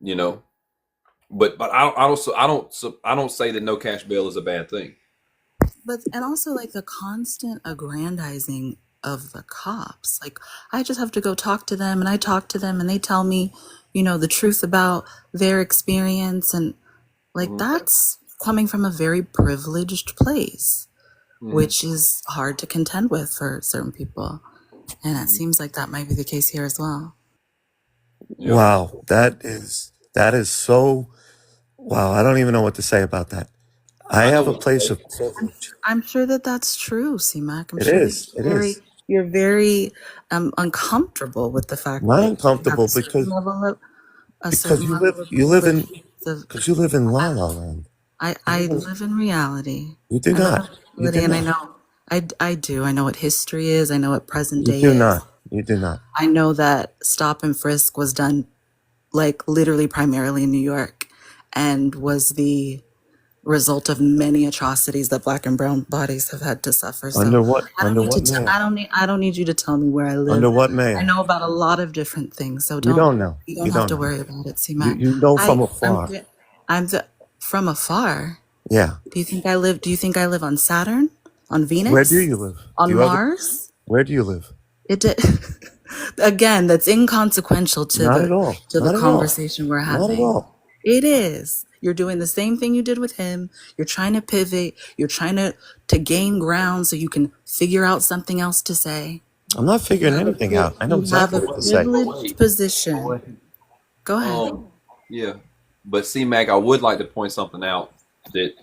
you know. But I don't say that no cash bail is a bad thing. But and also like the constant aggrandizing of the cops. Like I just have to go talk to them and I talk to them and they tell me, the truth about their experience and like Mhm. that's coming from a very privileged place, Mhm. which is hard to contend with for certain people. And it seems like that might be the case here as well. Yeah. Wow. That is so, wow. I don't even know what to say about that. I I have a know. place of privilege. I'm sure that that's true, CMAC. I'm It sure that is. It is. you're very uncomfortable with the fact Not that you have uncomfortable a certain level of because you live in of because you live in La La Land. I live in reality. You do I live not. in You reality, do and I not. know I do. I know what history is. I know what present You day do is. not. You do not. I know that stop and frisk was done like literally primarily in New York, and was the result of many atrocities that Black and brown bodies have had to suffer. So Under what? I don't Under need what to. mayor? I don't need you to tell me where I live. Under what I mayor? know about a lot of different things. So You don't don't know. you You don't have don't to know. worry about it, C You Mac. you know from I'm afar. from afar. Yeah. Do you think I live on Saturn? On Where do Venus? you live? Do On you have? Mars? Where do you live? It did. Again, that's inconsequential to Not at all. the Not at all. conversation we're Not at having. all. It is. You're doing the same thing you did with him. You're trying to pivot. You're trying to gain ground so you can figure out something else to say. I'm not figuring anything out. I know You have exactly a what to say. privileged position. Go ahead. Yeah, but C Mac, I would like to point something out that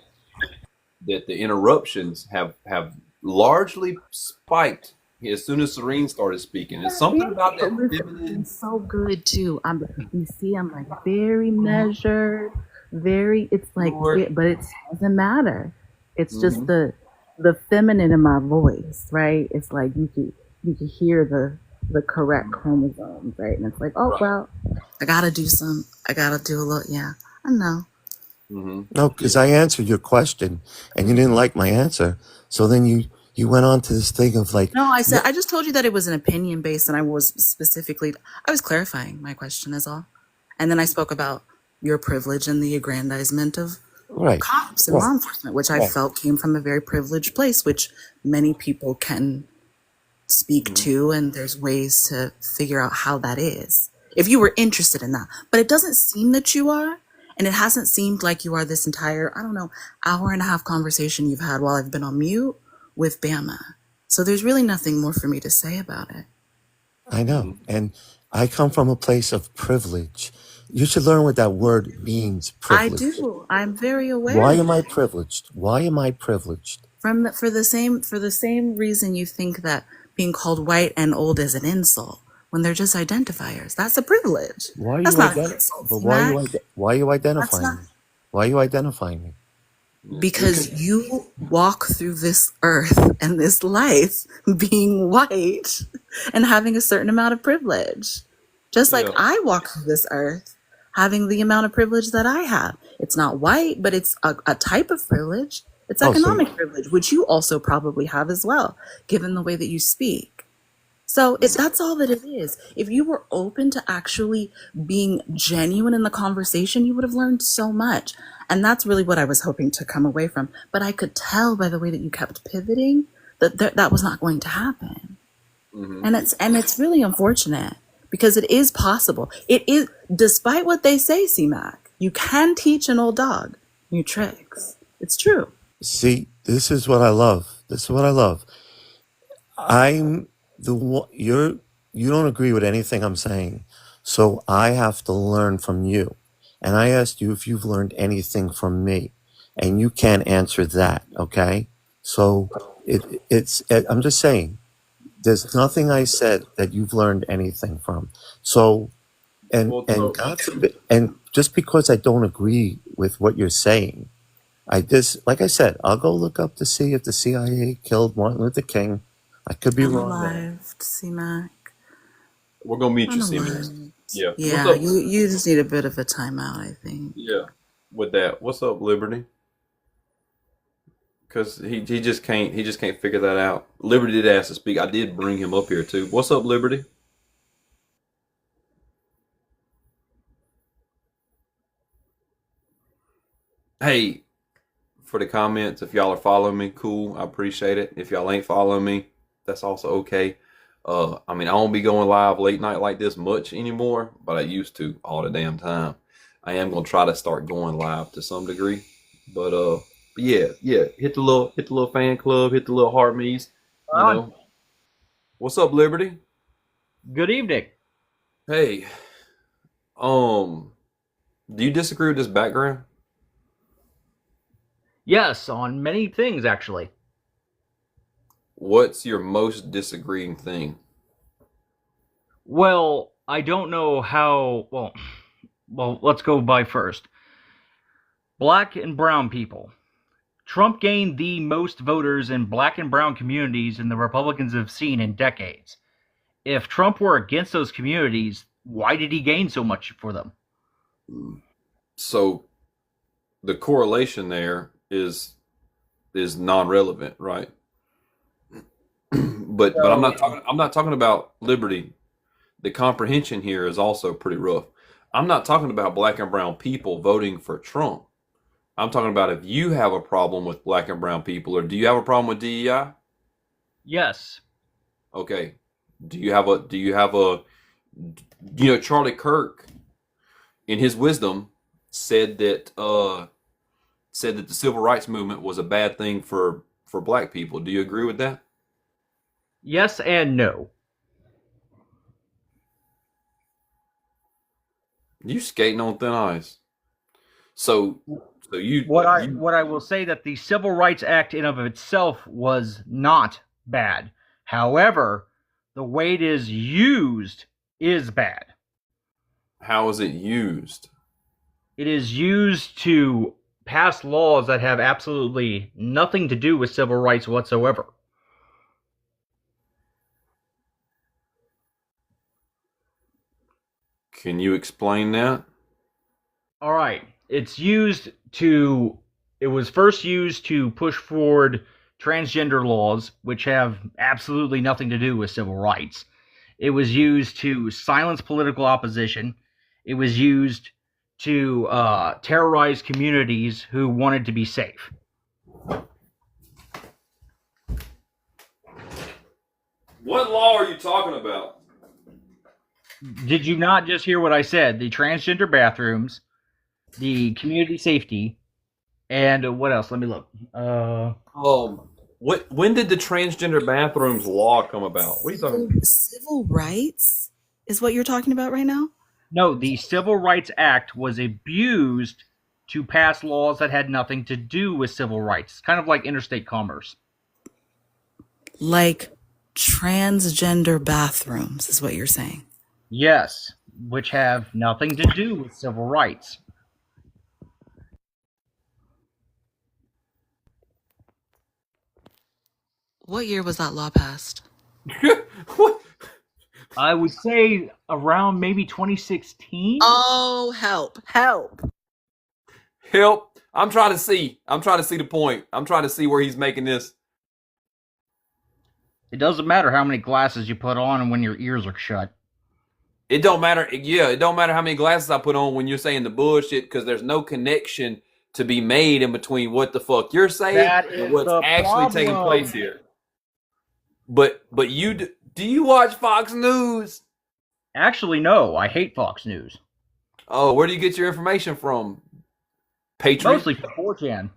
the interruptions have largely spiked as soon as Serene started speaking. It's something about that feminine. It's so good too. You see, I'm like very measured, very. It's like, but it doesn't matter. It's just the feminine in my voice, right? It's like you can hear the correct chromosomes, right? And it's like, oh well, I gotta do a little. Yeah, I know. Mm-hmm. No, because I answered your question and you didn't like my answer. So then you went on to this thing of like, No, I no, said I just told you that it was an opinion based, and I was clarifying my question is all, and then I spoke about your privilege and the aggrandizement of right, cops and right, law enforcement, which I right. felt came from a very privileged place, which many people can speak Mm-hmm. to, and there's ways to figure out how that is if you were interested in that. But it doesn't seem that you are, and it hasn't seemed like you are this entire, I don't know, hour and a half conversation you've had while I've been on mute with Bama. So there's really nothing more for me to say about it. I know. Mm-hmm. And I come from a place of privilege. You should learn what that word means, I privilege. do. I'm very aware Why of am I it. privileged? Why am I privileged? For the same reason you think that being called white and old is an insult when they're just identifiers. That's a privilege. Why are That's you not an insult, Mac. why are you That's identifying not me? Why are you identifying me? Yeah. because you walk through this earth and this life being white and having a certain amount of privilege. Just like Yeah. I walk through this earth having the amount of privilege that I have. It's not white, but it's a type of privilege. It's Oh, so economic privilege, which you also probably have as well, given the way that you speak. So that's all that it is. If you were open to actually being genuine in the conversation, you would have learned so much. And that's really what I was hoping to come away from. But I could tell by the way that you kept pivoting that that was not going to happen. Mm-hmm. And it's really unfortunate because it is possible. It is, despite what they say, CMAC, you can teach an old dog new tricks. It's true. see, this is what I love. This is what I love. I'm the one, you don't agree with anything I'm saying. So I have to learn from you. And I asked you if you've learned anything from me. And you can't answer that, okay? So I'm just saying, there's nothing I said that you've learned anything from. So Well, and so God forbid, and just because I don't agree with what you're saying, I just like I said, I'll go look up to see if the CIA killed Martin Luther King. I could be wrong there. Unalived, CMAC. we're gonna meet you, C-Man. Unalived. Yeah. What's Yeah, up? you just need a bit of a timeout, I think. Yeah. With that, what's up, Liberty? Because he just can't figure that out. Liberty did ask to speak. I did bring him up here too. What's up, Liberty? Hey, for the comments, if y'all are following me, cool. I appreciate it. If y'all ain't following me, that's also okay. I mean, I won't be going live late night like this much anymore, but I used to all the damn time. I am gonna try to start going live to some degree, but yeah, yeah. Hit the little fan club, hit the little heart me's. You On. know, what's up, Liberty? Good evening. Hey, um, do you disagree with this background? Yes, on many things actually. What's your most disagreeing thing? Well, I don't know how. Well, let's go by first. Black and brown people. Trump gained the most voters in black and brown communities than the Republicans have seen in decades. If Trump were against those communities, why did he gain so much for them? So the correlation there is non-relevant, right? But I'm not talking about Liberty. The comprehension here is also pretty rough. I'm not talking about black and brown people voting for Trump. I'm talking about if you have a problem with black and brown people, or do you have a problem with DEI? Yes. Okay. Do you have a Charlie Kirk in his wisdom said that the civil rights movement was a bad thing for black people. Do you agree with that? Yes and no. You skating on thin ice. So so What I will say that the Civil Rights Act in of itself was not bad. However, the way it is used is bad. how is it used? It is used to pass laws that have absolutely nothing to do with civil rights whatsoever. Can you explain that? All right. It's used it was first used to push forward transgender laws, which have absolutely nothing to do with civil rights. It was used to silence political opposition. It was used to terrorize communities who wanted to be safe. What law are you talking about? Did you not just hear what I said? The transgender bathrooms, the community safety, and what else? Let me look. When did the transgender bathrooms law come about? What are you talking about? Civil rights is what you're talking about right now? No, the Civil Rights Act was abused to pass laws that had nothing to do with civil rights, kind of like interstate commerce. Like transgender bathrooms is what you're saying. Yes, which have nothing to do with civil rights. What year was that law passed? What? I would say around maybe 2016. Oh, help. Help! I'm trying to see. I'm trying to see the point. I'm trying to see where he's making this. It doesn't matter how many glasses you put on and when your ears are shut. It don't matter. Yeah, it don't matter how many glasses I put on when you're saying the bullshit, because there's no connection to be made in between what the fuck you're saying and what's actually taking place here. But do you watch Fox News? Actually, no. I hate Fox News. Oh, where do you get your information from? Patriot? Mostly from 4chan.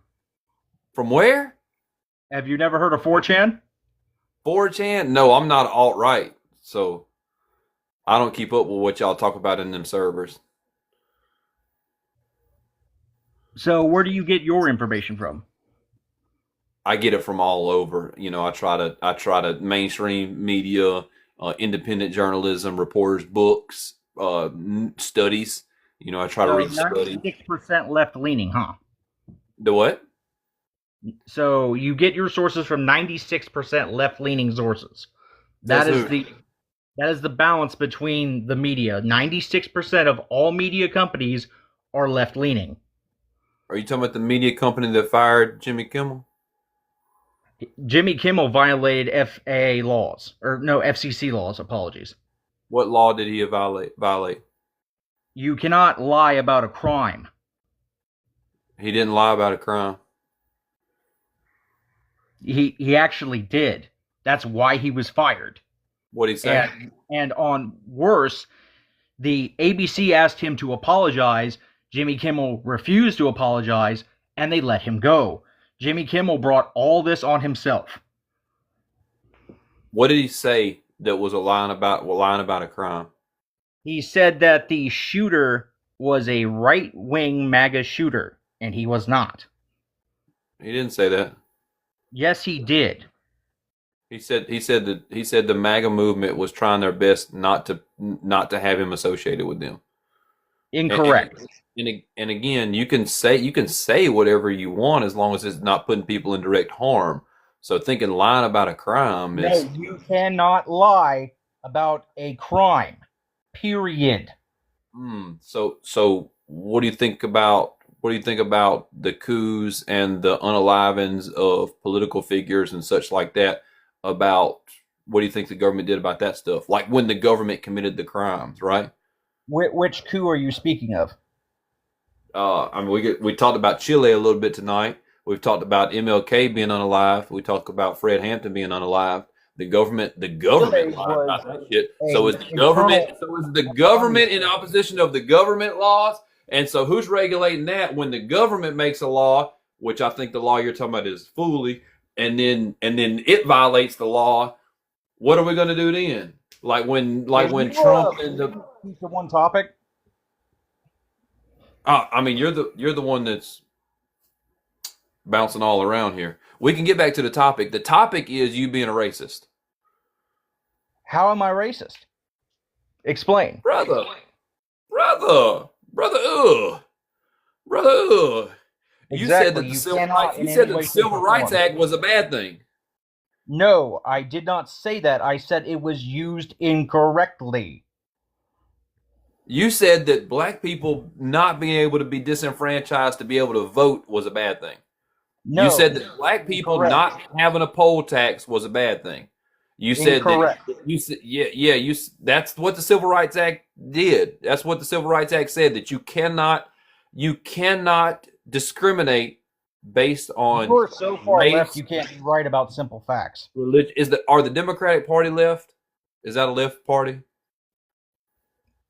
From where? Have you never heard of 4chan? 4chan? No, I'm not alt-right, so I don't keep up with what y'all talk about in them servers. So where do you get your information from? I get it from all over. You know, I try to mainstream media, independent journalism, reporters' books, studies. You know, I try to read studies. 96% left leaning, huh? The what? So you get your sources from 96% left leaning sources. That is the balance between the media. 96% of all media companies are left leaning. Are you talking about the media company that fired Jimmy Kimmel? Jimmy Kimmel violated FCC laws. Apologies. What law did he violate? You cannot lie about a crime. He didn't lie about a crime. He actually did. That's why he was fired. What'd he say? And on worse, the ABC asked him to apologize. Jimmy Kimmel refused to apologize, and they let him go. Jimmy Kimmel brought all this on himself. What did he say that was lying about a crime? He said that the shooter was a right-wing MAGA shooter, and he was not. He didn't say that. Yes, he did. He said the MAGA movement was trying their best not to have him associated with them. Incorrect. And again, you can say whatever you want as long as it's not putting people in direct harm. So thinking lying about a crime is... No, you cannot lie about a crime. Period. So what do you think about the coups and the unalivings of political figures and such like that? About what do you think the government did about that stuff? Like when the government committed the crimes, right? Which coup are you speaking of? I mean, we talked about Chile a little bit tonight. We've talked about MLK being unalive. We talked about Fred Hampton being unalive. The government lied about that shit. So is the government in opposition of the government laws? And so who's regulating that when the government makes a law, which I think the law you're talking about is fully, and then it violates the law? What are we going to do then? Like when Trump and the one topic. I mean, you're the one that's bouncing all around here. We can get back to the topic. The topic is you being a racist. How am I racist? Explain. Brother. You said that the Civil Rights Act was a bad thing. No, I did not say that. I said it was used incorrectly. You said that black people not being able to be disenfranchised to be able to vote was a bad thing. No, You said that black people incorrect. not having a poll tax was a bad thing. You said Incorrect. that you said that's what the Civil Rights Act did. That's what the Civil Rights Act said, that you cannot discriminate based on You're so far race, left, you can't be right about simple facts. religion. Are the Democratic Party left? Is that a left party?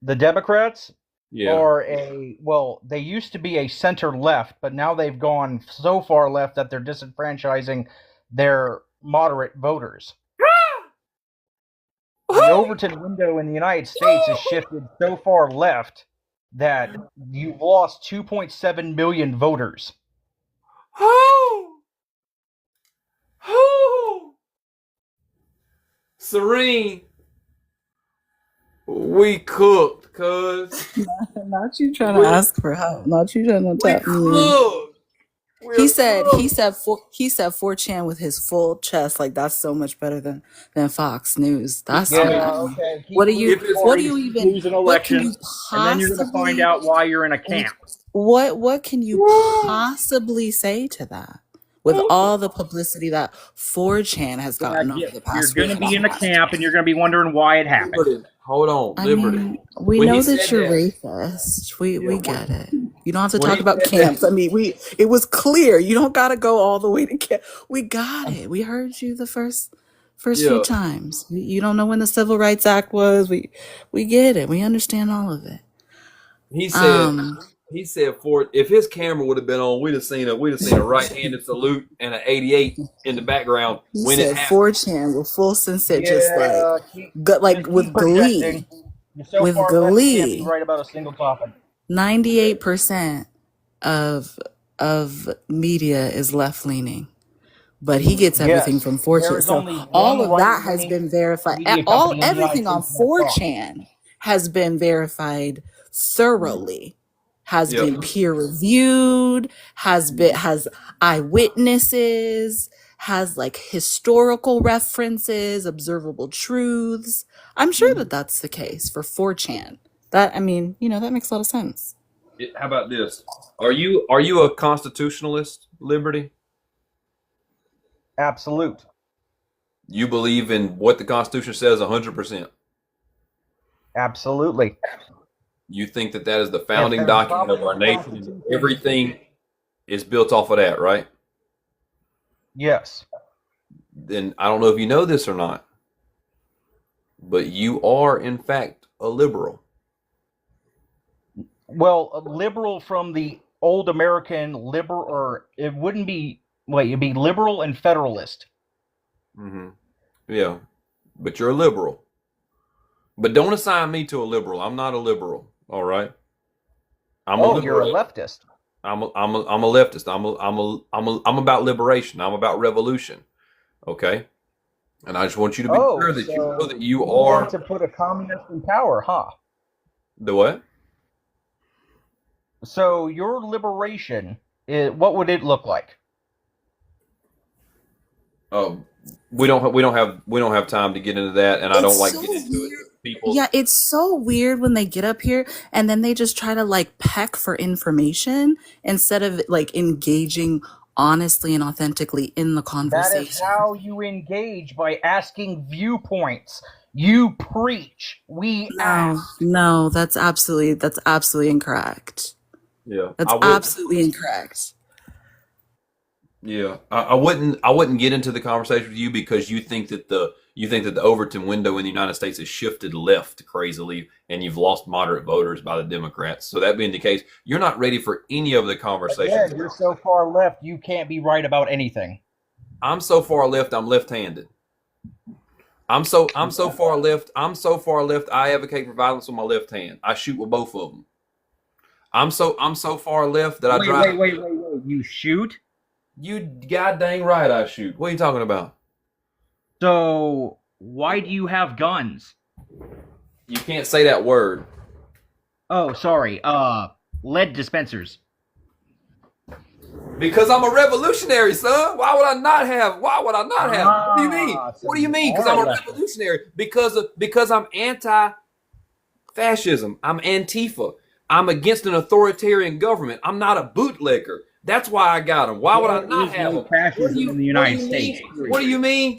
The Democrats Yeah. are they used to be a center left, but now they've gone so far left that they're disenfranchising their moderate voters. The Overton window in the United States has shifted so far left that you've lost 2.7 million voters. Serene, we cooked, cuz. Not you trying to ask for help. Not you trying to We tap me. cooked. He said 4chan with his full chest. Like, that's so much better than Fox News. That's Okay. What do you even lose an what can election, you and then you're going to find possibly out why you're in a camp. what can you possibly say to that? With all the publicity that 4chan has gotten over the You're past going to week. be in a camp, and you're going to be wondering why it happened. Liberty. Hold on, I Liberty. mean, we When he know that said you're that- racist. We get it. You don't have to When talk he about said camps. that- I mean, it was clear. You don't got to go all the way to camp. We got it. We heard you the first few Yeah. times. You don't know when the Civil Rights Act was. We get it. We understand all of it. He said if his camera would have been on, we'd have seen a right-handed salute and an 88 in the background He when it said happened. 4chan with full sense, just keep with projecting. glee. You're so With far left, you can't glee. be right about a single topic. 98% of media is left leaning, but he gets everything Yes. from There 4chan. is So only all one of that has right-leaning been verified. media company in the Everything United on States that's wrong. 4chan has been verified thoroughly. Has Yep. been peer reviewed. Has eyewitnesses. Has like historical references, observable truths. I'm sure that that's the case for 4chan. That makes a lot of sense. How about this? Are you a constitutionalist, Liberty? Absolute. You believe in what the Constitution says 100%. Absolutely. You think that is the founding there's document of probably our a nation, and constitution. everything is built off of that, right? Yes. Then I don't know if you know this or not, but you are in fact a liberal. Well, a liberal from the old American liberal, or it wouldn't be. Wait, it'd be liberal and federalist. Mm-hmm. Yeah, but you're a liberal. But don't assign me to a liberal. I'm not a liberal. All right. I'm a You're a liberal. leftist. I'm a leftist. I'm about liberation. I'm about revolution. Okay. And I just want you to be sure that you know that you are want to put a communist in power, huh? the what? So your liberation, what would it look like? We don't have time to get into that, and I don't like so getting into it with people. Yeah, it's so weird when they get up here and then they just try to like peck for information instead of like engaging honestly and authentically in the That conversation. is how you engage, by asking viewpoints. You preach. We ask. No, that's absolutely incorrect. Yeah, That's absolutely incorrect. Yeah, I wouldn't get into the conversation with you because you think that the Overton window in the United States has shifted left crazily, and you've lost moderate voters by the Democrats. So that being the case, you're not ready for any of the conversations. Again, you're so far left, you can't be right about anything. I'm so far left. I'm left-handed. I'm so far left. I advocate for violence with my left hand. I shoot with both of them. I'm so far left that I drive. Wait. You shoot? You goddamn right I shoot. What are you talking about? So why do you have guns? You can't say that word. Oh, sorry. Lead dispensers. Because I'm a revolutionary, son. Why would I not have? What do you mean? What do you mean? Because I'm a revolutionary. Because I'm anti fascism. I'm Antifa. I'm against an authoritarian government. I'm not a bootlegger. That's why I got them. Why would I not have them? Fascism in the United States. What do you mean?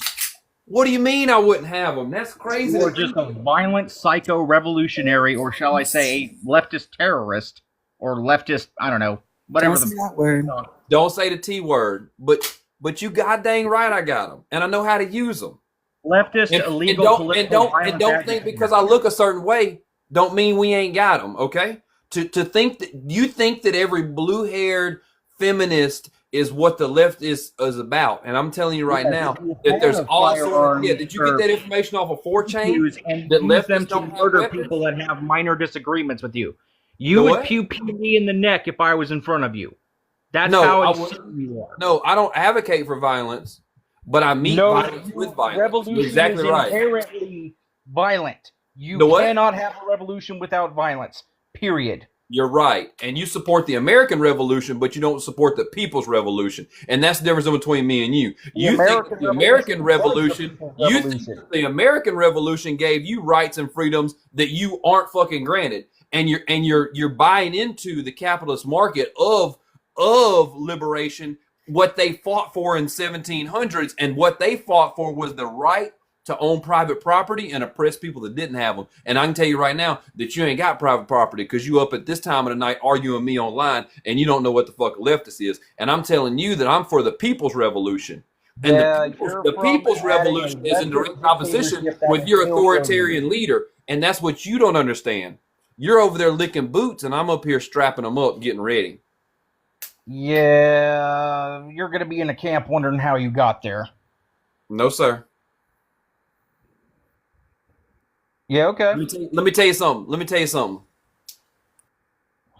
What do you mean I wouldn't have them? That's crazy. Or just a violent psycho revolutionary, or shall I say, a leftist terrorist, or leftist, I don't know, whatever. Don't say that word. Don't say the T word. But you god dang right I got them, and I know how to use them. Leftist, illegal, political, and don't think because I look a certain way don't mean we ain't got them. Okay, to think that you think that every blue-haired feminist is what the left is about, and I'm telling you right now that there's all sorts. Yeah, did you get that information off of 4chan? And that use them leftists to don't have murder weapons? people that have minor disagreements with you. You would pew me in the neck if I was in front of you. That's how insane you are. No, I don't advocate for violence, but I meet violence with violence. Revolution You're exactly is right. inherently violent. You The what? cannot have a revolution without violence. Period. You're right. And you support the American Revolution, but you don't support the People's Revolution. And that's the difference between me and you. You think the American Revolution, you think the American Revolution gave you rights and freedoms that you aren't fucking granted. And you're buying into the capitalist market of liberation, what they fought for in 1700s, and what they fought for was the right to own private property and oppress people that didn't have them. And I can tell you right now that you ain't got private property because you up at this time of the night arguing me online and you don't know what the fuck a leftist is. And I'm telling you that I'm for the People's Revolution. And the People's Revolution is in direct opposition with your authoritarian leader. And that's what you don't understand. You're over there licking boots and I'm up here strapping them up, getting ready. Yeah, you're going to be in a camp wondering how you got there. No, sir. Yeah, okay. Let me tell you something.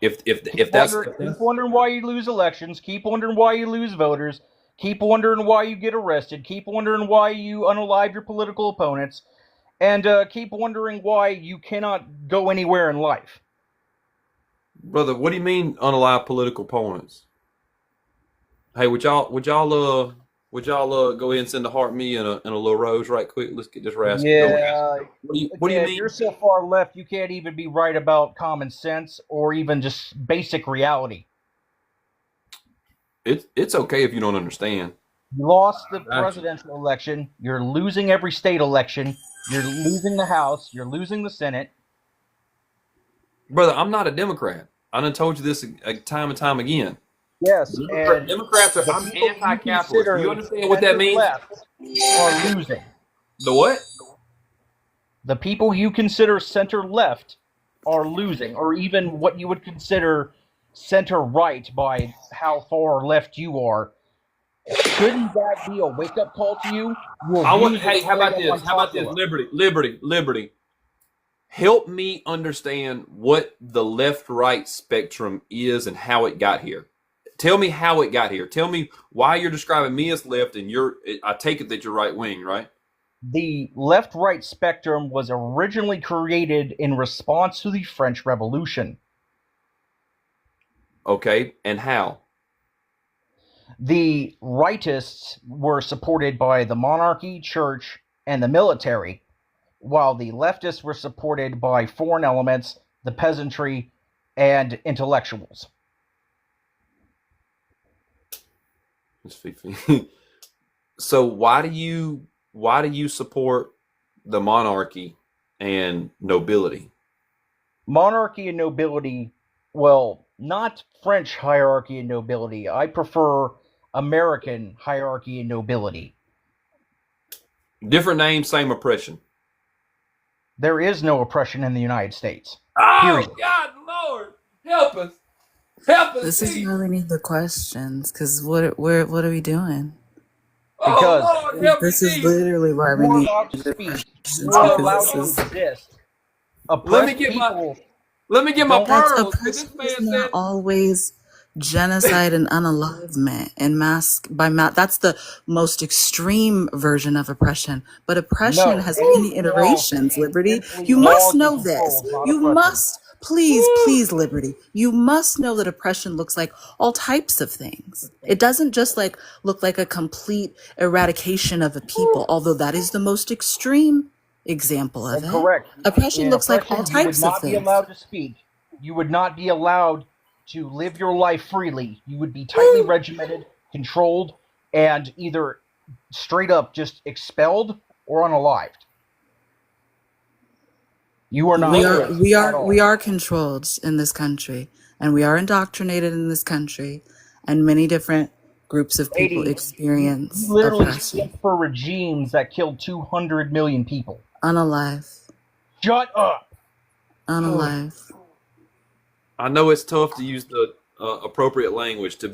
If that's keep wondering why you lose elections, keep wondering why you lose voters, keep wondering why you get arrested, keep wondering why you unalive your political opponents, and keep wondering why you cannot go anywhere in life. Brother, what do you mean unalive political opponents? Hey, would y'all go ahead and send a heart me and a little rose right quick? Let's get this rascal. Yeah. What do you mean? You're so far left, you can't even be right about common sense or even just basic reality. It's okay if you don't understand. You lost the presidential election. You're losing every state election. You're losing the House. You're losing the Senate. Brother, I'm not a Democrat. I done told you this time and time again. Yes, and Democrats are. I'm anti-capitalist. You understand what that means? Left are losing. The what? The people you consider center left are losing, or even what you would consider center right by how far left you are. Shouldn't that be a wake-up call to you? Hey, how about this? How about this? Liberty. Help me understand what the left-right spectrum is and how it got here. Tell me how it got here. Tell me why you're describing me as left and I take it that you're right wing, right? The left-right spectrum was originally created in response to the French Revolution. Okay, and how? The rightists were supported by the monarchy, church, and the military, while the leftists were supported by foreign elements, the peasantry, and intellectuals. So why do you support the monarchy and nobility? Monarchy and nobility, well, not French hierarchy and nobility. I prefer American hierarchy and nobility. Different names, same oppression. There is no oppression in the United States. Oh, period. God, Lord, help us. Help us. This is why we need the questions, because what are we doing? Because Lord, help This me. is literally why we need the questions. Because this is Let me get my that's pearls. oppression This is man not said always genocide and unalivement and that's the most extreme version of oppression. But oppression has many iterations, Liberty. You must know this. You must please, Liberty. You must know that oppression looks like all types of things. It doesn't just look like a complete eradication of a people, although that is the most extreme example of it. Incorrect. Oppression In looks like all oppression, you would types of not be things. allowed to speak. You would not be allowed to live your life freely. You would be tightly regimented, controlled, and either straight up just expelled or unalived. You are not free at all. We are controlled in this country, and we are indoctrinated in this country, and many different groups of people Lady, experience you literally oppression. stood for regimes that killed 200 million people. Unalive. Shut up. Unalive. I know it's tough to use the appropriate language to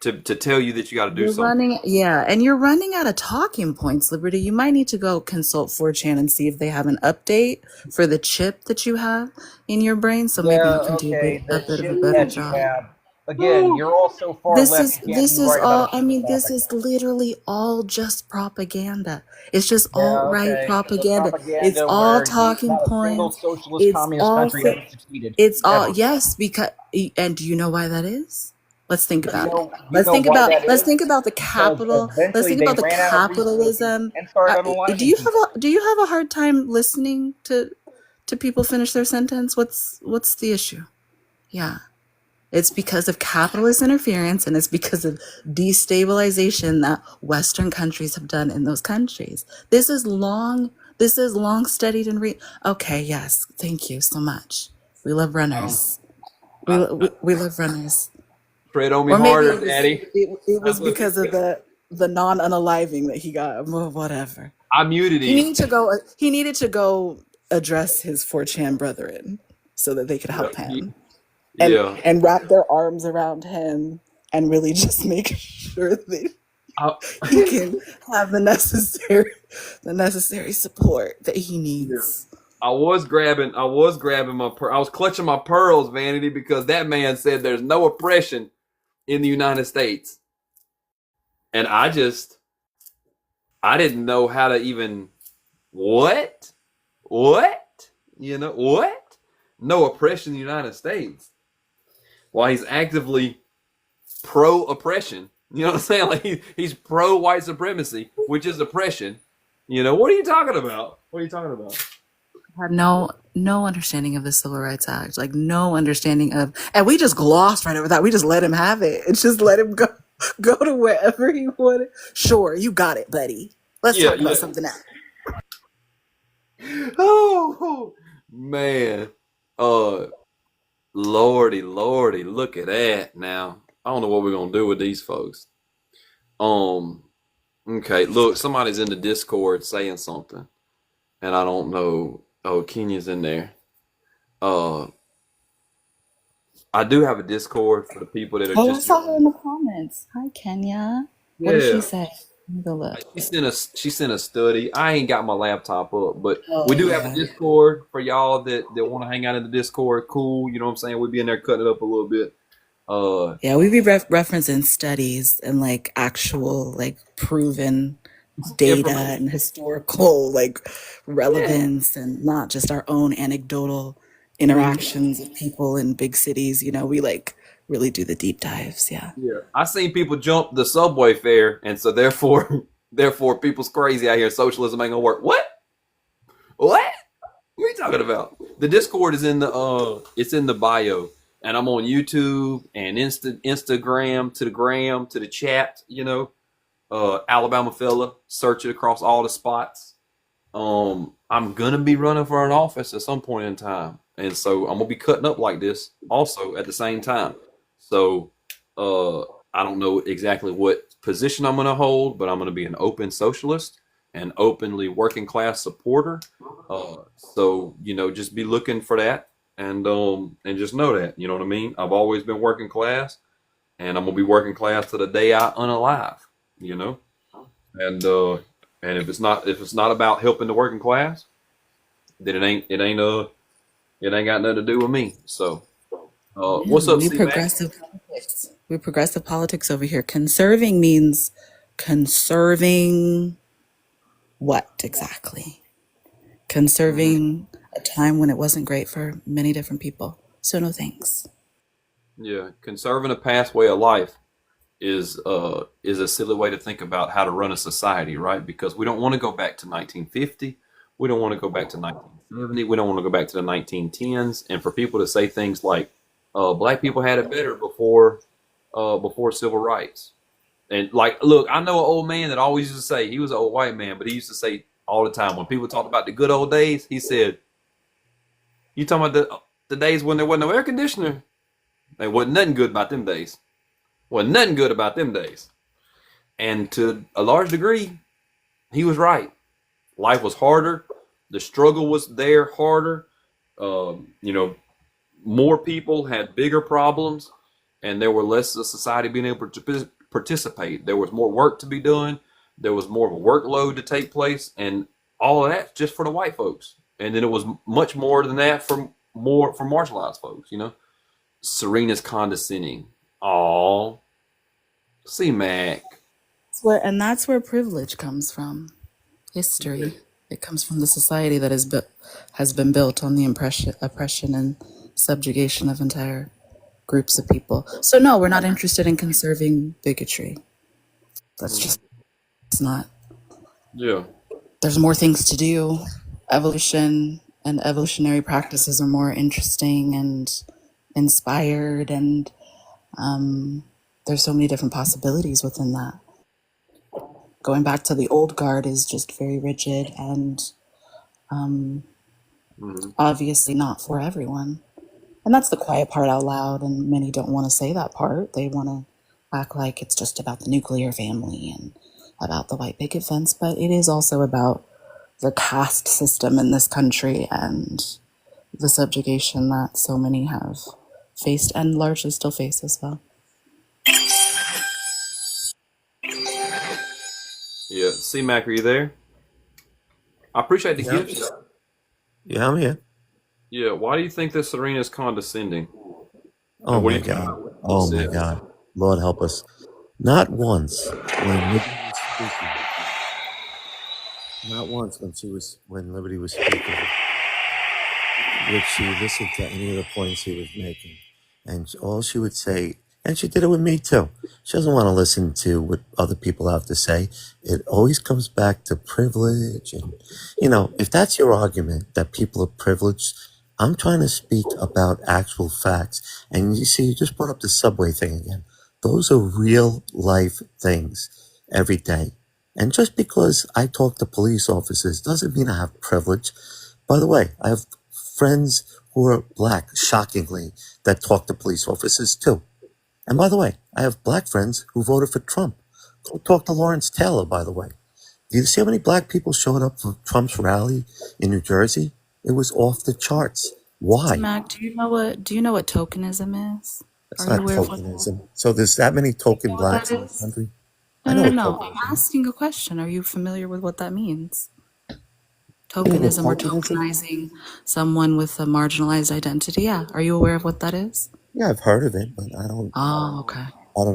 tell you that you got to do You're something. and you're running out of talking points, Liberty. You might need to go consult 4chan and see if they have an update for the chip that you have in your brain. So maybe you can do a bit of a better job. Again, you're all so far left. This is all, I mean, this is literally all just propaganda. It's just alt-right propaganda. It's all talking points. It's all, yes, because, and do you know why that is? Let's think about it. Let's think about the capital. Let's think about the capitalism. Do you have a hard time listening to people finish their sentence? What's the issue? Yeah. It's because of capitalist interference, and it's because of destabilization that Western countries have done in those countries. This is long studied and okay, yes, thank you so much. We love runners. We love runners. Tread on me harder, Daddy. It was because of the non-unaliving that he got. Well, whatever. I muted him. He needed to go address his 4chan brethren so that they could help him. And wrap their arms around him and really just make sure that he can have the necessary support that he needs. I was clutching my pearls, Vanity, because that man said there's no oppression in the United States. And I didn't know how to even, what? You know, what? No oppression in the United States. While he's actively pro-oppression. You know what I'm saying? Like he's pro-white supremacy, which is oppression. You know, what are you talking about? Had no understanding of the Civil Rights Act, like no understanding of, and we just glossed right over that. We just let him have it. It's just let him go to wherever he wanted. Sure, you got it, buddy. Let's talk about something else. Oh man. Lordy, look at that now. I don't know what we're gonna do with these folks. Okay, look, somebody's in the Discord saying something, and I don't know. Oh, Kenya's in there. I do have a Discord for the people that are I saw her in the comments. Hi, Kenya. What did she say? Let me go look. She sent a study. I ain't got my laptop up, but we do have a Discord for y'all that want to hang out in the Discord. Cool, you know what I'm saying? We'll be in there cutting it up a little bit. We be referencing studies and like actual like proven data and historical like relevance, and not just our own anecdotal interactions with people in big cities. You know, we like really do the deep dives. Yeah. I seen people jump the subway fare, and so therefore people's crazy out here. Socialism ain't gonna work. What are you talking about? The Discord is in the it's in the bio, and I'm on YouTube and Instagram to the chat. You know, Alabama fella, search it across all the spots. I'm gonna be running for an office at some point in time, and so I'm gonna be cutting up like this also at the same time. So I don't know exactly what position I'm gonna hold, but I'm gonna be an open socialist and openly working class supporter. So you know, just be looking for that, and just know that, you know what I mean. I've always been working class, and I'm gonna be working class to the day I unalive. You know, and if it's not about helping the working class, then it ain't got nothing to do with me. So what's up, We're progressive politics over here. Conserving means conserving what exactly? Conserving a time when it wasn't great for many different people. So no thanks. Yeah, conserving a past way of life is a silly way to think about how to run a society, right? Because we don't want to go back to 1950. We don't want to go back to 1970. We don't want to go back to the 1910s. And for people to say things like, black people had it better before civil rights. And like, look, I know an old man that always used to say, he was an old white man, but he used to say all the time when people talked about the good old days, he said, "You talking about the days when there wasn't no air conditioner? There wasn't nothing good about them days. Wasn't nothing good about them days." And to a large degree, he was right. Life was harder. The struggle was there harder. You know, more people had bigger problems, and there were less of society being able to participate. There was more work to be done. There was more of a workload to take place, and all of that just for the white folks. And then it was much more than that for marginalized folks. You know, Serena's condescending. Aw, see Mac. That's where privilege comes from. History. It comes from the society that has been built on the oppression and subjugation of entire groups of people. So no, we're not interested in conserving bigotry. That's just, it's not. Yeah. There's more things to do. Evolution and evolutionary practices are more interesting and inspired, and there's so many different possibilities within that. Going back to the old guard is just very rigid and obviously not for everyone. And that's the quiet part out loud, and many don't want to say that part. They want to act like it's just about the nuclear family and about the white picket fence, but it is also about the caste system in this country and the subjugation that so many have faced and largely still face as well. Yeah. C Mac, are you there? I appreciate the Yeah. gifts. Yeah, I'm here. Yeah. Why do you think that Serena's condescending? Oh What do my you think God. about what Oh she my said? God. Lord help us. Not once when Liberty was speaking. Not once when Liberty was speaking would she listen to any of the points he was making. And all she would say, and she did it with me too. She doesn't want to listen to what other people have to say. It always comes back to privilege. And, if that's your argument that people are privileged, I'm trying to speak about actual facts. And you see, you just brought up the subway thing again. Those are real life things every day. And just because I talk to police officers doesn't mean I have privilege. By the way, I have friends who are black, shockingly, that talk to police officers too. And by the way, I have black friends who voted for Trump. Go talk to Lawrence Taylor, by the way. Do you see how many black people showed up for Trump's rally in New Jersey? It was off the charts. Why? Mac, do you know what tokenism is? That's Are you not aware of what tokenism. So there's that many token blacks that in the is? country? No, I know no, what no. I'm tokenism is. asking a question. Are you familiar with what that means? You know what Tokenism or tokenism? tokenizing someone with a marginalized identity. Yeah. Are you aware of what that is? Yeah, I've heard of it, but I don't Okay.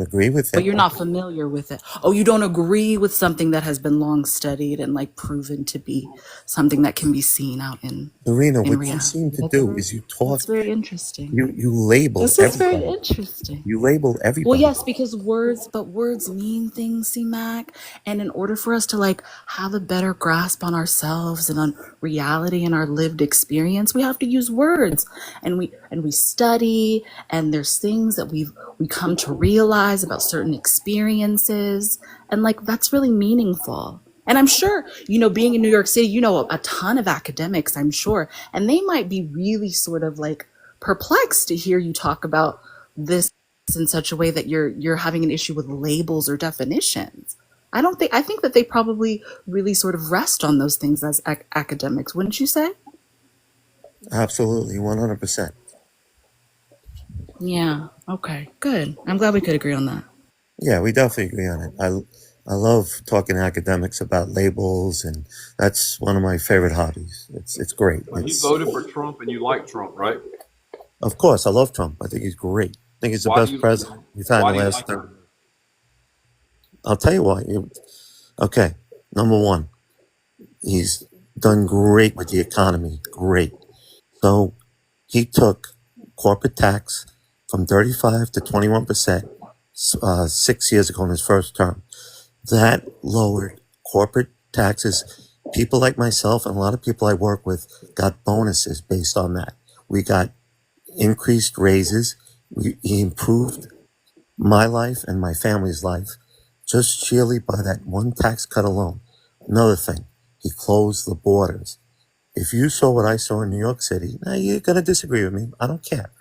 agree with But it. you're not familiar with it. Oh, you don't agree with something that has been long studied and like proven to be something that can be seen out in Serena, what you reality. seem to do is you talk, That's very interesting. you label This is very everybody. interesting. You label Well, everybody. yes, because words mean things, C-Mac. And in order for us to like have a better grasp on ourselves and on reality and our lived experience, we have to use words. And we study, and there's things that we come to realize about certain experiences. And like that's really meaningful. And I'm sure, being in New York City, a ton of academics, I'm sure, and they might be really sort of like perplexed to hear you talk about this in such a way that you're having an issue with labels or definitions. I think that they probably really sort of rest on those things as academics, wouldn't you say? Absolutely, 100%. Yeah. Okay. Good. I'm glad we could agree on that. Yeah, we definitely agree on it. I love talking to academics about labels, and that's one of my favorite hobbies. It's great. You voted for Trump and you like Trump, right? Of course, I love Trump. I think he's great. I think he's the best president we've had in the last 30 years. I'll tell you why. Okay, number one, he's done great with the economy. Great. So he took corporate tax from 35 to 21% 6 years ago in his first term. That lowered corporate taxes people like myself and a lot of people I work with got bonuses based on that. We got increased raises. He improved my life and my family's life just sheerly by that one tax cut alone. Another thing, he closed the borders. If you saw what I saw in New York City, now you're going to disagree with me. I don't care.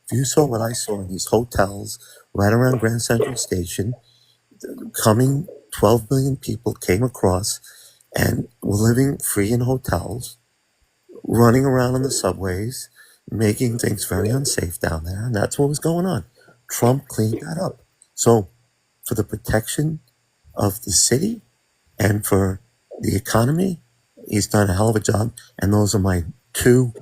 If you saw what I saw in these hotels right around Grand Central Station, coming 12 million people came across and were living free in hotels, running around in the subways, making things very unsafe down there. And that's what was going on. Trump cleaned that up. So for the protection of the city and for the economy, he's done a hell of a job. And those are my two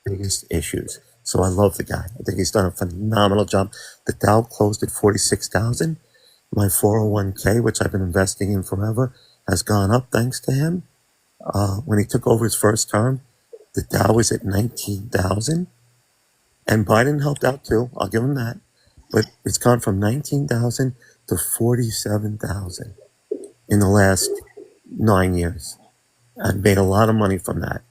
biggest issues. So I love the guy. I think he's done a phenomenal job. The Dow closed at 46,000. My 401k, which I've been investing in forever, has gone up thanks to him. When he took over his first term, the Dow was at 19,000. And Biden helped out too. I'll give him that. But it's gone from 19,000 to 47,000 in the last 9 years. I've made a lot of money from that,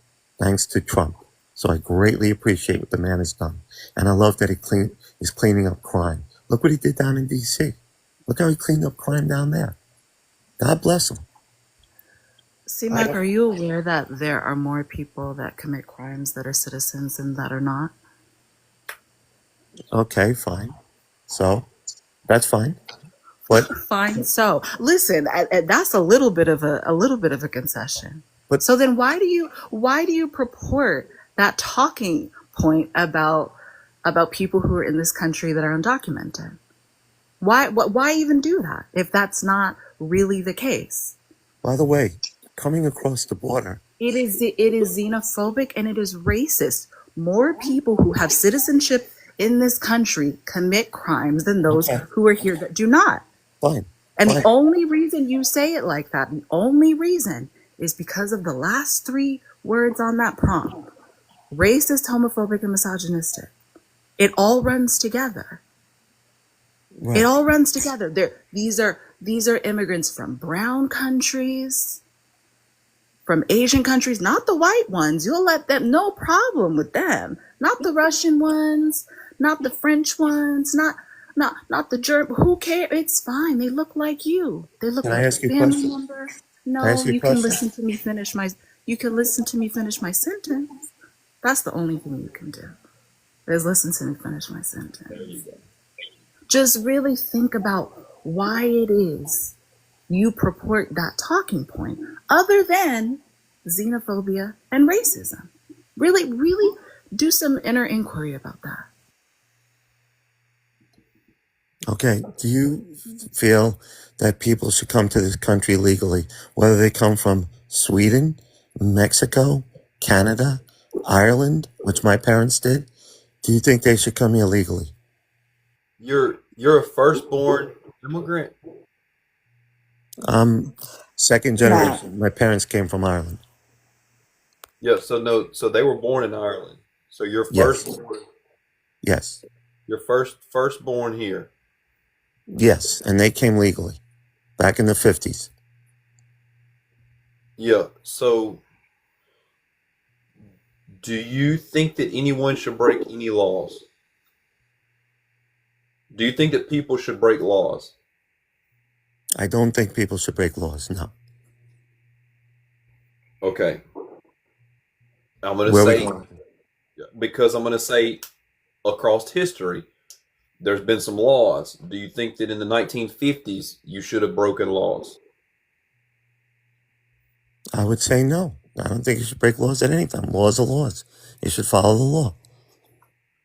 thanks to Trump. So I greatly appreciate what the man has done. And I love that he's cleaning up crime. Look what he did down in D.C. Look how he cleaned up crime down there. God bless him. C-Mac, are you aware that there are more people that commit crimes that are citizens than that are not? Okay, fine. So that's fine. But Fine. So listen, that's a little bit of a concession. But- So then why do you purport that talking point about people who are in this country that are undocumented? Why even do that if that's not really the case? by the way, coming across the border, It is xenophobic and it is racist. More people who have citizenship in this country commit crimes than those Okay. who are here that do not. fine. And Fine. the only reason you say it like that, the only reason is because of the last three words on that prompt. Racist, homophobic, and misogynistic. It all runs together. Right. It all runs together. These are immigrants from brown countries, from Asian countries, not the white ones. You'll let them, no problem with them. Not the Russian ones, not the French ones, not the German. Who cares? It's fine. They look like you. They look Can I like ask a you a family question? member. I No, ask you a you can question? listen to me finish my sentence. That's the only thing you can do. Is listen to me finish my sentence. Just really think about why it is you purport that talking point other than xenophobia and racism. Really, really do some inner inquiry about that. Okay. Do you feel that people should come to this country legally, whether they come from Sweden, Mexico, Canada, Ireland, which my parents did? Do you think they should come here legally? You're a firstborn immigrant. Second generation. My parents came from Ireland. Yeah, so they were born in Ireland. So you're Yes. firstborn. Yes. You're firstborn here. Yes. And they came legally back in the 50s. Yeah. So do you think that anyone should break any laws? Do you think that people should break laws? I don't think people should break laws. No. Okay. I'm going to Where we say, going? because I'm going to say across history, there's been some laws. Do you think that in the 1950s you should have broken laws? I would say no. I don't think you should break laws at any time. Laws are laws. You should follow the law.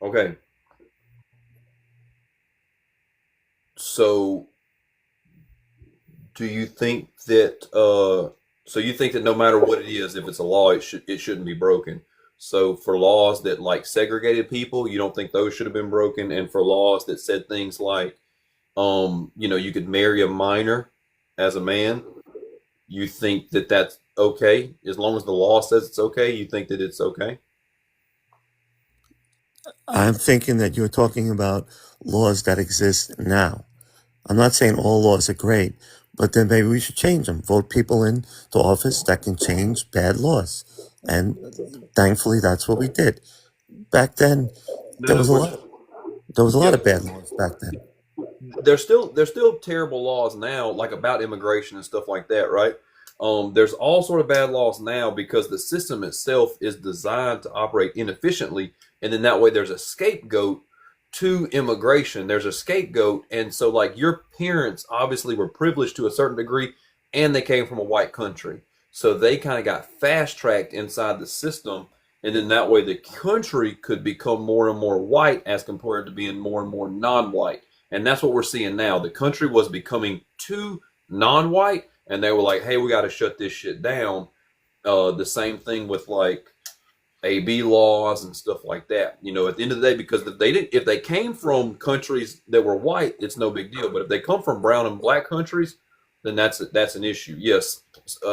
Okay. So do you think that so you think that no matter what it is, if it's a law, it shouldn't be broken? So for laws that like segregated people, you don't think those should have been broken? And for laws that said things like you could marry a minor as a man, you think that that's okay? As long as the law says it's okay, you think that it's okay? I'm thinking that you're talking about laws that exist now. I'm not saying all laws are great, But then maybe we should change them. Vote people into office that can change bad laws. And thankfully, that's what we did. Back then, there was a We're, lot. There was a lot yeah, of bad laws back then. there's still terrible laws now, like about immigration and stuff like that, right? There's all sort of bad laws now because the system itself is designed to operate inefficiently, and then that way there's a scapegoat to immigration. There's a scapegoat, and so like your parents obviously were privileged to a certain degree, and they came from a white country, so they kind of got fast tracked inside the system, and then that way the country could become more and more white as compared to being more and more non-white. And that's what we're seeing now. The country was becoming too non-white, and they were like, hey, we got to shut this shit down. The same thing with like AB laws and stuff like that. You know, at the end of the day, because if they came from countries that were white, it's no big deal. But if they come from brown and black countries, then that's an issue. Yes,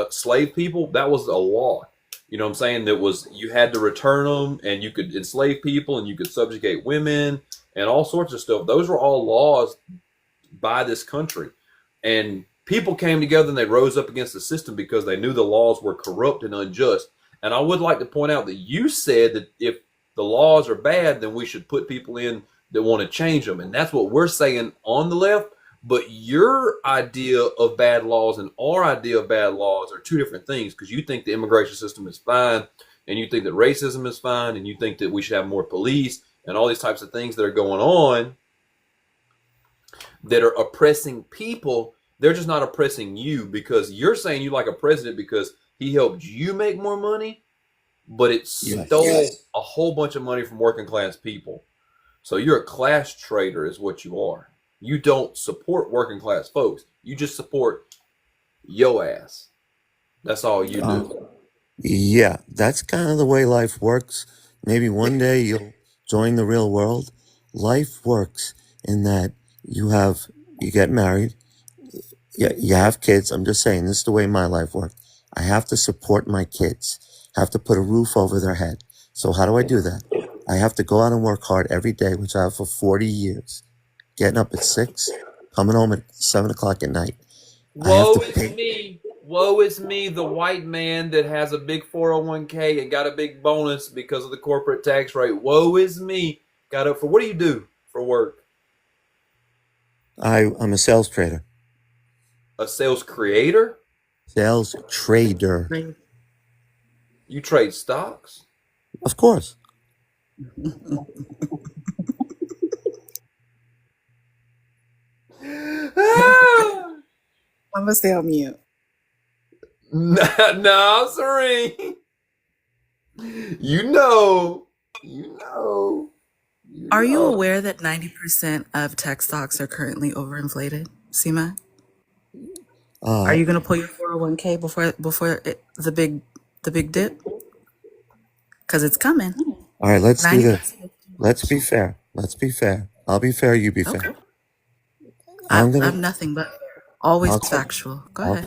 slave people, that was a law. You know what I'm saying? That was, you had to return them, and you could enslave people, and you could subjugate women and all sorts of stuff. Those were all laws by this country. And people came together and they rose up against the system because they knew the laws were corrupt and unjust. And I would like to point out that you said that if the laws are bad, then we should put people in that want to change them. And that's what we're saying on the left. But your idea of bad laws and our idea of bad laws are two different things, because you think the immigration system is fine, and you think that racism is fine, and you think that we should have more police and all these types of things that are going on that are oppressing people. They're just not oppressing you, because you're saying you like a president because he helped you make more money, but it stole a whole bunch of money from working class people. So you're a class traitor is what you are. You don't support working class folks. You just support yo ass. That's all you do. Yeah, that's kind of the way life works. Maybe one day you'll join the real world. Life works in that you get married, you have kids. I'm just saying, this is the way my life worked. I have to support my kids, have to put a roof over their head. So how do I do that? I have to go out and work hard every day, which I have for 40 years. Getting up at 6, coming home at 7 o'clock at night. Woe is me, the white man that has a big 401k and got a big bonus because of the corporate tax rate. Woe is me. Got up for, what do you do for work? I'm a sales trader. A sales creator? Sales trader. You trade stocks? Of course. I'm gonna stay on mute. No, Serene. You know. Are you aware that 90% of tech stocks are currently overinflated, CMAC? Are you gonna pull your 401k before the big dip? Because it's coming. All right, let's do this. Let's be fair. I'll be fair, you be fair. Okay. I'm nothing but always factual. Go ahead.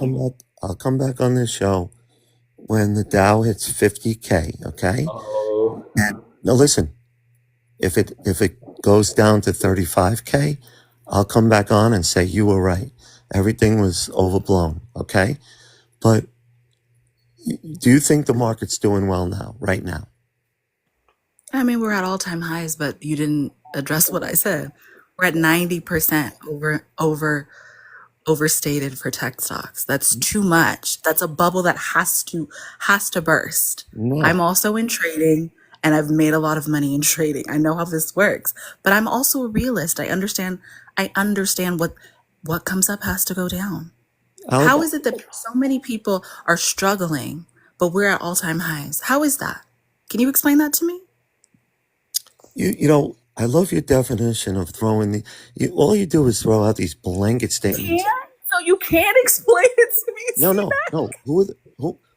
I'll come back on this show when the Dow hits 50K, okay? And now listen, if it goes down to 35K, I'll come back on and say you were right. Everything was overblown, okay? But do you think the market's doing well now, right now? I mean, we're at all-time highs, but you didn't address what I said. We're at 90% overstated for tech stocks. That's too much. That's a bubble that has to burst. No. I'm also in trading, and I've made a lot of money in trading. I know how this works, but I'm also a realist. I understand what comes up has to go down. How is it that so many people are struggling, but we're at all-time highs? How is that? Can you explain that to me? You know, I love your definition of throwing all you do is throw out these blanket statements. So you can't explain it to me? No.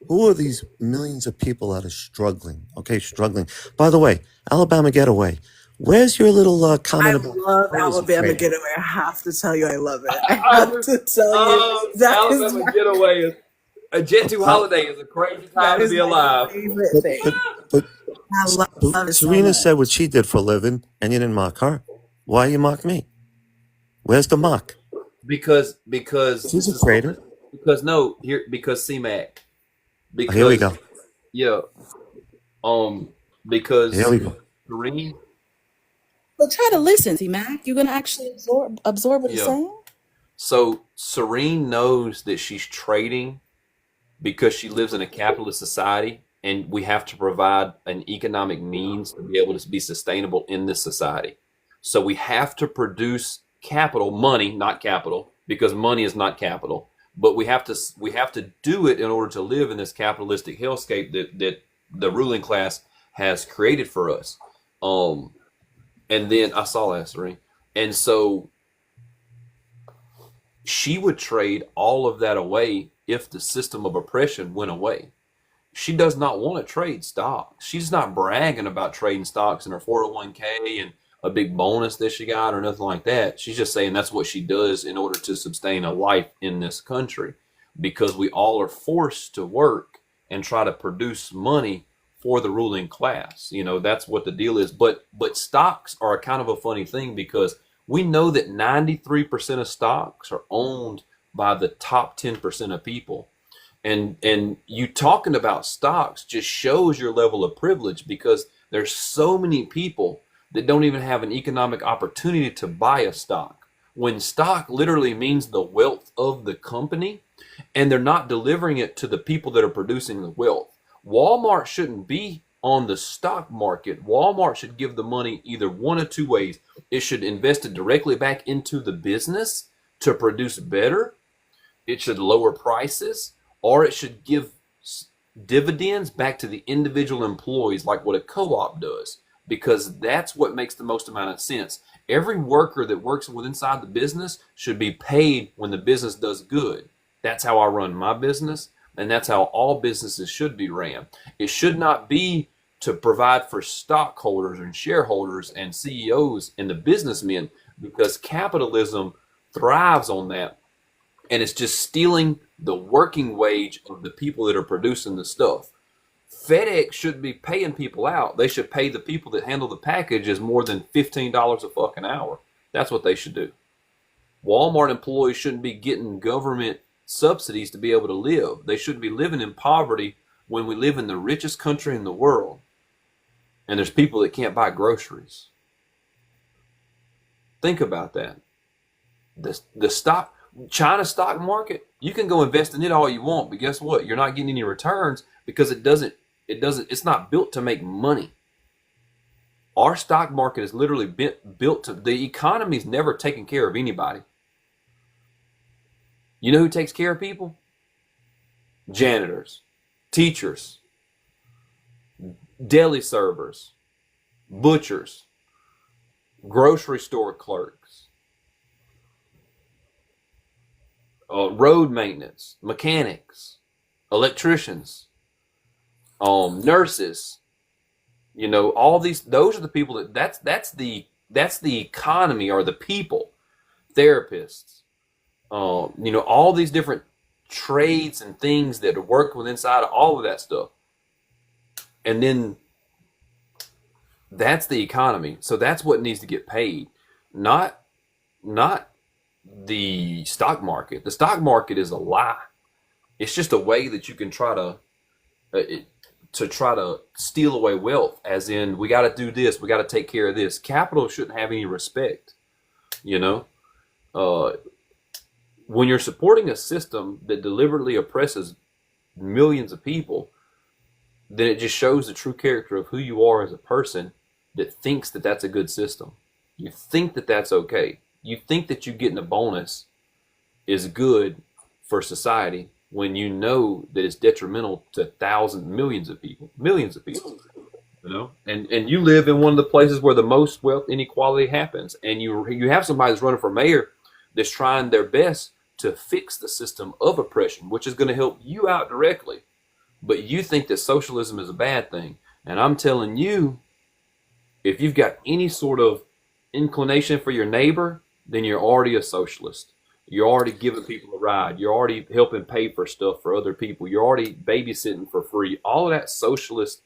Who are these millions of people that are struggling? Okay, struggling. By the way, Alabama Getaway. Where's your little comment about? I love Alabama Getaway. I have to tell you, I love it. I have to tell you that Alabama Getaway is a Jet2 holiday is a crazy time to be alive. But I love it. Serena said what she did for a living, and you didn't mock her. Why you mock me? Where's the mock? because She's this a is trader. because no here because C-Mac Here we because go. yeah um Here because we go. Serene But try to listen, see, Mac. You're gonna actually absorb what he's yeah saying. so Serene knows that she's trading because she lives in a capitalist society and we have to provide an economic means to be able to be sustainable in this society. So we have to produce capital, money, not capital, because money is not capital, but we have to do it in order to live in this capitalistic hellscape that the ruling class has created for us. Um and then I saw that, Serene. And so she would trade all of that away if the system of oppression went away. She does not want to trade stocks. She's not bragging about trading stocks in her 401k and a big bonus that she got or nothing like that. She's just saying that's what she does in order to sustain a life in this country because we all are forced to work and try to produce money for the ruling class. That's what the deal is. But stocks are a kind of a funny thing because we know that 93% of stocks are owned by the top 10% of people. And you talking about stocks just shows your level of privilege because there's so many people that don't even have an economic opportunity to buy a stock. When stock literally means the wealth of the company, and they're not delivering it to the people that are producing the wealth. Walmart shouldn't be on the stock market. Walmart should give the money either one of two ways. It should invest it directly back into the business to produce better. It should lower prices, or it should give dividends back to the individual employees like what a co-op does, because that's what makes the most amount of sense. Every worker that works inside the business should be paid when the business does good. That's how I run my business, and that's how all businesses should be ran. It should not be to provide for stockholders and shareholders and CEOs and the businessmen, because capitalism thrives on that. And it's just stealing the working wage of the people that are producing the stuff. FedEx shouldn't be paying people out. They should pay the people that handle the packages more than $15 a fucking hour. That's what they should do. Walmart employees shouldn't be getting government subsidies to be able to live. They shouldn't be living in poverty when we live in the richest country in the world. And there's people that can't buy groceries. Think about that. China stock market, you can go invest in it all you want, but guess what? You're not getting any returns because it's not built to make money. Our stock market is literally built to, the economy's never taken care of anybody. You know who takes care of people? Janitors, teachers, deli servers, butchers, grocery store clerks, road maintenance, mechanics, electricians, nurses. All those are the people that's the economy, or the people. Therapists, all these different trades and things that work with inside of all of that stuff. And then that's the economy. So that's what needs to get paid, not the stock market. The stock market is a lie. It's just a way that you can try to steal away wealth, as in, we got to do this, we got to take care of this. Capital shouldn't have any respect. When you're supporting a system that deliberately oppresses millions of people, then it just shows the true character of who you are as a person that thinks that that's a good system. You think that that's okay. You think that you getting a bonus is good for society when you know that it's detrimental to thousands, millions of people. And you live in one of the places where the most wealth inequality happens, and you have somebody that's running for mayor that's trying their best to fix the system of oppression, which is going to help you out directly. But you think that socialism is a bad thing. And I'm telling you, if you've got any sort of inclination for your neighbor, then you're already a socialist. You're already giving people a ride. You're already helping pay for stuff for other people. You're already babysitting for free. All of that socialist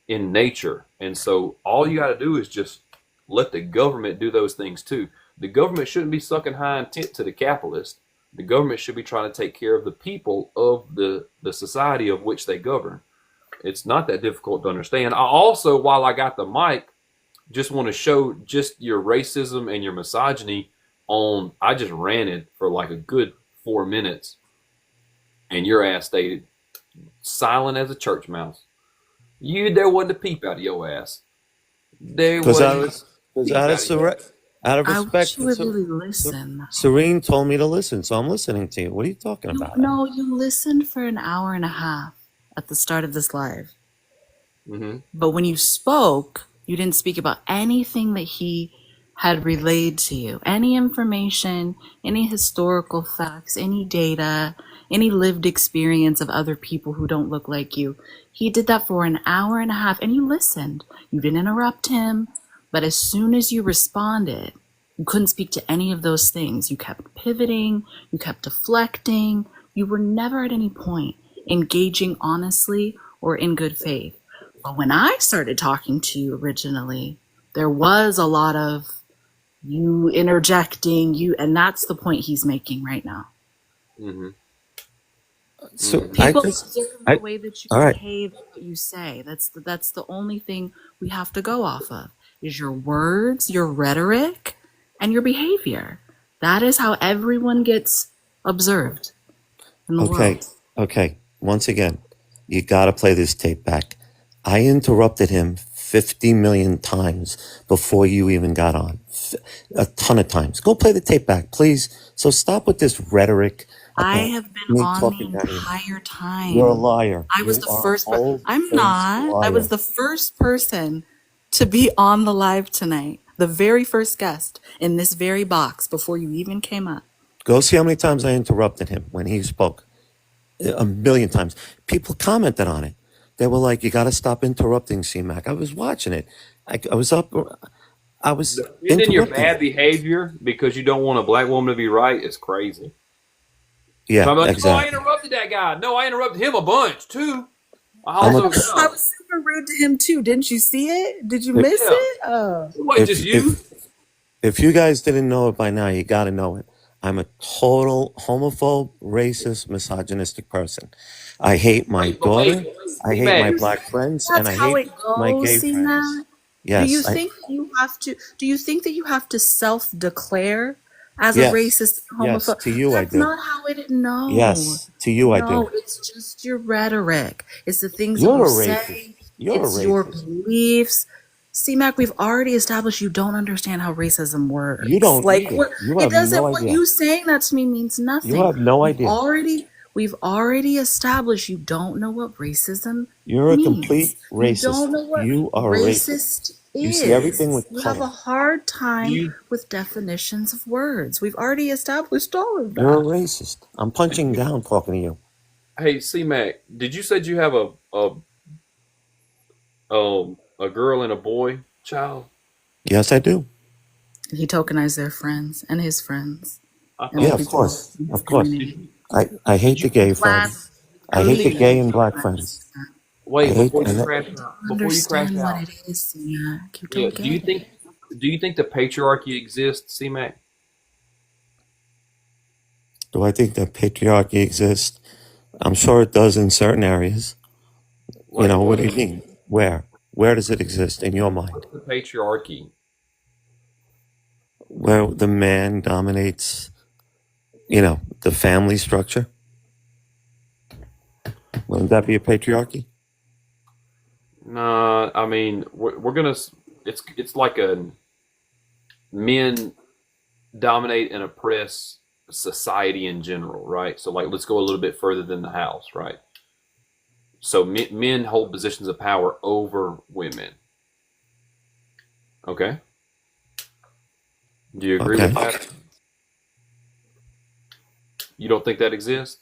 in nature. And so all you got to do is just let the government do those things too. The government shouldn't be sucking hind tit to the capitalist. The government should be trying to take care of the people of the society of which they govern. It's not that difficult to understand. I also, while I got the mic, just want to show just your racism and your misogyny on. I just ranted for like a good 4 minutes, and your ass stayed silent as a church mouse. There wasn't a peep out of your ass. There Because I wasn't was, a because peep out of I respect wish you for would really listen. Serene told me to listen, so I'm listening to you. What are you talking about? No, you listened for an hour and a half at the start of this live. Mm-hmm. But when you spoke, you didn't speak about anything that he had relayed to you. Any information, any historical facts, any data, any lived experience of other people who don't look like you. He did that for an hour and a half, and you listened. You didn't interrupt him. But as soon as you responded, you couldn't speak to any of those things. You kept pivoting, you kept deflecting. You were never at any point engaging honestly or in good faith. But when I started talking to you originally, there was a lot of you interjecting, and that's the point he's making right now. Mm-hmm. So People observe the way that you all right. behave, what you say. That's the only thing we have to go off of, is your words, your rhetoric, and your behavior. That is how everyone gets observed in the world. Okay. Once again, you got to play this tape back. I interrupted him 50 million times before you even got on. A ton of times. Go play the tape back, please. So stop with this rhetoric. I about have been me on talking the about you. entire time. You're a liar. I was You the are first. an old I'm faced not. I liar. was the first person to be on the live tonight. The very first guest in this very box before you even came up. Go see how many times I interrupted him when he spoke. A million times. People commented on it. They were like, "You got to stop interrupting, C-Mac." I was watching it. I was up. I was Isn't your interrupting. bad behavior because you don't want a black woman to be right? It's crazy. Yeah, So I'm like, I exactly. interrupted that guy. No, I interrupted him a bunch too. I I'm a- also, I was super rude to him too. Didn't you see it? Did you miss Yeah. it? Oh. it wasn't just you. If you guys didn't know it by now, you got to know it. I'm a total homophobe, racist, misogynistic person. I hate my Wait, daughter. I hate my Mac. black friends, That's and I how hate it my goes, gay see friends. that? Yes. Do you think you have to? Do you think that you have to self-declare as Yes. a racist homophobe? Yes, to you I That's do. not how it. No. Yes, to you I No, do. it's just your rhetoric. It's the things You're that a you racist. say. You're It's a your racist. beliefs. C-Mac, we've already established you don't understand how racism works. You don't Like, either. what, You it have doesn't. no What idea. you saying that to me means nothing. You have no idea. We've already established you don't know what racism You're a means. complete You racist. don't know what You are a racist. racist is. You see everything with You have a color. hard time with definitions of words. We've already established all of You're a that. racist. I'm punching down talking to you. Hey, C-Mac, did you said you have a girl and a boy child? Yes, I do. He tokenized their friends and his friends. I And thought Yeah, of people course. in his Of course. community. I hate the gay Glad- friends. I hate the gay and black friends. Wait, I hate- before you and that- crash out. Before you Understand crash what out. it is, C-Mac. You Yeah, don't get it. do you think the patriarchy exists, C-Mac? Do I think that patriarchy exists? I'm sure it does in certain areas. You know, what do you mean? Where? Where does it exist in your mind? What's the patriarchy? Where the man dominates, the family structure? Wouldn't that be a patriarchy? Nah, I mean, we're gonna. It's like men dominate and oppress society in general, right? So, like, let's go a little bit further than the house, right? So, men hold positions of power over women. Okay. Do you agree with that? You don't think that exists?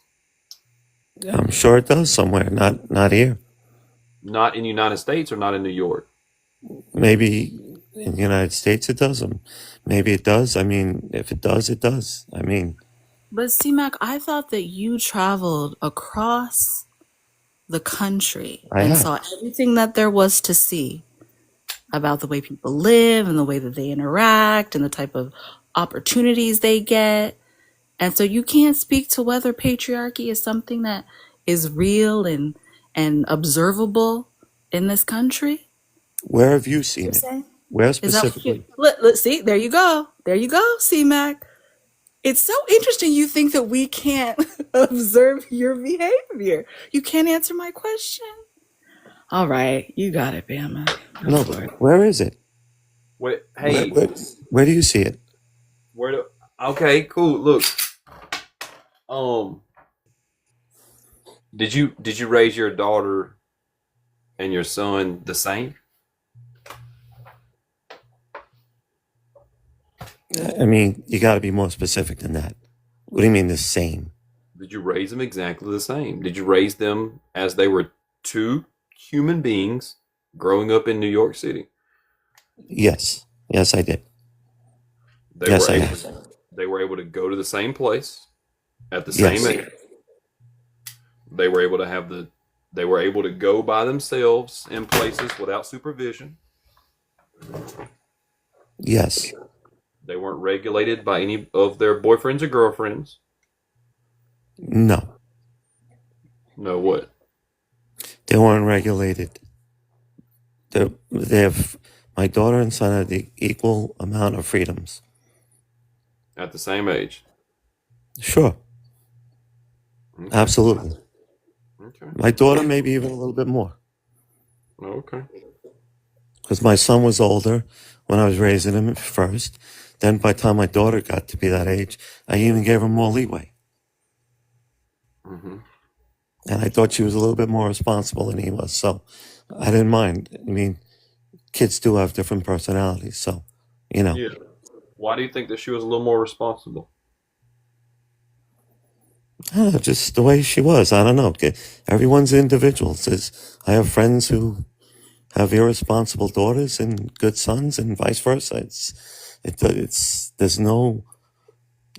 I'm sure it does somewhere, not here. Not in the United States or not in New York? Maybe in the United States it does. Maybe it does. I mean, if it does, it does. I mean, But C-Mac, I thought that you traveled across the country I and have. saw everything that there was to see about the way people live and the way that they interact and the type of opportunities they get. And so you can't speak to whether patriarchy is something that is real and observable in this country. Where have you seen You're it? saying? Where Is that what specifically? you, let's see, there you go. There you go, C-Mac. It's so interesting you think that we can't observe your behavior. You can't answer my question. All right, you got it, Bama. Go No, for it. where is it? Wait, Where, hey, where do you see it? where do? Okay, cool. Look, did you raise your daughter and your son the same? I mean, you got to be more specific than that. What do you mean the same? Did you raise them exactly the same? Did you raise them as they were two human beings growing up in New York City? Yes. Yes, I did. They Yes, were I able, have. they were able to go to the same place at the Yes. same age. They were able to they were able to go by themselves in places without supervision. Yes. They weren't regulated by any of their boyfriends or girlfriends. No. No, what? They weren't regulated. They have, my daughter and son have the equal amount of freedoms. At the same age. Sure. Okay. Absolutely. Okay. My daughter maybe even a little bit more. Okay. Because my son was older when I was raising him first. Then by the time my daughter got to be that age, I even gave her more leeway. Mm-hmm. And I thought she was a little bit more responsible than he was. So I didn't mind. I mean, kids do have different personalities. So, you know. Yeah. Why do you think that she was a little more responsible? Just the way she was. I don't know. Everyone's individuals. I have friends who have irresponsible daughters and good sons, and vice versa. There's no.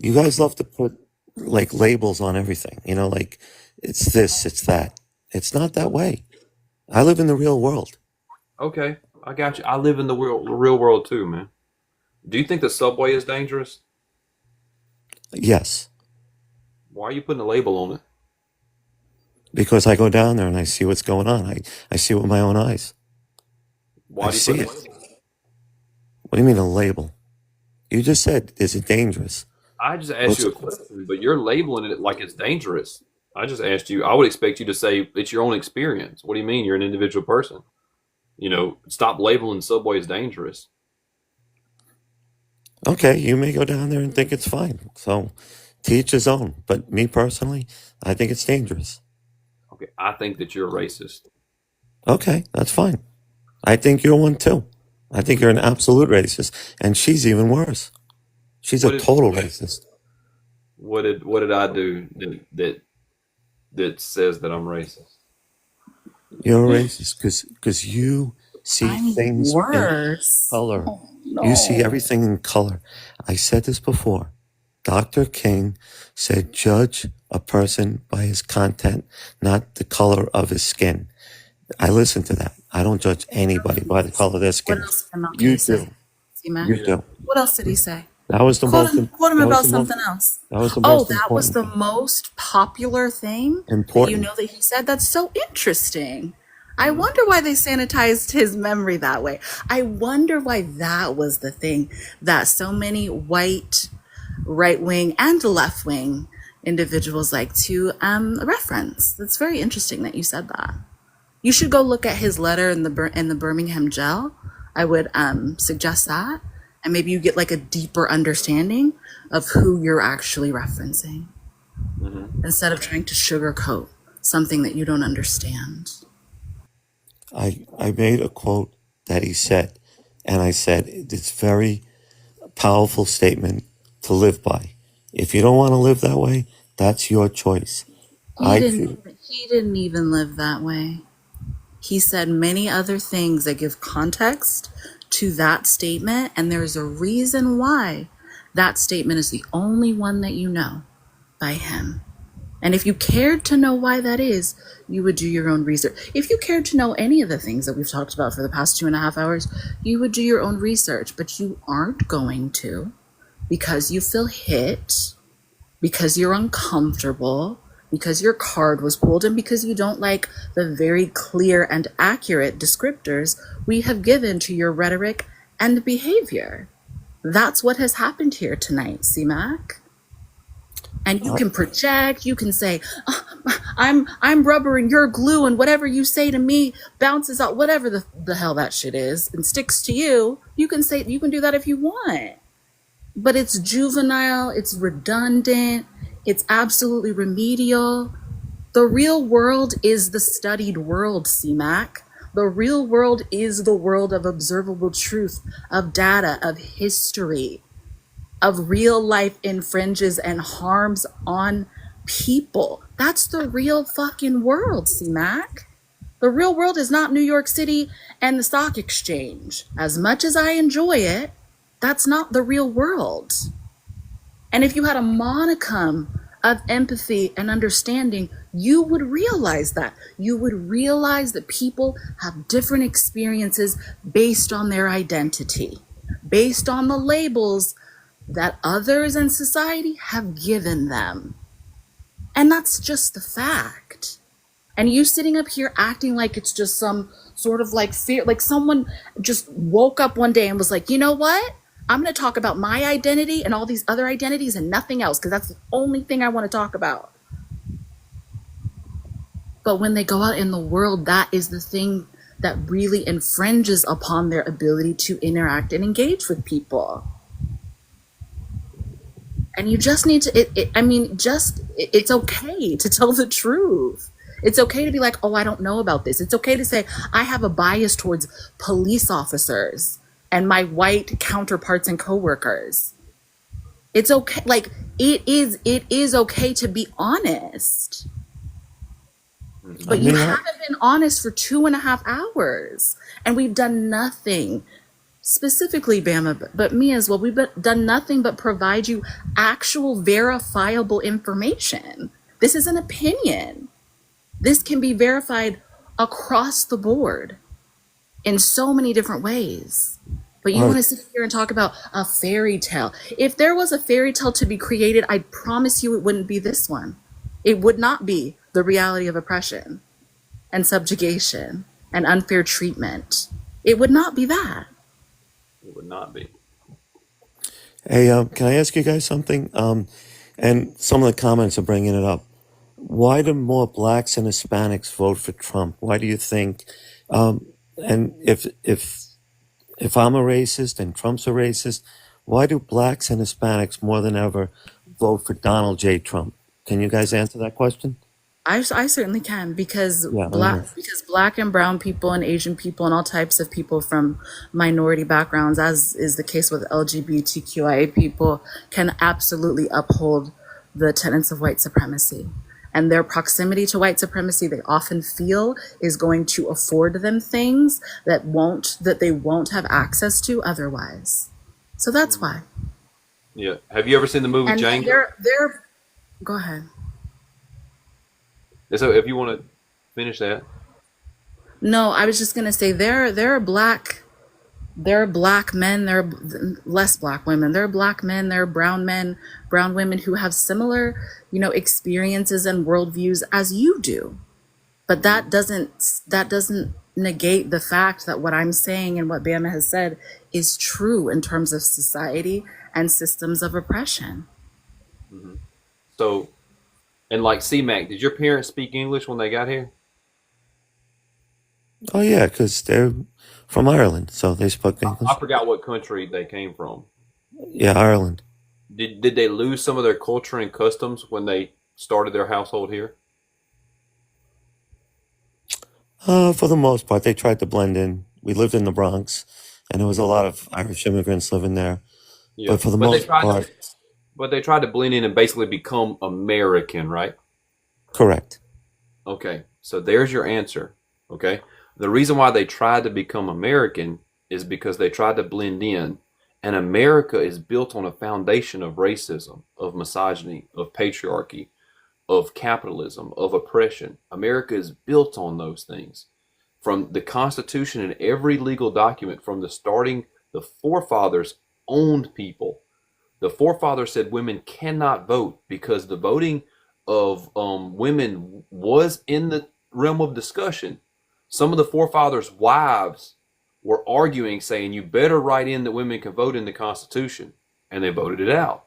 You guys love to put like labels on everything. You know, like it's this, it's that. It's not that way. I live in the real world. Okay, I got you. I live in the real world too, man. Do you think the subway is dangerous? Yes, Why are you putting a label on it? because I go down there and I see what's going on. I see it with my own eyes. Why I do you see put it. What do you mean a label? You just said, is it dangerous? I just asked you a question, but you're labeling it like it's dangerous. I just asked you. I would expect you to say it's your own experience. What do you mean? You're an individual person. You know, stop labeling subway as dangerous. Okay, you may go down there and think it's fine. So, to each his own. But me personally, I think it's dangerous. Okay, I think that you're a racist. Okay, that's fine. I think you're one too. I think you're an absolute racist, and she's even worse. She's What a did total racist. what did I do that says that I'm racist? You're a racist because you see I'm things in worse. color. Oh, You see no. everything in color. I said this before. Dr. King said, judge a person by his content, not the color of his skin. I listen to that. I don't judge anybody by the color of their What skin. else did You he say? do. C-Mac? You do. What else did he say? That was the Quote most. him, quote him That was about the most. something else. That was the Oh, most that was important the thing. most popular thing that you Important. know that he said? That's so interesting. I wonder why they sanitized his memory that way. I wonder why that was the thing that so many white right-wing and left-wing individuals like to reference. That's very interesting that you said that. You should go look at his letter in the Birmingham jail. I would suggest that, and maybe you get like a deeper understanding of who you're actually referencing Mm-hmm. instead of trying to sugarcoat something that you don't understand. I made a quote that he said, and I said, it's very powerful statement to live by. If you don't want to live that way, that's your choice. He didn't even live that way. He said many other things that give context to that statement, and there's a reason why that statement is the only one that you know by him. And if you cared to know why that is, you would do your own research. If you cared to know any of the things that we've talked about for the past 2.5 hours, you would do your own research, but you aren't going to because you feel hit, because you're uncomfortable, because your card was pulled, and because you don't like the very clear and accurate descriptors we have given to your rhetoric and behavior. That's what has happened here tonight, CMAC. And you can project, you can say, "Oh, I'm rubber and you're glue, and whatever you say to me bounces out," whatever the hell that shit is, and sticks to you. You can do that if you want. But it's juvenile, it's redundant, it's absolutely remedial. The real world is the studied world, CMAC. The real world is the world of observable truth, of data, of history, of real life infringes and harms on people. That's the real fucking world, CMAC. The real world is not New York City and the stock exchange. As much as I enjoy it, that's not the real world. And if you had a modicum of empathy and understanding, you would realize that. You would realize that people have different experiences based on their identity, based on the labels that others in society have given them. And that's just the fact. And you sitting up here acting like it's just some sort of like fear, like someone just woke up one day and was like, you know what? I'm going to talk about my identity and all these other identities and nothing else, because that's the only thing I want to talk about. But when they go out in the world, that is the thing that really infringes upon their ability to interact and engage with people. And you just need to, it's okay to tell the truth. It's okay to be like, oh, I don't know about this. It's okay to say, I have a bias towards police officers and my white counterparts and coworkers. It's okay. Like, it is okay to be honest. But you haven't been honest for 2.5 hours. And we've done nothing, specifically Bama, but me as well. We've done nothing but provide you actual verifiable information. This is an opinion. This can be verified across the board in so many different ways. But you want to sit here and talk about a fairy tale. If there was a fairy tale to be created, I promise you it wouldn't be this one. It would not be the reality of oppression and subjugation and unfair treatment. It would not be that. It would not be. Hey, can I ask you guys something? And some of the comments are bringing it up. Why do more blacks and Hispanics vote for Trump? Why do you think? And if I'm a racist and Trump's a racist, why do blacks and Hispanics more than ever vote for Donald J. Trump? Can you guys answer that question? I certainly can, because Yeah, black and brown people and Asian people and all types of people from minority backgrounds, as is the case with LGBTQIA people, can absolutely uphold the tenets of white supremacy. And their proximity to white supremacy, they often feel, is going to afford them things that they won't have access to otherwise. So that's why. Yeah. Have you ever seen the movie And Django? they're go ahead. So if you want to finish that. No, I was just gonna say there are black men, there are less black women, there are black men, there are brown men, brown women who have similar, experiences and worldviews as you do. But that doesn't negate the fact that what I'm saying and what Bama has said is true in terms of society and systems of oppression. Mm-hmm. So, and like C-Mac, did your parents speak English when they got here? Oh yeah, because they're from Ireland, so they spoke English. I forgot what country they came from. Yeah, Ireland. Did they lose some of their culture and customs when they started their household here? For the most part, they tried to blend in. We lived in the Bronx, and there was a lot of Irish immigrants living there. Yeah. But for the most part, But they tried to blend in and basically become American, right? correct. Okay, so there's your answer. Okay, the reason why they tried to become American is because they tried to blend in, and America is built on a foundation of racism, of misogyny, of patriarchy, of capitalism, of oppression. America is built on those things. From the Constitution and every legal document from the starting, the forefathers owned people The forefathers said women cannot vote because the voting of women was in the realm of discussion. Some of the forefathers' wives were arguing, saying, you better write in that women can vote in the Constitution. And they voted it out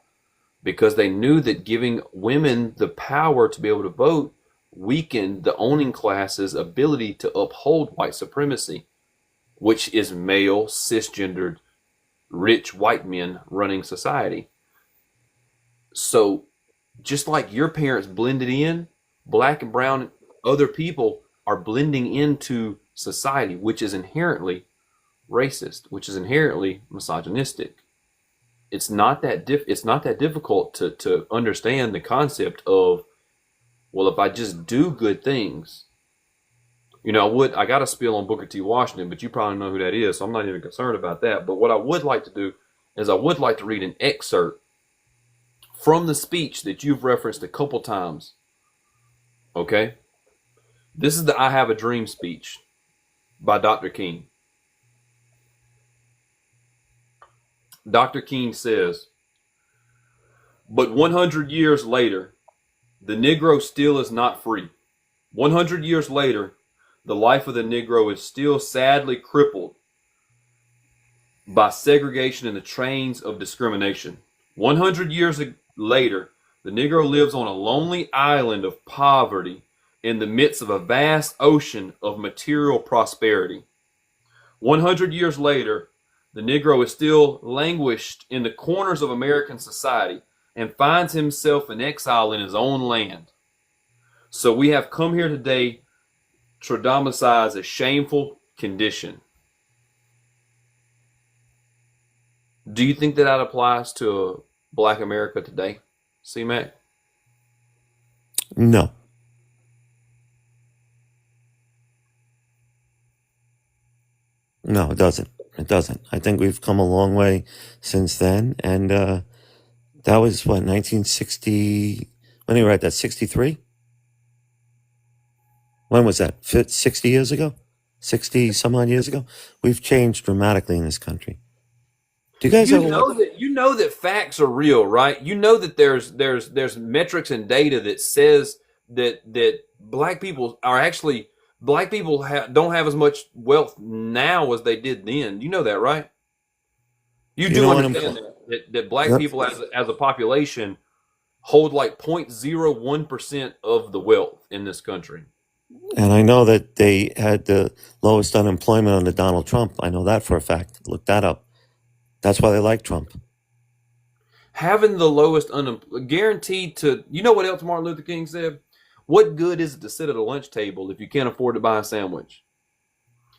because they knew that giving women the power to be able to vote weakened the owning class's ability to uphold white supremacy, which is male, cisgendered, rich white men running society. So just like your parents blended in, black and brown other people are blending into society, which is inherently racist, which is inherently misogynistic. It's not that difficult to understand the concept of, well, if I just do good things, I got a spill on Booker T. Washington, but you probably know who that is, so I'm not even concerned about that. But what I would like to do is I would like to read an excerpt from the speech that you've referenced a couple times. Okay? This is the I Have a Dream speech by Dr. King. Dr. King says, but 100 years later, the Negro still is not free. 100 years later, the life of the Negro is still sadly crippled by segregation and the chains of discrimination. 100 years later, the Negro lives on a lonely island of poverty in the midst of a vast ocean of material prosperity. 100 years later, the Negro is still languished in the corners of American society and finds himself in exile in his own land. So we have come here today to domicize a shameful condition. Do you think that applies to Black America today, C-Mac? No. No, it doesn't. It doesn't. I think we've come a long way since then. And that was, 1960? When did you write that? 63? When was that? 60 years ago? 60 some odd years ago? We've changed dramatically in this country. Do you guys ever You know that facts are real, right? You know that there's metrics and data that says that black people don't have as much wealth now as they did then. You know that, right? You do understand that black people as a population hold like 0.01% of the wealth in this country. And I know that they had the lowest unemployment under Donald Trump. I know that for a fact. Look that up. That's why they like Trump. Having the lowest guaranteed to, you know what else Martin Luther King said? What good is it to sit at a lunch table if you can't afford to buy a sandwich?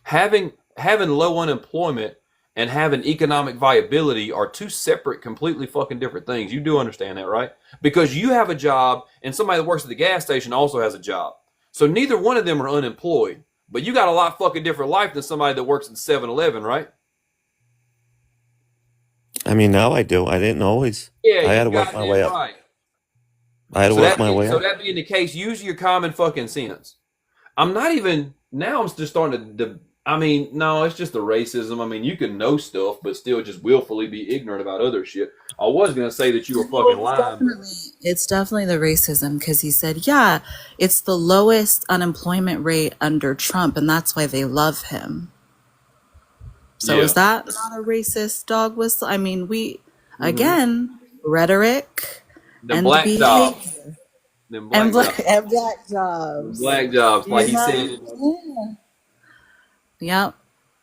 Having low unemployment and having economic viability are two separate, completely fucking different things. You do understand that, right? Because you have a job and somebody that works at the gas station also has a job. So neither one of them are unemployed. But you got a lot fucking different life than somebody that works at 7-Eleven, right? I mean, now I do. I didn't always. Yeah, I had to work my way up. Right. I had to work my way up. So that being the case, use your common fucking sense. I'm just starting to, no, it's just the racism. I mean, you can know stuff, but still just willfully be ignorant about other shit. I was going to say that you were fucking lying. It's definitely the racism because he said, yeah, it's the lowest unemployment rate under Trump, and that's why they love him. So is that not a racist dog whistle? I mean, again, rhetoric the and black behavior. jobs. And black jobs. Black jobs, like he said. Yeah.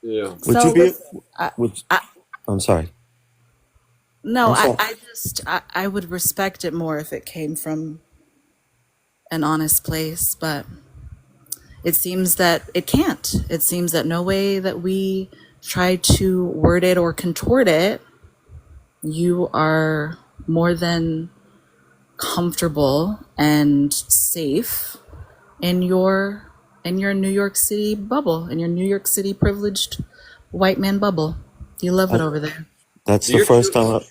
Yeah. Would you be? I'm sorry. No, I would respect it more if it came from an honest place, but it seems that it can't. It seems that no way that we try to word it or contort it, you are more than comfortable and safe in your New York City bubble, in your New York City privileged white man bubble. You love it over there. That's the first time.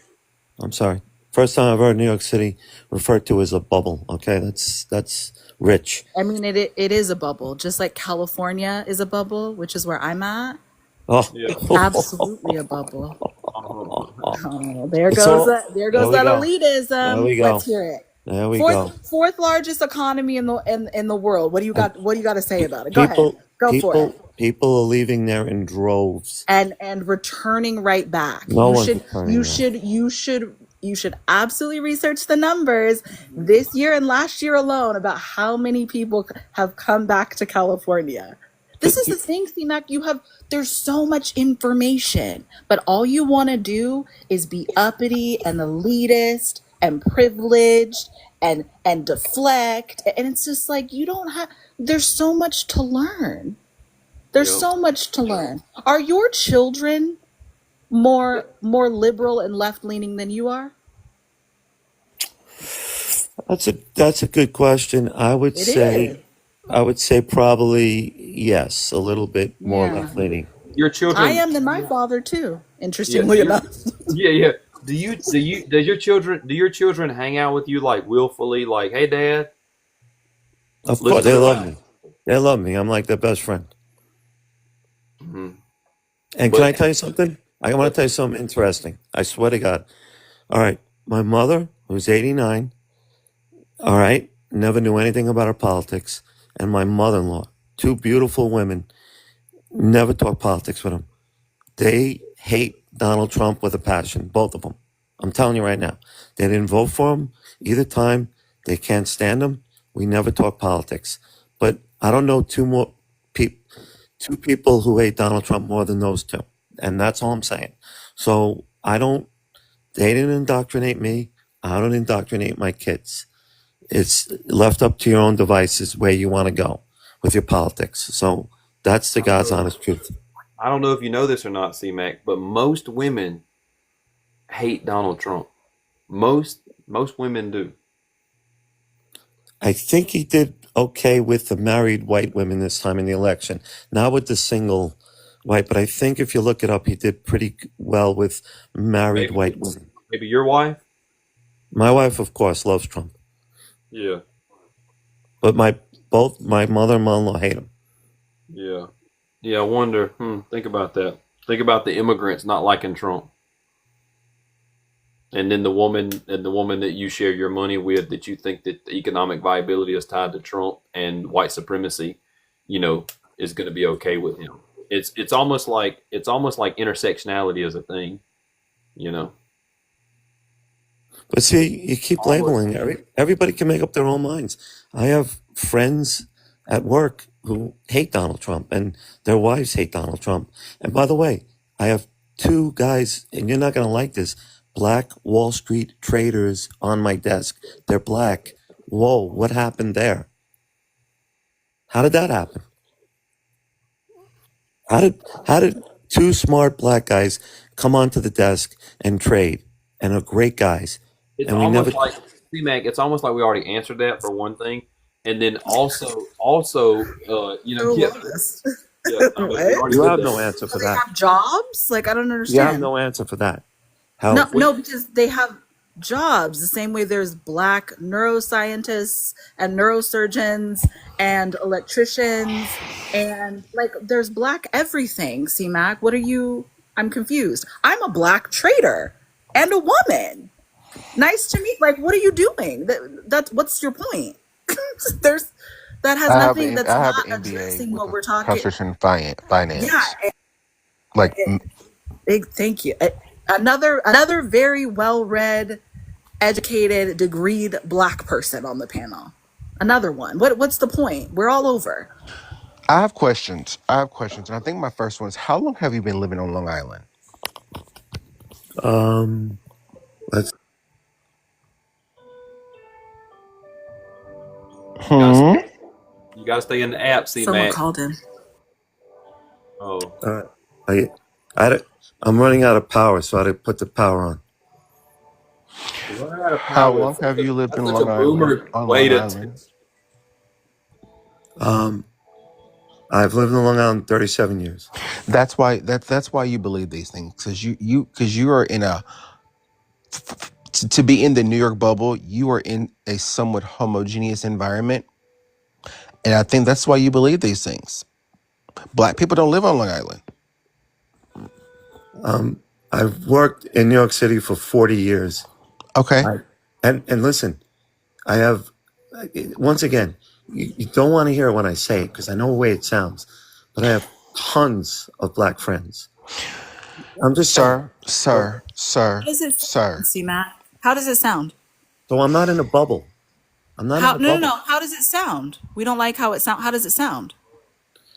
I'm sorry. First time I've heard New York City referred to as a bubble. Okay, that's rich. I mean, it is a bubble, just like California is a bubble, which is where I'm at. Oh, It's absolutely a bubble. Oh, there It's goes all. that. There There goes we that go. There elitism. we Let's go. hear it. There we Fourth go. fourth largest economy in the world. What do you And got? What do you got to say about it? Go ahead. people, Go for it. people are leaving there in droves. And returning right back. No one's returning there. You should absolutely research the numbers this year and last year alone about how many people have come back to California. This But is the thing, C-Mac. There's so much information, but all you want to do is be uppity and elitist and privileged and deflect. And it's just like, you don't have, there's so much to learn. There's Yep. so much to learn. Are your children more liberal and left leaning than you are? that's a good question. It is. I would say probably yes, a little bit more Yeah. left leaning. Your I children, am than my father too. yeah, Interestingly enough. yeah. Do your children hang out with you like willfully, like, hey, Dad, Of listen course, to they the love me. They love me. I'm like their best friend. Mhm. And can I But tell you something? I want but to tell you something interesting. I swear to God. All right, my mother, who's 89, all right, never knew anything about her politics, and my mother-in-law, two beautiful women, never talk politics with them. They hate Donald Trump with a passion, both of them. I'm telling you right now. They didn't vote for him either time. They can't stand him. We never talk politics. But I don't know two people who hate Donald Trump more than those two. And that's all I'm saying. So they didn't indoctrinate me. I don't indoctrinate my kids. It's left up to your own devices where you want to go with your politics. So that's the I don't God's know. honest truth. I don't know if you know this or not, C-Mac, but most women hate Donald Trump. Most women do. I think he did okay with the married white women this time in the election, not with the single white, but I think if you look it up, he did pretty well with married Maybe white women. maybe your wife. My wife, of course, loves Trump, Yeah, but both my mother and mother-in-law hate him. yeah, yeah. I wonder. Think about that. Think about the immigrants not liking Trump, and then the woman that you share your money with, that you think that the economic viability is tied to Trump and white supremacy, is going to be okay with him. It's almost like intersectionality is a thing, you know. But see, you keep Almost. labeling. Everybody can make up their own minds. I have friends at work who hate Donald Trump, and their wives hate Donald Trump. And by the way, I have two guys, and you're not going to like this, black Wall Street traders on my desk. They're black. Whoa, what happened there? How did that happen? How did two smart black guys come onto the desk and trade and are great guys? It's And we never. almost like C-Mac. It's almost like we already answered that for one thing, and then also, So yeah, lost. yeah. We What? already You did have that. no answer So for they that. have jobs? Like, I don't You have understand. no answer for that. No, How? no, because they have jobs the same way there's black neuroscientists and neurosurgeons and electricians and like there's black everything. C-Mac, what are you? I'm confused. I'm a black trader and a woman. Nice to meet. Like, what are you doing? That's what's your point? There's that has nothing. That's I have not an MBA addressing with what a we're talking. concentration in Yeah, finance. Like, big thank you. Another very well-read, educated, degreed black person on the panel. Another one. What's the point? We're all over. I have questions. And I think my first one is, how long have you been living on Long Island? Um. Let's. You gotta Hmm. you gotta stay in the app, Someone C-Mac. called in. Oh, I. I'm running out of power, so I had to put the power on. run out of How power. long have you lived That's in such a Long Island? boomer On way Long to. Island. Um. I've lived in Long Island 37 years. That's why you believe these things, because you are in a to be in the New York bubble. You are in a somewhat homogeneous environment, and I think that's why you believe these things. Black people don't live on Long Island. I've worked in New York City for 40 years. Okay. And listen, I have, once again, you don't want to hear it when I say it because I know the way it sounds, but I have tons of black friends. I'm just saying. Sir, How does it sir. sound, C-Mac? How does it sound? So I'm not in a bubble. I'm not in How? a No, no, bubble. no. How does it sound? We don't like how it sound. How does it sound?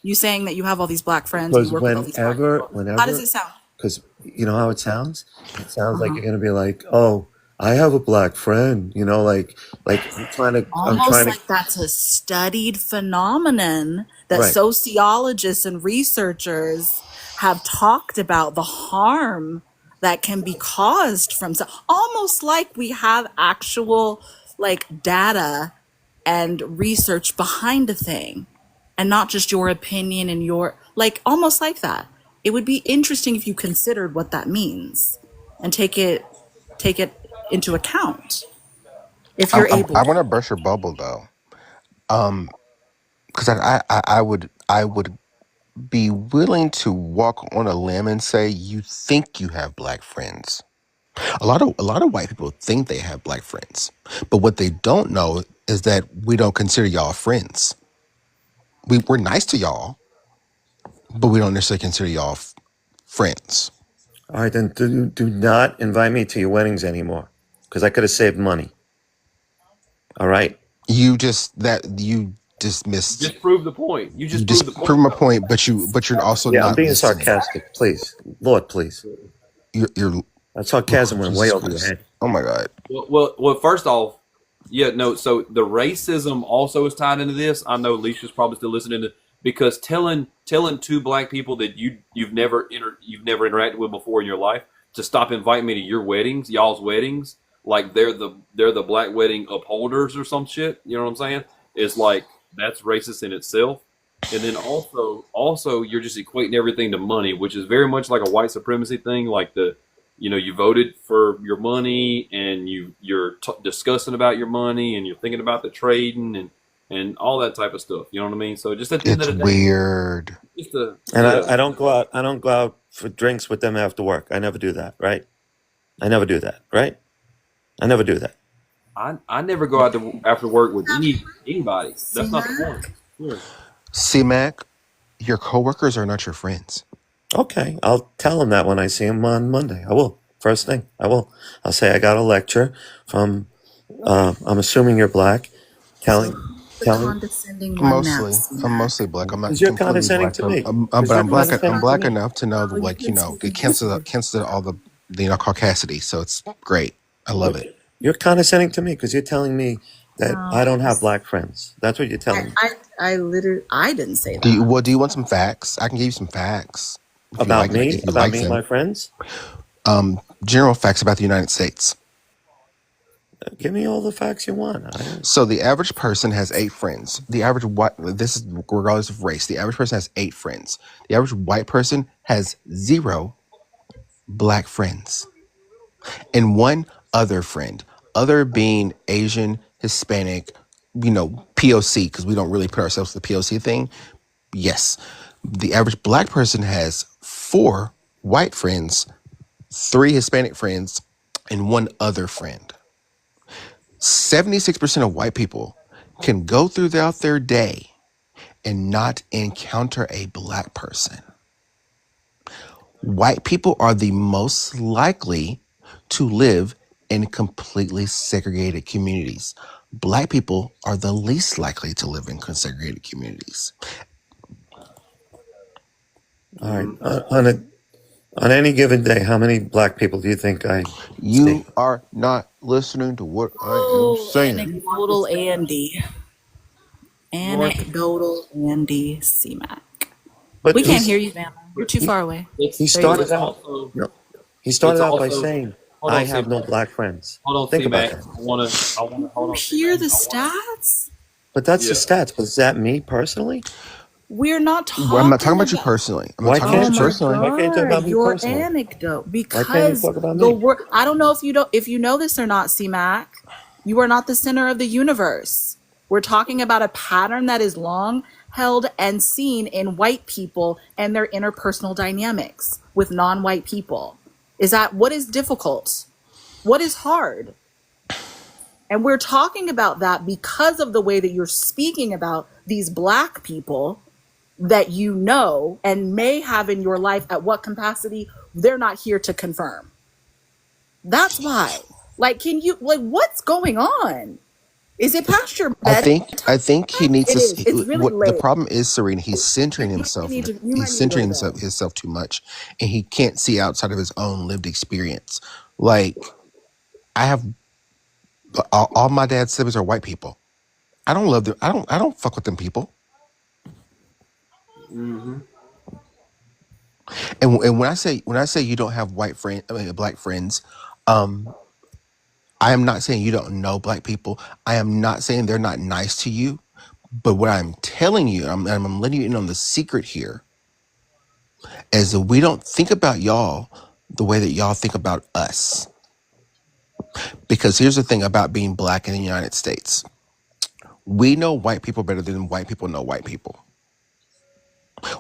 You saying that you have all these black friends and you Because work with all these black people. How does it sound? because you know how it sounds? It sounds like you're going to be like, oh, I have a black friend, like I'm Almost trying to, like that's a studied phenomenon that right. sociologists and researchers have talked about the harm that can be caused from almost like we have actual like data and research behind a thing and not just your opinion and your like almost like that. It would be interesting if you considered what that means and take it into account if you're able I to. want to burst your bubble though. Because I would be willing to walk on a limb and say you think you have black friends. A lot of white people think they have black friends, but what they don't know is that we don't consider y'all friends. We're nice to y'all, but we don't necessarily consider y'all friends. All right, then do not invite me to your weddings anymore because I could have saved money. All right. You just missed. Just prove the point. You You just proved the just prove point, my though. point, but you're also Yeah, I'm not being listening. sarcastic. Please. Lord, please. You're That sarcasm went way Jesus over your Christ. head. Oh my God. Well. First off, yeah, no. So the racism also is tied into this. I know Alicia's probably still listening to because telling two black people that you've never interacted with before in your life to stop inviting me to your weddings, y'all's weddings, like they're the black wedding upholders or some shit. You know what I'm saying? It's like that's racist in itself. And then also you're just equating everything to money, which is very much like a white supremacy thing, like you voted for your money and you're discussing about your money and you're thinking about the trading and all that type of stuff. You know what I mean? So just at the end It's of the day, weird. just a And yeah. I don't go out. I don't go out for drinks with them after work. I never do that. Right. I never do that. Right. I never do that. I never go out after work with anybody. That's not the point. Sure. C-Mac, your coworkers are not your friends. Okay. I'll tell them that when I see them on Monday. I will. First thing. I will. I'll say I got a lecture from. I'm assuming you're black. So Telling. the Telling. condescending one now, I'm C-Mac. mostly black. I'm not Because you're completely condescending black, to me. but Because you're I'm black. I'm condescending to black me. enough to know that, Oh, you've been it speaking cancels all the caucasity. So it's great. I love it. You're condescending to me because you're telling me that no, I don't have black friends. That's what you're telling me. I literally I didn't say Do you that. well? Do you want some facts? I can give you some facts if you About like. me? If you About like me and them, my friends? general facts about the United States. Give me all the facts you want. So the average person has 8 friends. The average white, this is regardless of race. The average person has 8 friends. The average white person has 0 black friends and 1 other friend. Other being Asian, Hispanic, POC, because we don't really put ourselves to the POC thing. Yes, the average black person has 4 white friends, 3 Hispanic friends, and 1 other friend. 76% of white people can go throughout their day and not encounter a black person. White people are the most likely to live in completely segregated communities. Black people are the least likely to live in segregated communities. All right. On any given day, how many black people do you think I see? You are not listening to what I am Oh, saying. anecdotal Andy. You want to, Anecdotal Andy C-Mac. But We can't hear you, Vanna. You're too but he, far away. he There you started go. out. also No, he it's started out by also saying, hold "I on, have no C-Mac. black friends." Hold on, Think about C-Mac. that. I wanna hold You on, hear C-Mac. the stats? But that's the Yeah. stats. But is that me personally? We're not Well, I'm not talking talking about you about. personally. I'm not Why talking about Oh you can't my you? personally. Why can't you talk God, about me your personally? anecdote. Why can't you Because talk about the me? word, I don't know if you know this or not, C-Mac. You are not the center of the universe. We're talking about a pattern that is long held and seen in white people and their interpersonal dynamics with non-white people. Is that what is difficult? What is hard? And we're talking about that because of the way that you're speaking about these Black people that you know and may have in your life. At what capacity, they're not here to confirm. That's why. Like, can you, like, what's going on? Is it past your I bedtime? think he needs It to. is. It's really What the late. problem is, Serena? He's centering You might himself. need to. You might He's need to go centering to bed. himself too much, and he can't see outside of his own lived experience. Like I have all my dad's siblings are white people. I don't love them. I don't fuck with them people. Mm-hmm. And when I say you don't have black friends, um, I am not saying you don't know black people. I am not saying they're not nice to you. But what I'm telling you, I'm letting you in on the secret here, is that we don't think about y'all the way that y'all think about us. Because here's the thing about being black in the United States. We know white people better than white people know white people.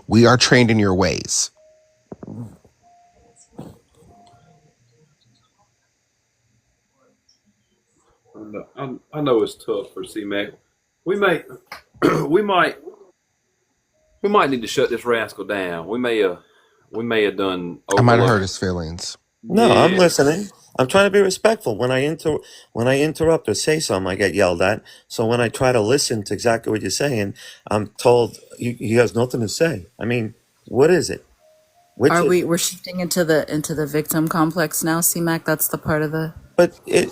We are trained in your ways. I know it's tough for C-Mac. We may, we might, we might need to shut this rascal down. We may have done I might have hurt overlooked. his feelings. No, I'm Yeah. listening. I'm trying to be respectful. When I interrupt or say something, I get yelled at. So when I try to listen to exactly what you're saying, I'm told he has nothing to say. I mean, what is it? Which Are is, we're shifting into the victim complex now, C-Mac? That's the part of the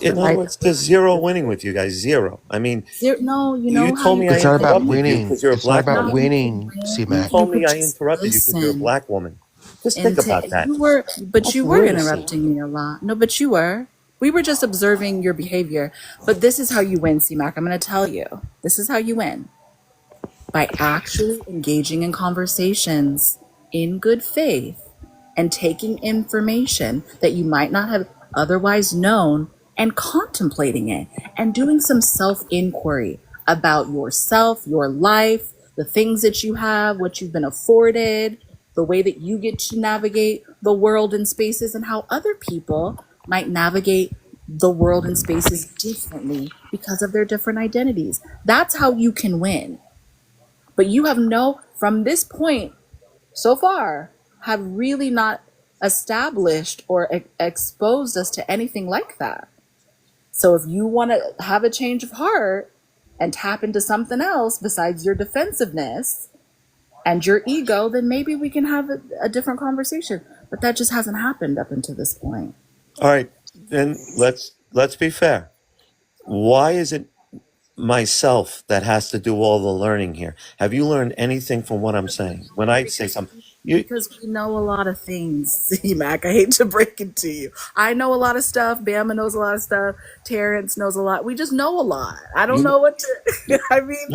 in other like words, there's zero winning with you guys. Zero. I mean, zero, no, you you know how told you me I It's not like about you interrupted you winning. because you're a It's not black about no, woman. winning, You you C-Mac. told could me I just interrupted you because you're a listen. black woman. Just think And about that. but That's you were lunacy. interrupting me a lot. No, but you were. We were just observing your behavior. But this is how you win, C-Mac. I'm going to tell you. This is how you win. By actually engaging in conversations in good faith and taking information that you might not have otherwise known and contemplating it and doing some self inquiry about yourself, your life, the things that you have, what you've been afforded, the way that you get to navigate the world and spaces, and how other people might navigate the world and spaces differently because of their different identities. That's how you can win. But you have from this point so far, have really not established or exposed us to anything like that. So if you want to have a change of heart and tap into something else besides your defensiveness and your ego, then maybe we can have a different conversation. But that just hasn't happened up until this point. All right, then let's be fair. Why is it myself that has to do all the learning here? Have you learned anything from what I'm saying? When I say something, you Because we know a lot of things, C-Mac. I hate to break it to you. I know a lot of stuff. Bama knows a lot of stuff. Terrence knows a lot. We just know a lot. I don't you know what to. I mean,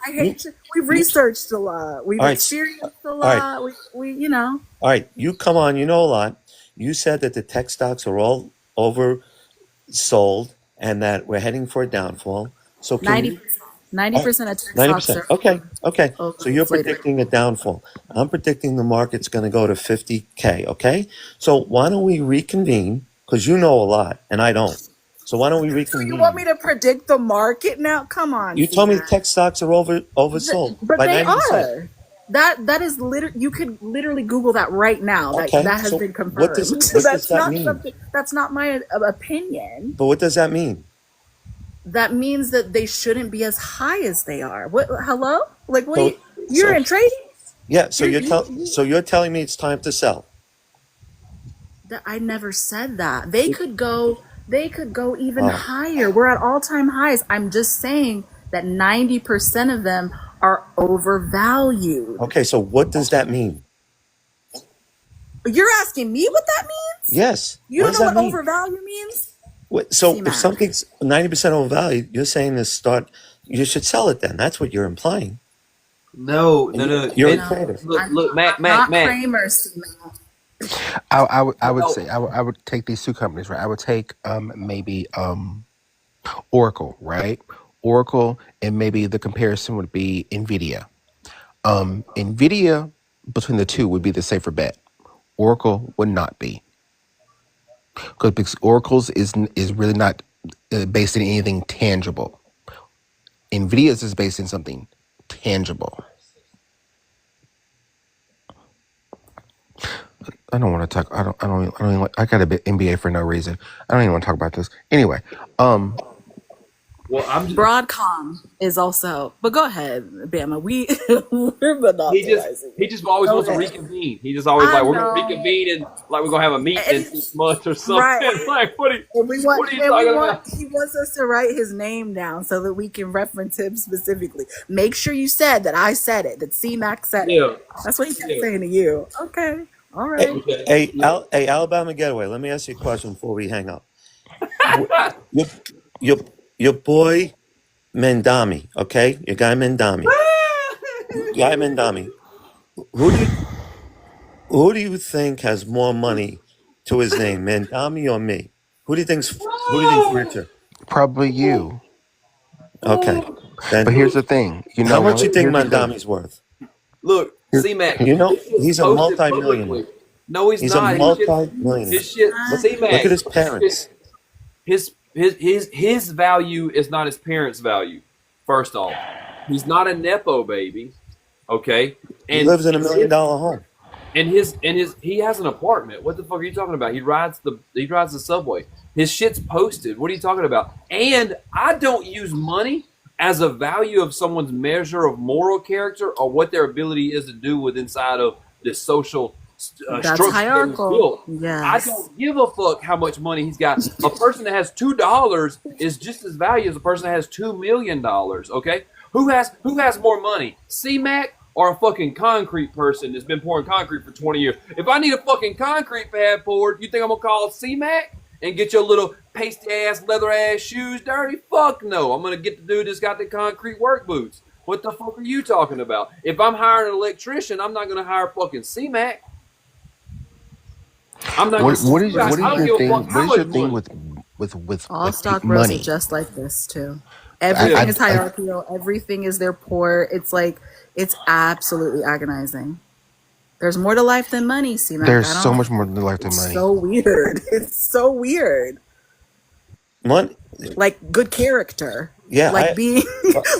I you, hate to. We've you researched a lot. We've all right, experienced a all right, lot. We you know, all right. You come on. You know a lot. You said that the tech stocks are all oversold and that we're heading for a downfall. So can 90 you? 90% of tech stocks 90%. are Okay. Okay. So you're overinflated. predicting a downfall. I'm predicting the market's going to go to 50K. Okay. So why don't we reconvene? Because you know a lot and I don't. So why don't we So you want me reconvene? to predict the market now? Come on, You told me C-Mac. tech stocks are oversold But by they 90%. are. That is literally, you could literally Google that right now. Okay. That has So been confirmed. what does That's that not mean? something. That's not my opinion. But what does that mean? That means that they shouldn't be as high as they are. What? Hello? Like what? So, You're so in trading? yeah. So You so you're telling me it's time to sell. I never said that. They could go. They could go even Oh, higher. We're at all-time highs. I'm just saying that 90% of them are overvalued. okay. So what does that mean? You're asking me what that means? Yes. You What don't does know that what mean? overvalue means? So if C-Mac. something's 90% overvalued, you're saying you should sell it then. That's what you're implying. No, And no, no. you're a It, No, trader. look, Mac, I'm not Mac. Kramer, C-Mac. I would No, say I would take these two companies, right? I would take maybe Oracle, right? Oracle, and maybe the comparison would be Nvidia. Nvidia between the two would be the safer bet. Oracle would not be. because oracles is really not based in anything tangible. Nvidia's is based in something tangible. I don't want to talk. I don't even I got a bit NBA for no reason. I don't even want to talk about this. Anyway, Well, I'm just, Broadcom is also, but go ahead, Bama. We're monopolizing. he just always Go wants to ahead. reconvene. He just always I like we're gonna know. reconvene and like we're gonna have a meeting in 6 months or something. Right. Like what are And we what want, are you talking about? he wants us to write his name down so that we can reference him specifically. Make sure you said that I said it, that C-Mac said it. Yeah. That's what he kept Yeah. saying to you. Okay. All right. Okay. Hey, Alabama Getaway. Let me ask you a question before we hang up. Your your boy Mendami, okay? Your guy Mendami. Who do you think has more money to his name, Mendami or me? Who do you think's richer? probably you. Okay. But Then here's the thing. You know how much what? you think Here's the thing. Mandami's worth? Look, Here- C-Mac. You know, this shit's he's a posted multi-millionaire. publicly. No, he's He's not. a multi-millionaire. His shit. C-Mac. Look at his parents. His value is not his parents' value. First off, he's not a nepo baby. Okay, He lives in $1 million home. and he has an apartment. What the fuck are you talking about? He rides the subway. His shit's posted. What are you talking about? And I don't use money as a value of someone's measure of moral character or what their ability is to do with inside of this social That's structure hierarchical. that was built. Yes. I don't give a fuck how much money he's got. A person that has $2 is just as valuable as a person that has $2 million. Okay, who has more money, C-Mac or a fucking concrete person that's been pouring concrete for 20 years? If I need a fucking concrete pad poured, you think I'm gonna call C-Mac and get your little pasty ass leather ass shoes dirty? Fuck no. I'm gonna get the dude that's got the concrete work boots. What the fuck are you talking about? If I'm hiring an electrician, I'm not gonna hire fucking C-Mac. I'm not. What is I your don't give a thing? fuck how What is your much thing money. with All stock bros money? are just like this too. Everything is hierarchical. Everything is their poor. It's like, it's absolutely agonizing. There's more to life than money, C-Mac. There's so much more to life than It's money. so weird. It's so weird. Money. Like good character. Yeah. Like being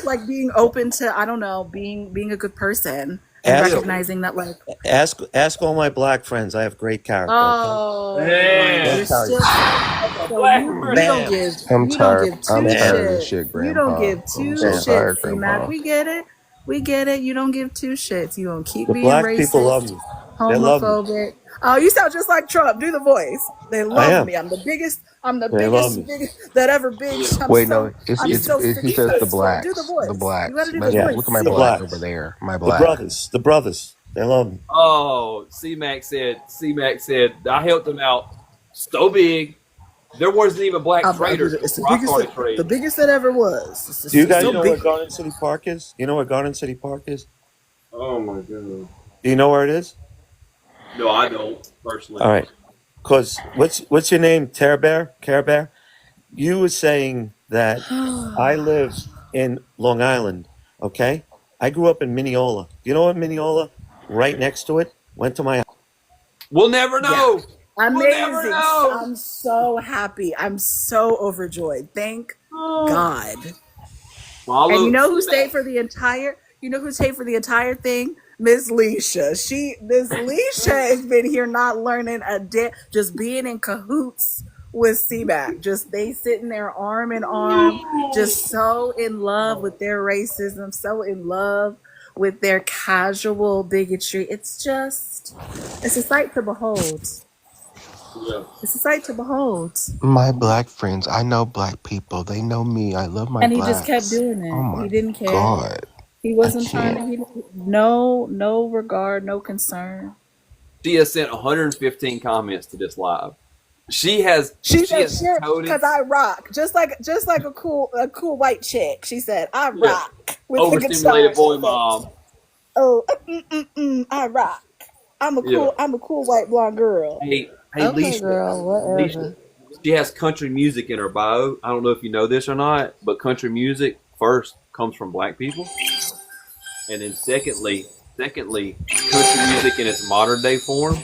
like being open to, I don't know, being a good person and Ask- recognizing that, like, Ask all my black friends. I have great character. oh, Yeah. you're still, so Black you friends. don't give, I'm you tired. don't give I'm two tired of this shits. shit, You Grandpa. don't give I'm two so tired, shits, Grandpa. C-Mac. We get it. We get it. You don't give two shits. You gonna keep The being black racist, people love me. They love me. homophobic. Oh, you sound just like Trump. Do the voice. They love am. me. I'm the biggest. I'm the They love biggest that ever bitched. I'm Wait, so, no, it's, I'm it's, so it, he says the successful. blacks. Do the voice. The blacks. You gotta do the Let's voice. look at my See? black blacks. over there. My The black. brothers. They love me. Oh, C-Mac said, I helped them out so big. There wasn't even black traders. It's the before I biggest, started trading. the biggest that ever was. It's Do you guys so know big. where Garden City Park is? You know where Garden City Park is? Oh my god. Do you know where it is? No, I don't personally. All right. Cause what's your name? Care Bear? You were saying that I live in Long Island. Okay. I grew up in Mineola. You know what Mineola? Right next to it. Went to my. We'll never know. We'll never Amazing. know. I'm so happy. I'm so overjoyed. Thank God. Follow And you know who C-Mac. stayed for the entire? You know who stayed for the entire thing? Miss Leisha. Miss Leisha has been here not learning a day, just being in cahoots with C-Mac. Just they sitting there arm in arm, just so in love with their racism, so in love with their casual bigotry. It's a sight to behold. Yeah. It's a sight to behold. My black friends. I know black people. They know me. I love my And he blacks. just kept doing it. Oh my He didn't care. God. He wasn't I trying can't. to. No regard, no concern. She has sent 115 comments to this live. She has Sure, toted because I rock just like a cool white chick. She said, "I rock with the overstimulated guitar." boy mom. Oh, I rock. I'm a cool white blonde girl. Hey, Okay, Leisha, girl, whatever. Leisha, she has country music in her bio. I don't know if you know this or not, but country music first comes from black people, and then secondly, country music in its modern day form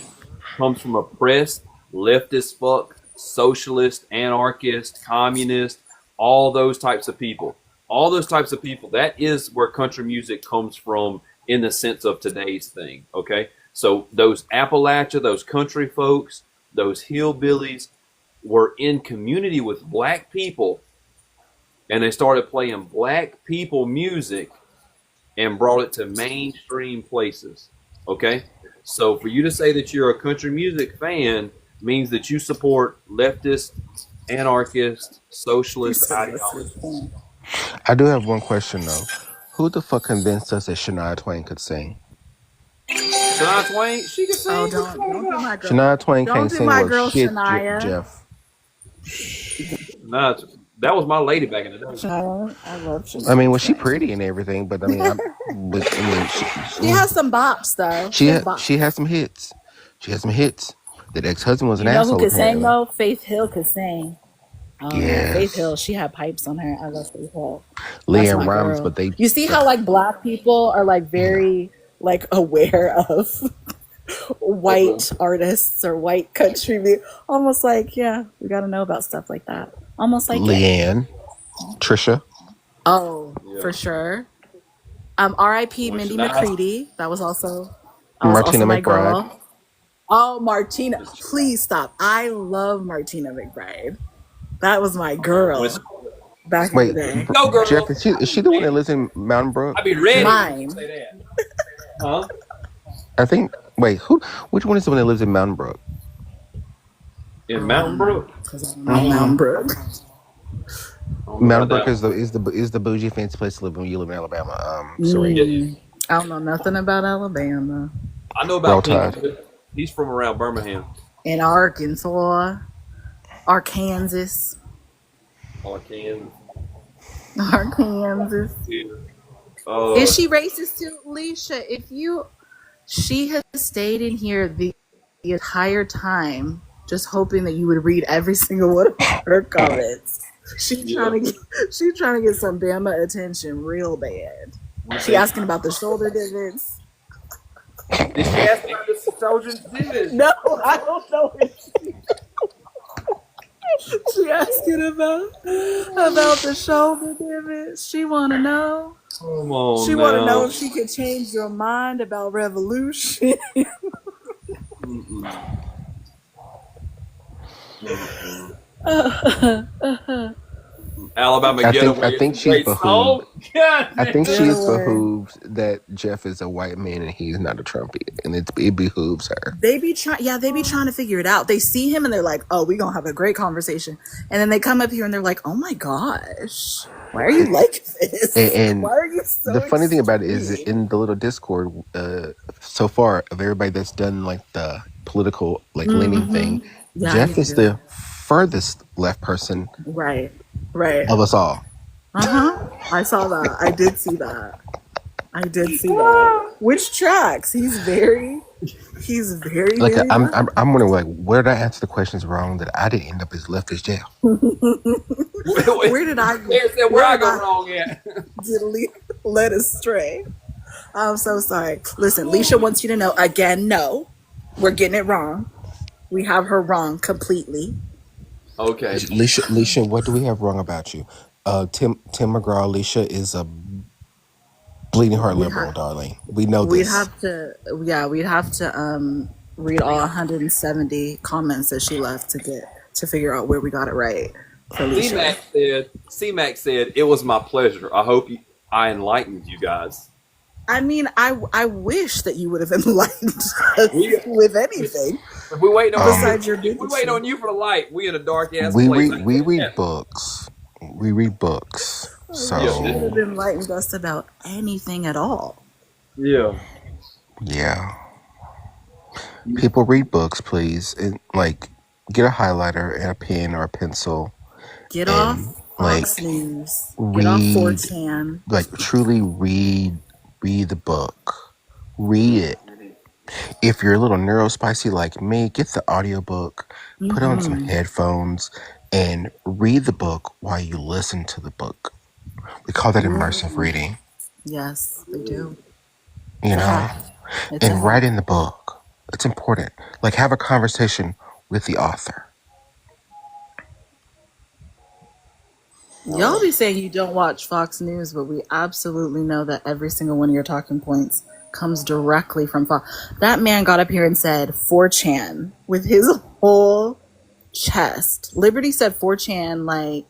comes from oppressed, leftist fuck socialist, anarchist, communist, all those types of people. All those types of people. That is where country music comes from in the sense of today's thing. Okay. So those Appalachia, those country folks, those hillbillies were in community with black people, and they started playing black people music and brought it to mainstream places. Okay? So for you to say that you're a country music fan means that you support leftist, anarchist, socialist ideology. I do have one question though. Who the fuck convinced us that Shania Twain could sing? Shania Twain, she can sing. Oh, don't do my girl. Shania Twain Don't can't do sing my worth girl shit, Shania. Jeff. Nah, that was my lady back in the day. I love Shania. I mean, well, she pretty and everything, but I mean, she has some bops though. She has has some hits. She has some hits. That ex-husband was an You know asshole. who could sing apparently. though? Faith Hill could sing. Yes. Faith Hill, she had pipes on her. I love Faith Hill. That's Leanne my Rhymes, girl. but they. You see how like black people are like very like aware of white artists or white country music. Almost like, yeah, we got to know about stuff like that. Almost like Leanne, Trisha. Oh, for sure. R.I.P. Well, Mindy Shania- McCready. That was also Martina my McBride. girl. Oh, Martina. Please stop. I love Martina McBride. That was my girl back in the day. Go, girl. Jeff, is she the one that lives in Mountain Brook? I'd be ready Mine. to say that. Huh? I think. Wait, which one is the one that lives in Mountain Brook? In Mountain Brook? Mountain Brook. Mountain Brook is the bougie fancy place to live when you live in Alabama. Serene. I don't know nothing about Alabama. I know about Roll Pink. He's from around Birmingham. In Arkansas. Arkansas. Arkansas. Is she racist too, Alicia? She has stayed in here the entire time, just hoping that you would read every single one of her comments. She's trying to get some Bama attention real bad. She asking about the shoulder divots. Did she ask about the shoulder divots? No, I don't know if she asking about the shoulder divots. She want to know. Come on, She want to know if she could change your mind about revolution. Alabama I think she's behooved. I think she's Getaway. behooved that Jeff is a white man and he's not a Trumpy, and it behooves her. They be trying to figure it out. They see him and they're like, "Oh, we gonna have a great conversation," and then they come up here and they're like, "Oh my gosh, why are you like this? And why are you so?" The funny thing about it is extreme?" in the little Discord, so far of everybody that's done like the political leaning thing, Yeah, Jeff is the furthest left person right. of us all. I saw that. I did see that. Which tracks? He's very Like very I'm wondering, like, where did I answer the questions wrong that I didn't end up as left as Jeff? Where did I Where I go wrong at? get led astray? I'm so sorry. Listen, Leisha wants you to know again. No, we're getting it wrong. We have her wrong completely. Okay. Leisha, what do we have wrong about you? Tim McGraw, Leisha is a bleeding heart liberal, darling. We know this. We'd have to read all 170 comments that she left to figure out where we got it right. C-Mac said, it was my pleasure. I hope I enlightened you guys. I mean, I wish that you would have enlightened us with anything. If we waiting on besides your we waiting on you for the light. We in a dark ass we place. read books. We read books. So You would have enlightened us about anything at all. Yeah. People read books, please, and like get a highlighter and a pen or a pencil. Get off Fox News. Get off 4chan. Like truly read the book. Read it. If you're a little neurospicy like me, get the audiobook, put on some headphones, and read the book while you listen to the book. We call that immersive reading. Yes, we do. You know? And write in the book. It's important. Like have a conversation with the author. Y'all be saying you don't watch Fox News, but we absolutely know that every single one of your talking points comes directly from Fox. That man got up here and said 4chan with his whole chest. Liberty said 4chan like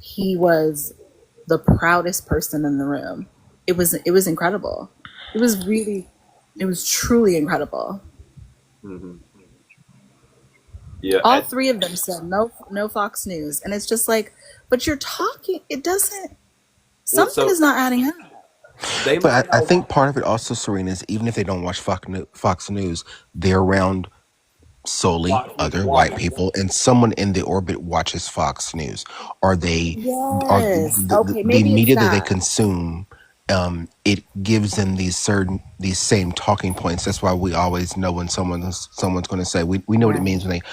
he was the proudest person in the room. It was incredible. It was truly incredible. Mm-hmm. Yeah. All three of them said no Fox News, and it's just like, but you're talking. It doesn't. Something is not adding up. They But I think part of it also, Serena, is even if they don't watch Fox News, they're around solely other white people, and someone in the orbit watches Fox News, or they are Yes. the Okay. Maybe it's media that they that. consume. It gives them these same talking points. That's why we always know when someone's going to say, we know what it Right. means when they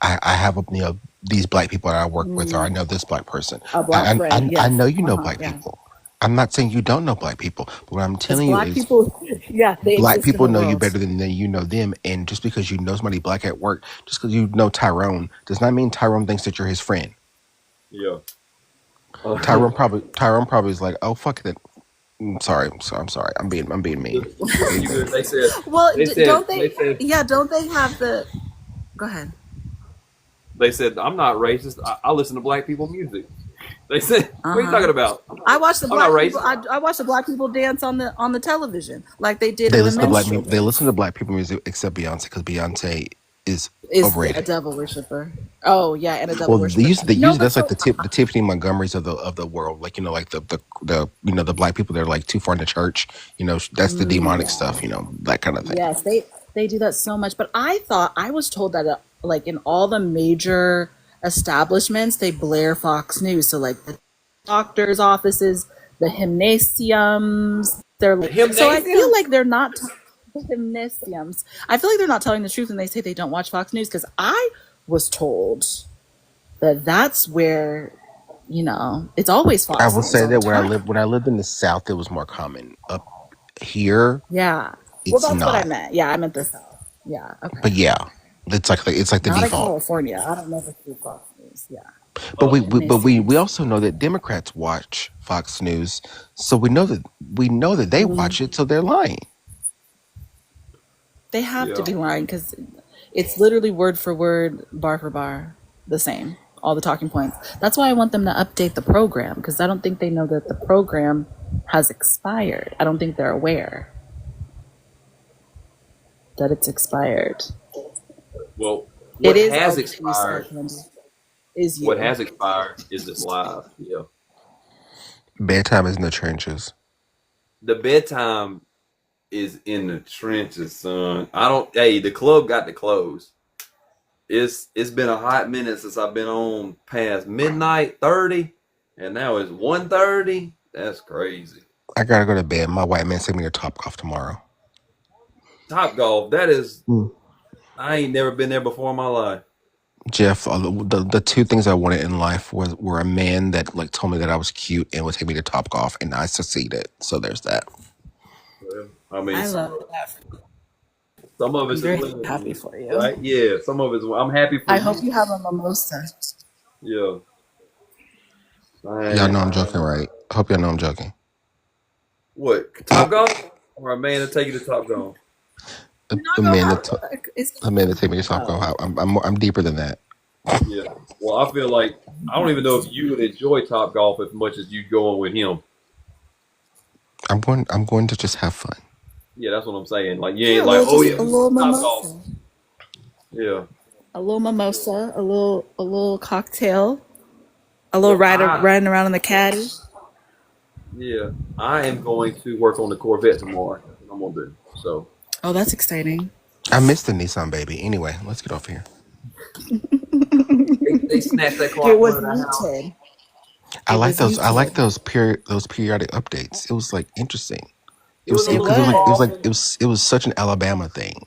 I have these black people that I work with, or I know this black person. A black friend. I Yes. know you know black Yeah. people. I'm not saying you don't know black people, but what I'm Because telling you black is people, yeah, they black exist in people the know you world. better than you know them. And just because you know somebody black at work, just because you know Tyrone, does not mean Tyrone thinks that you're his friend. Yeah. Tyrone probably is like, oh fuck it. I'm sorry. I'm being mean. You good? They said. Well, don't They they? said. Yeah, don't they have the? Go ahead. They said I'm not racist. I listen to black people music. They said, "What are you Uh-huh. talking about? I watched the I'm not black people. racist." I watched the black people dance on the television like they did They in the listen to black minstrel. music. They listen to black people music except Beyonce, because Beyonce is Is a overrated. devil worshiper. Oh yeah, and a devil Well, worshiper. they No, use but that's like so the Tiffany Montgomerys of the world, like like the the black people that are like too far in the church. That's the demonic stuff. That kind of thing. yes, they do that so much. But I was told that like in all the major establishments, they blare Fox News. So like the doctors' offices, the gymnasiums, they're like. So I feel like they're not. The gymnasiums. I feel like they're not telling the truth when they say they don't watch Fox News, because I was told that that's where it's always I Fox will News say all the that time. when I lived in the South, it was more common. Up here, Yeah. Well, it's that's what I not. meant. Yeah, I meant the South. Yeah. Okay. But yeah, it's like the Not in default. California. I don't never see Fox News. Yeah. But we Gymnasiums. also know that Democrats watch Fox News, so we know that they watch it, so they're lying. They have to Yeah. be lying because it's literally word for word, bar for bar, the same. All the talking points. That's why I want them to update the program, because I don't think they know that the program has expired. I don't think they're aware that it's expired. Well, It what is has okay, you said, expired? Candy, is What you. has expired is this live. Yeah. Bedtime is in the trenches. The bedtime is in the trenches, son. I don't. Hey, the club got to close. It's been a hot minute since I've been on past midnight 30, and now it's 1:30. That's crazy. I gotta go to bed. My white man sent me to Top Golf tomorrow. Top golf. That is. Mm. I ain't never been there before in my life. Jeff, the two things I wanted in life were a man that like told me that I was cute and would take me to Top Golf, and I succeeded. So there's that. Well, I mean, I love that. some of I'm us is very happy women, for you. right? Yeah, some of us. I'm happy for I you. hope you have a mimosa. Yeah. Y'all know I'm Man. joking, right? I hope y'all know I'm joking. What? Top golf? Or a man to take you to top golf? A, You're not a gonna man have that it's a man that take me to Top Golf. oh. I'm deeper than that. Yeah. Well, I feel like I don't even know if you would enjoy top golf as much as you going with him. I'm going to just have fun. Yeah, that's what I'm saying. Like you Yeah, ain't like, oh yeah, a we little top golf. mimosa. Yeah. A little mimosa, a little cocktail, a little riding around in the caddy. Yeah. I am going to work on the Corvette tomorrow. That's what I'm gonna do. So Oh, that's exciting. I missed the Nissan baby. Anyway, let's get off here. they snatched that car It out was of the house. muted. I It like was those. I like muted. those periodic updates. It was like interesting. It was a It little Because was. it was such an Alabama thing.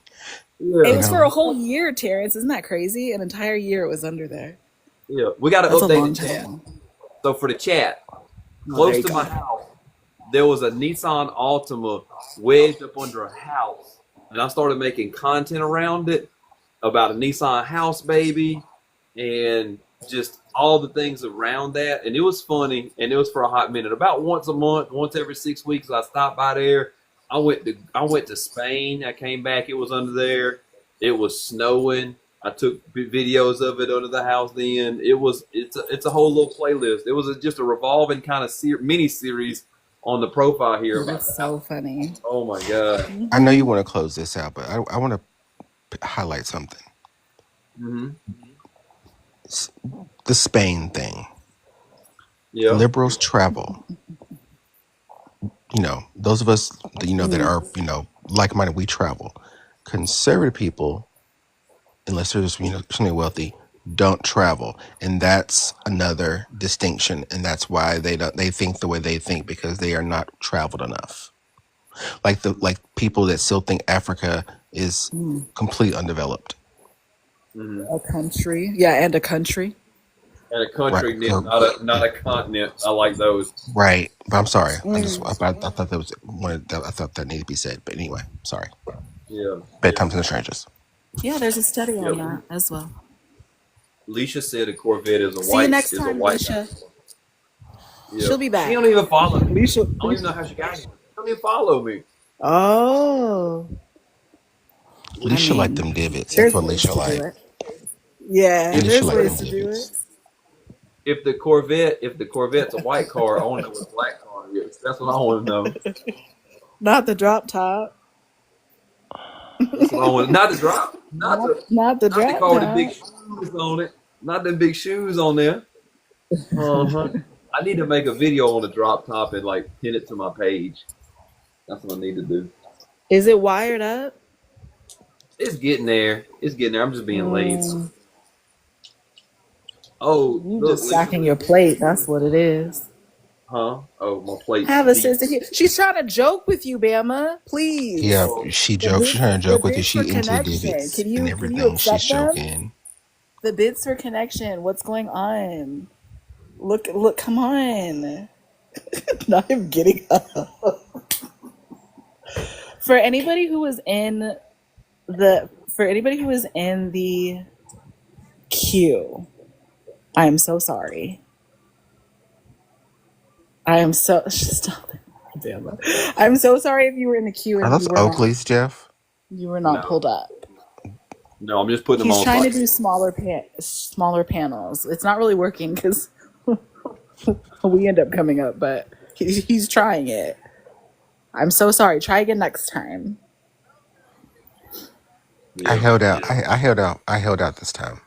It Yeah. You was for a know, whole year, Terrence. Isn't that crazy? An entire year it was under there. Yeah. We gotta That's a update long the chat. time. So for the chat, Oh, there close you to go. my house, there was a Nissan Altima wedged up under a house, and I started making content around it about a Nissan house baby, and just all the things around that, and it was funny, and it was for a hot minute. About once a month, once every 6 weeks, I stopped by there. I went to Spain. I came back. It was under there. It was snowing. I took videos of it under the house. Then it's a whole little playlist. It was just a revolving kind of mini series on the profile here about That's so funny. Oh my god. I know you want to close this out, but I want to highlight something. Mm-hmm. The Spain thing. Yeah. Liberals travel. Those of us that are like-minded, we travel. Conservative people, unless they're just extremely wealthy, don't travel, and that's another distinction, and that's why they think the way they think, because they are not traveled enough. Like people that still think Africa is completely undeveloped. Mm-hmm. A country, yeah, and a country. And a country, Right. not a continent. I like those. Right, but I'm sorry. I thought that was I thought that needed to be said. But anyway, sorry. Yeah. Bedtime's in the strangers. Yeah, there's a study on Yep. that as well. Leisha said a Corvette is a See you white. next is time, a white. Leisha. Yeah. She'll be back. She don't even follow me. Leisha. I don't even know how she got here. She don't even follow me. Oh, Leisha mean, like them divots. That's there's what ways to Leisha do like. it. Yeah, Leisha there's like ways them to do divots. it. If the Corvette's a white car, I want to know what the black car is. That's what I want to know. Not the drop top. That's what I want. Not the drop. Not the drop car with the top. big shoes on it. Not them big shoes on there. Uh-huh. I need to make a video on the drop top and like pin it to my page. That's what I need to do. Is it wired up? It's getting there. It's getting there. I'm just being lazy. Oh, You look, just stacking your plate. That's what it is. Huh? Oh, my plate. Have a sense of humor. She's trying to joke with you, Bama. Please. Yeah, she jokes. She's trying to joke with you. bits She for into connection. divots Can and you everything. She's accept them? joking. The bits for connection. What's going on? Look, come on. Not him getting up. For anybody who was in the queue, I am so sorry. I am so stop it. Damn it. I'm so sorry if you were in the queue Are and those Oakleys, Jeff? you were not No. pulled up. No, I'm just putting them He's on. trying to do smaller panels. It's not really working because we end up coming up, but he's trying it. I'm so sorry. Try again next time. Yeah. I held out. I held out. I held out this time.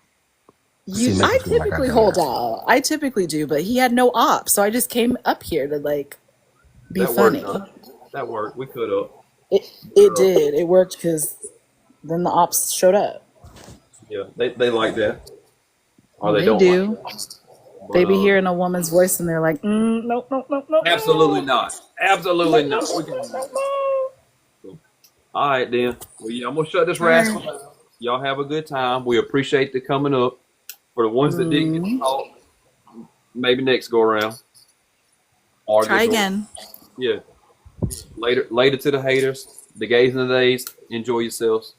See, I make it feel like I typically held hold out. I typically do, but he had no op, so I just came up here to be That funny. worked. Huh? That worked. We could have. It did. It worked because then the ops showed up. Yeah, they like that. Or They don't do. like it. But, They be hearing a woman's voice and they're like, nope. Absolutely not. Absolutely not. All right, then. Well, yeah, I'm going to shut this rascal down. Y'all have a good time. We appreciate the coming up. For the ones that didn't get to talk, maybe next go around. Or Try just again. Yeah. Later to the haters, the gays and the days. Enjoy yourselves.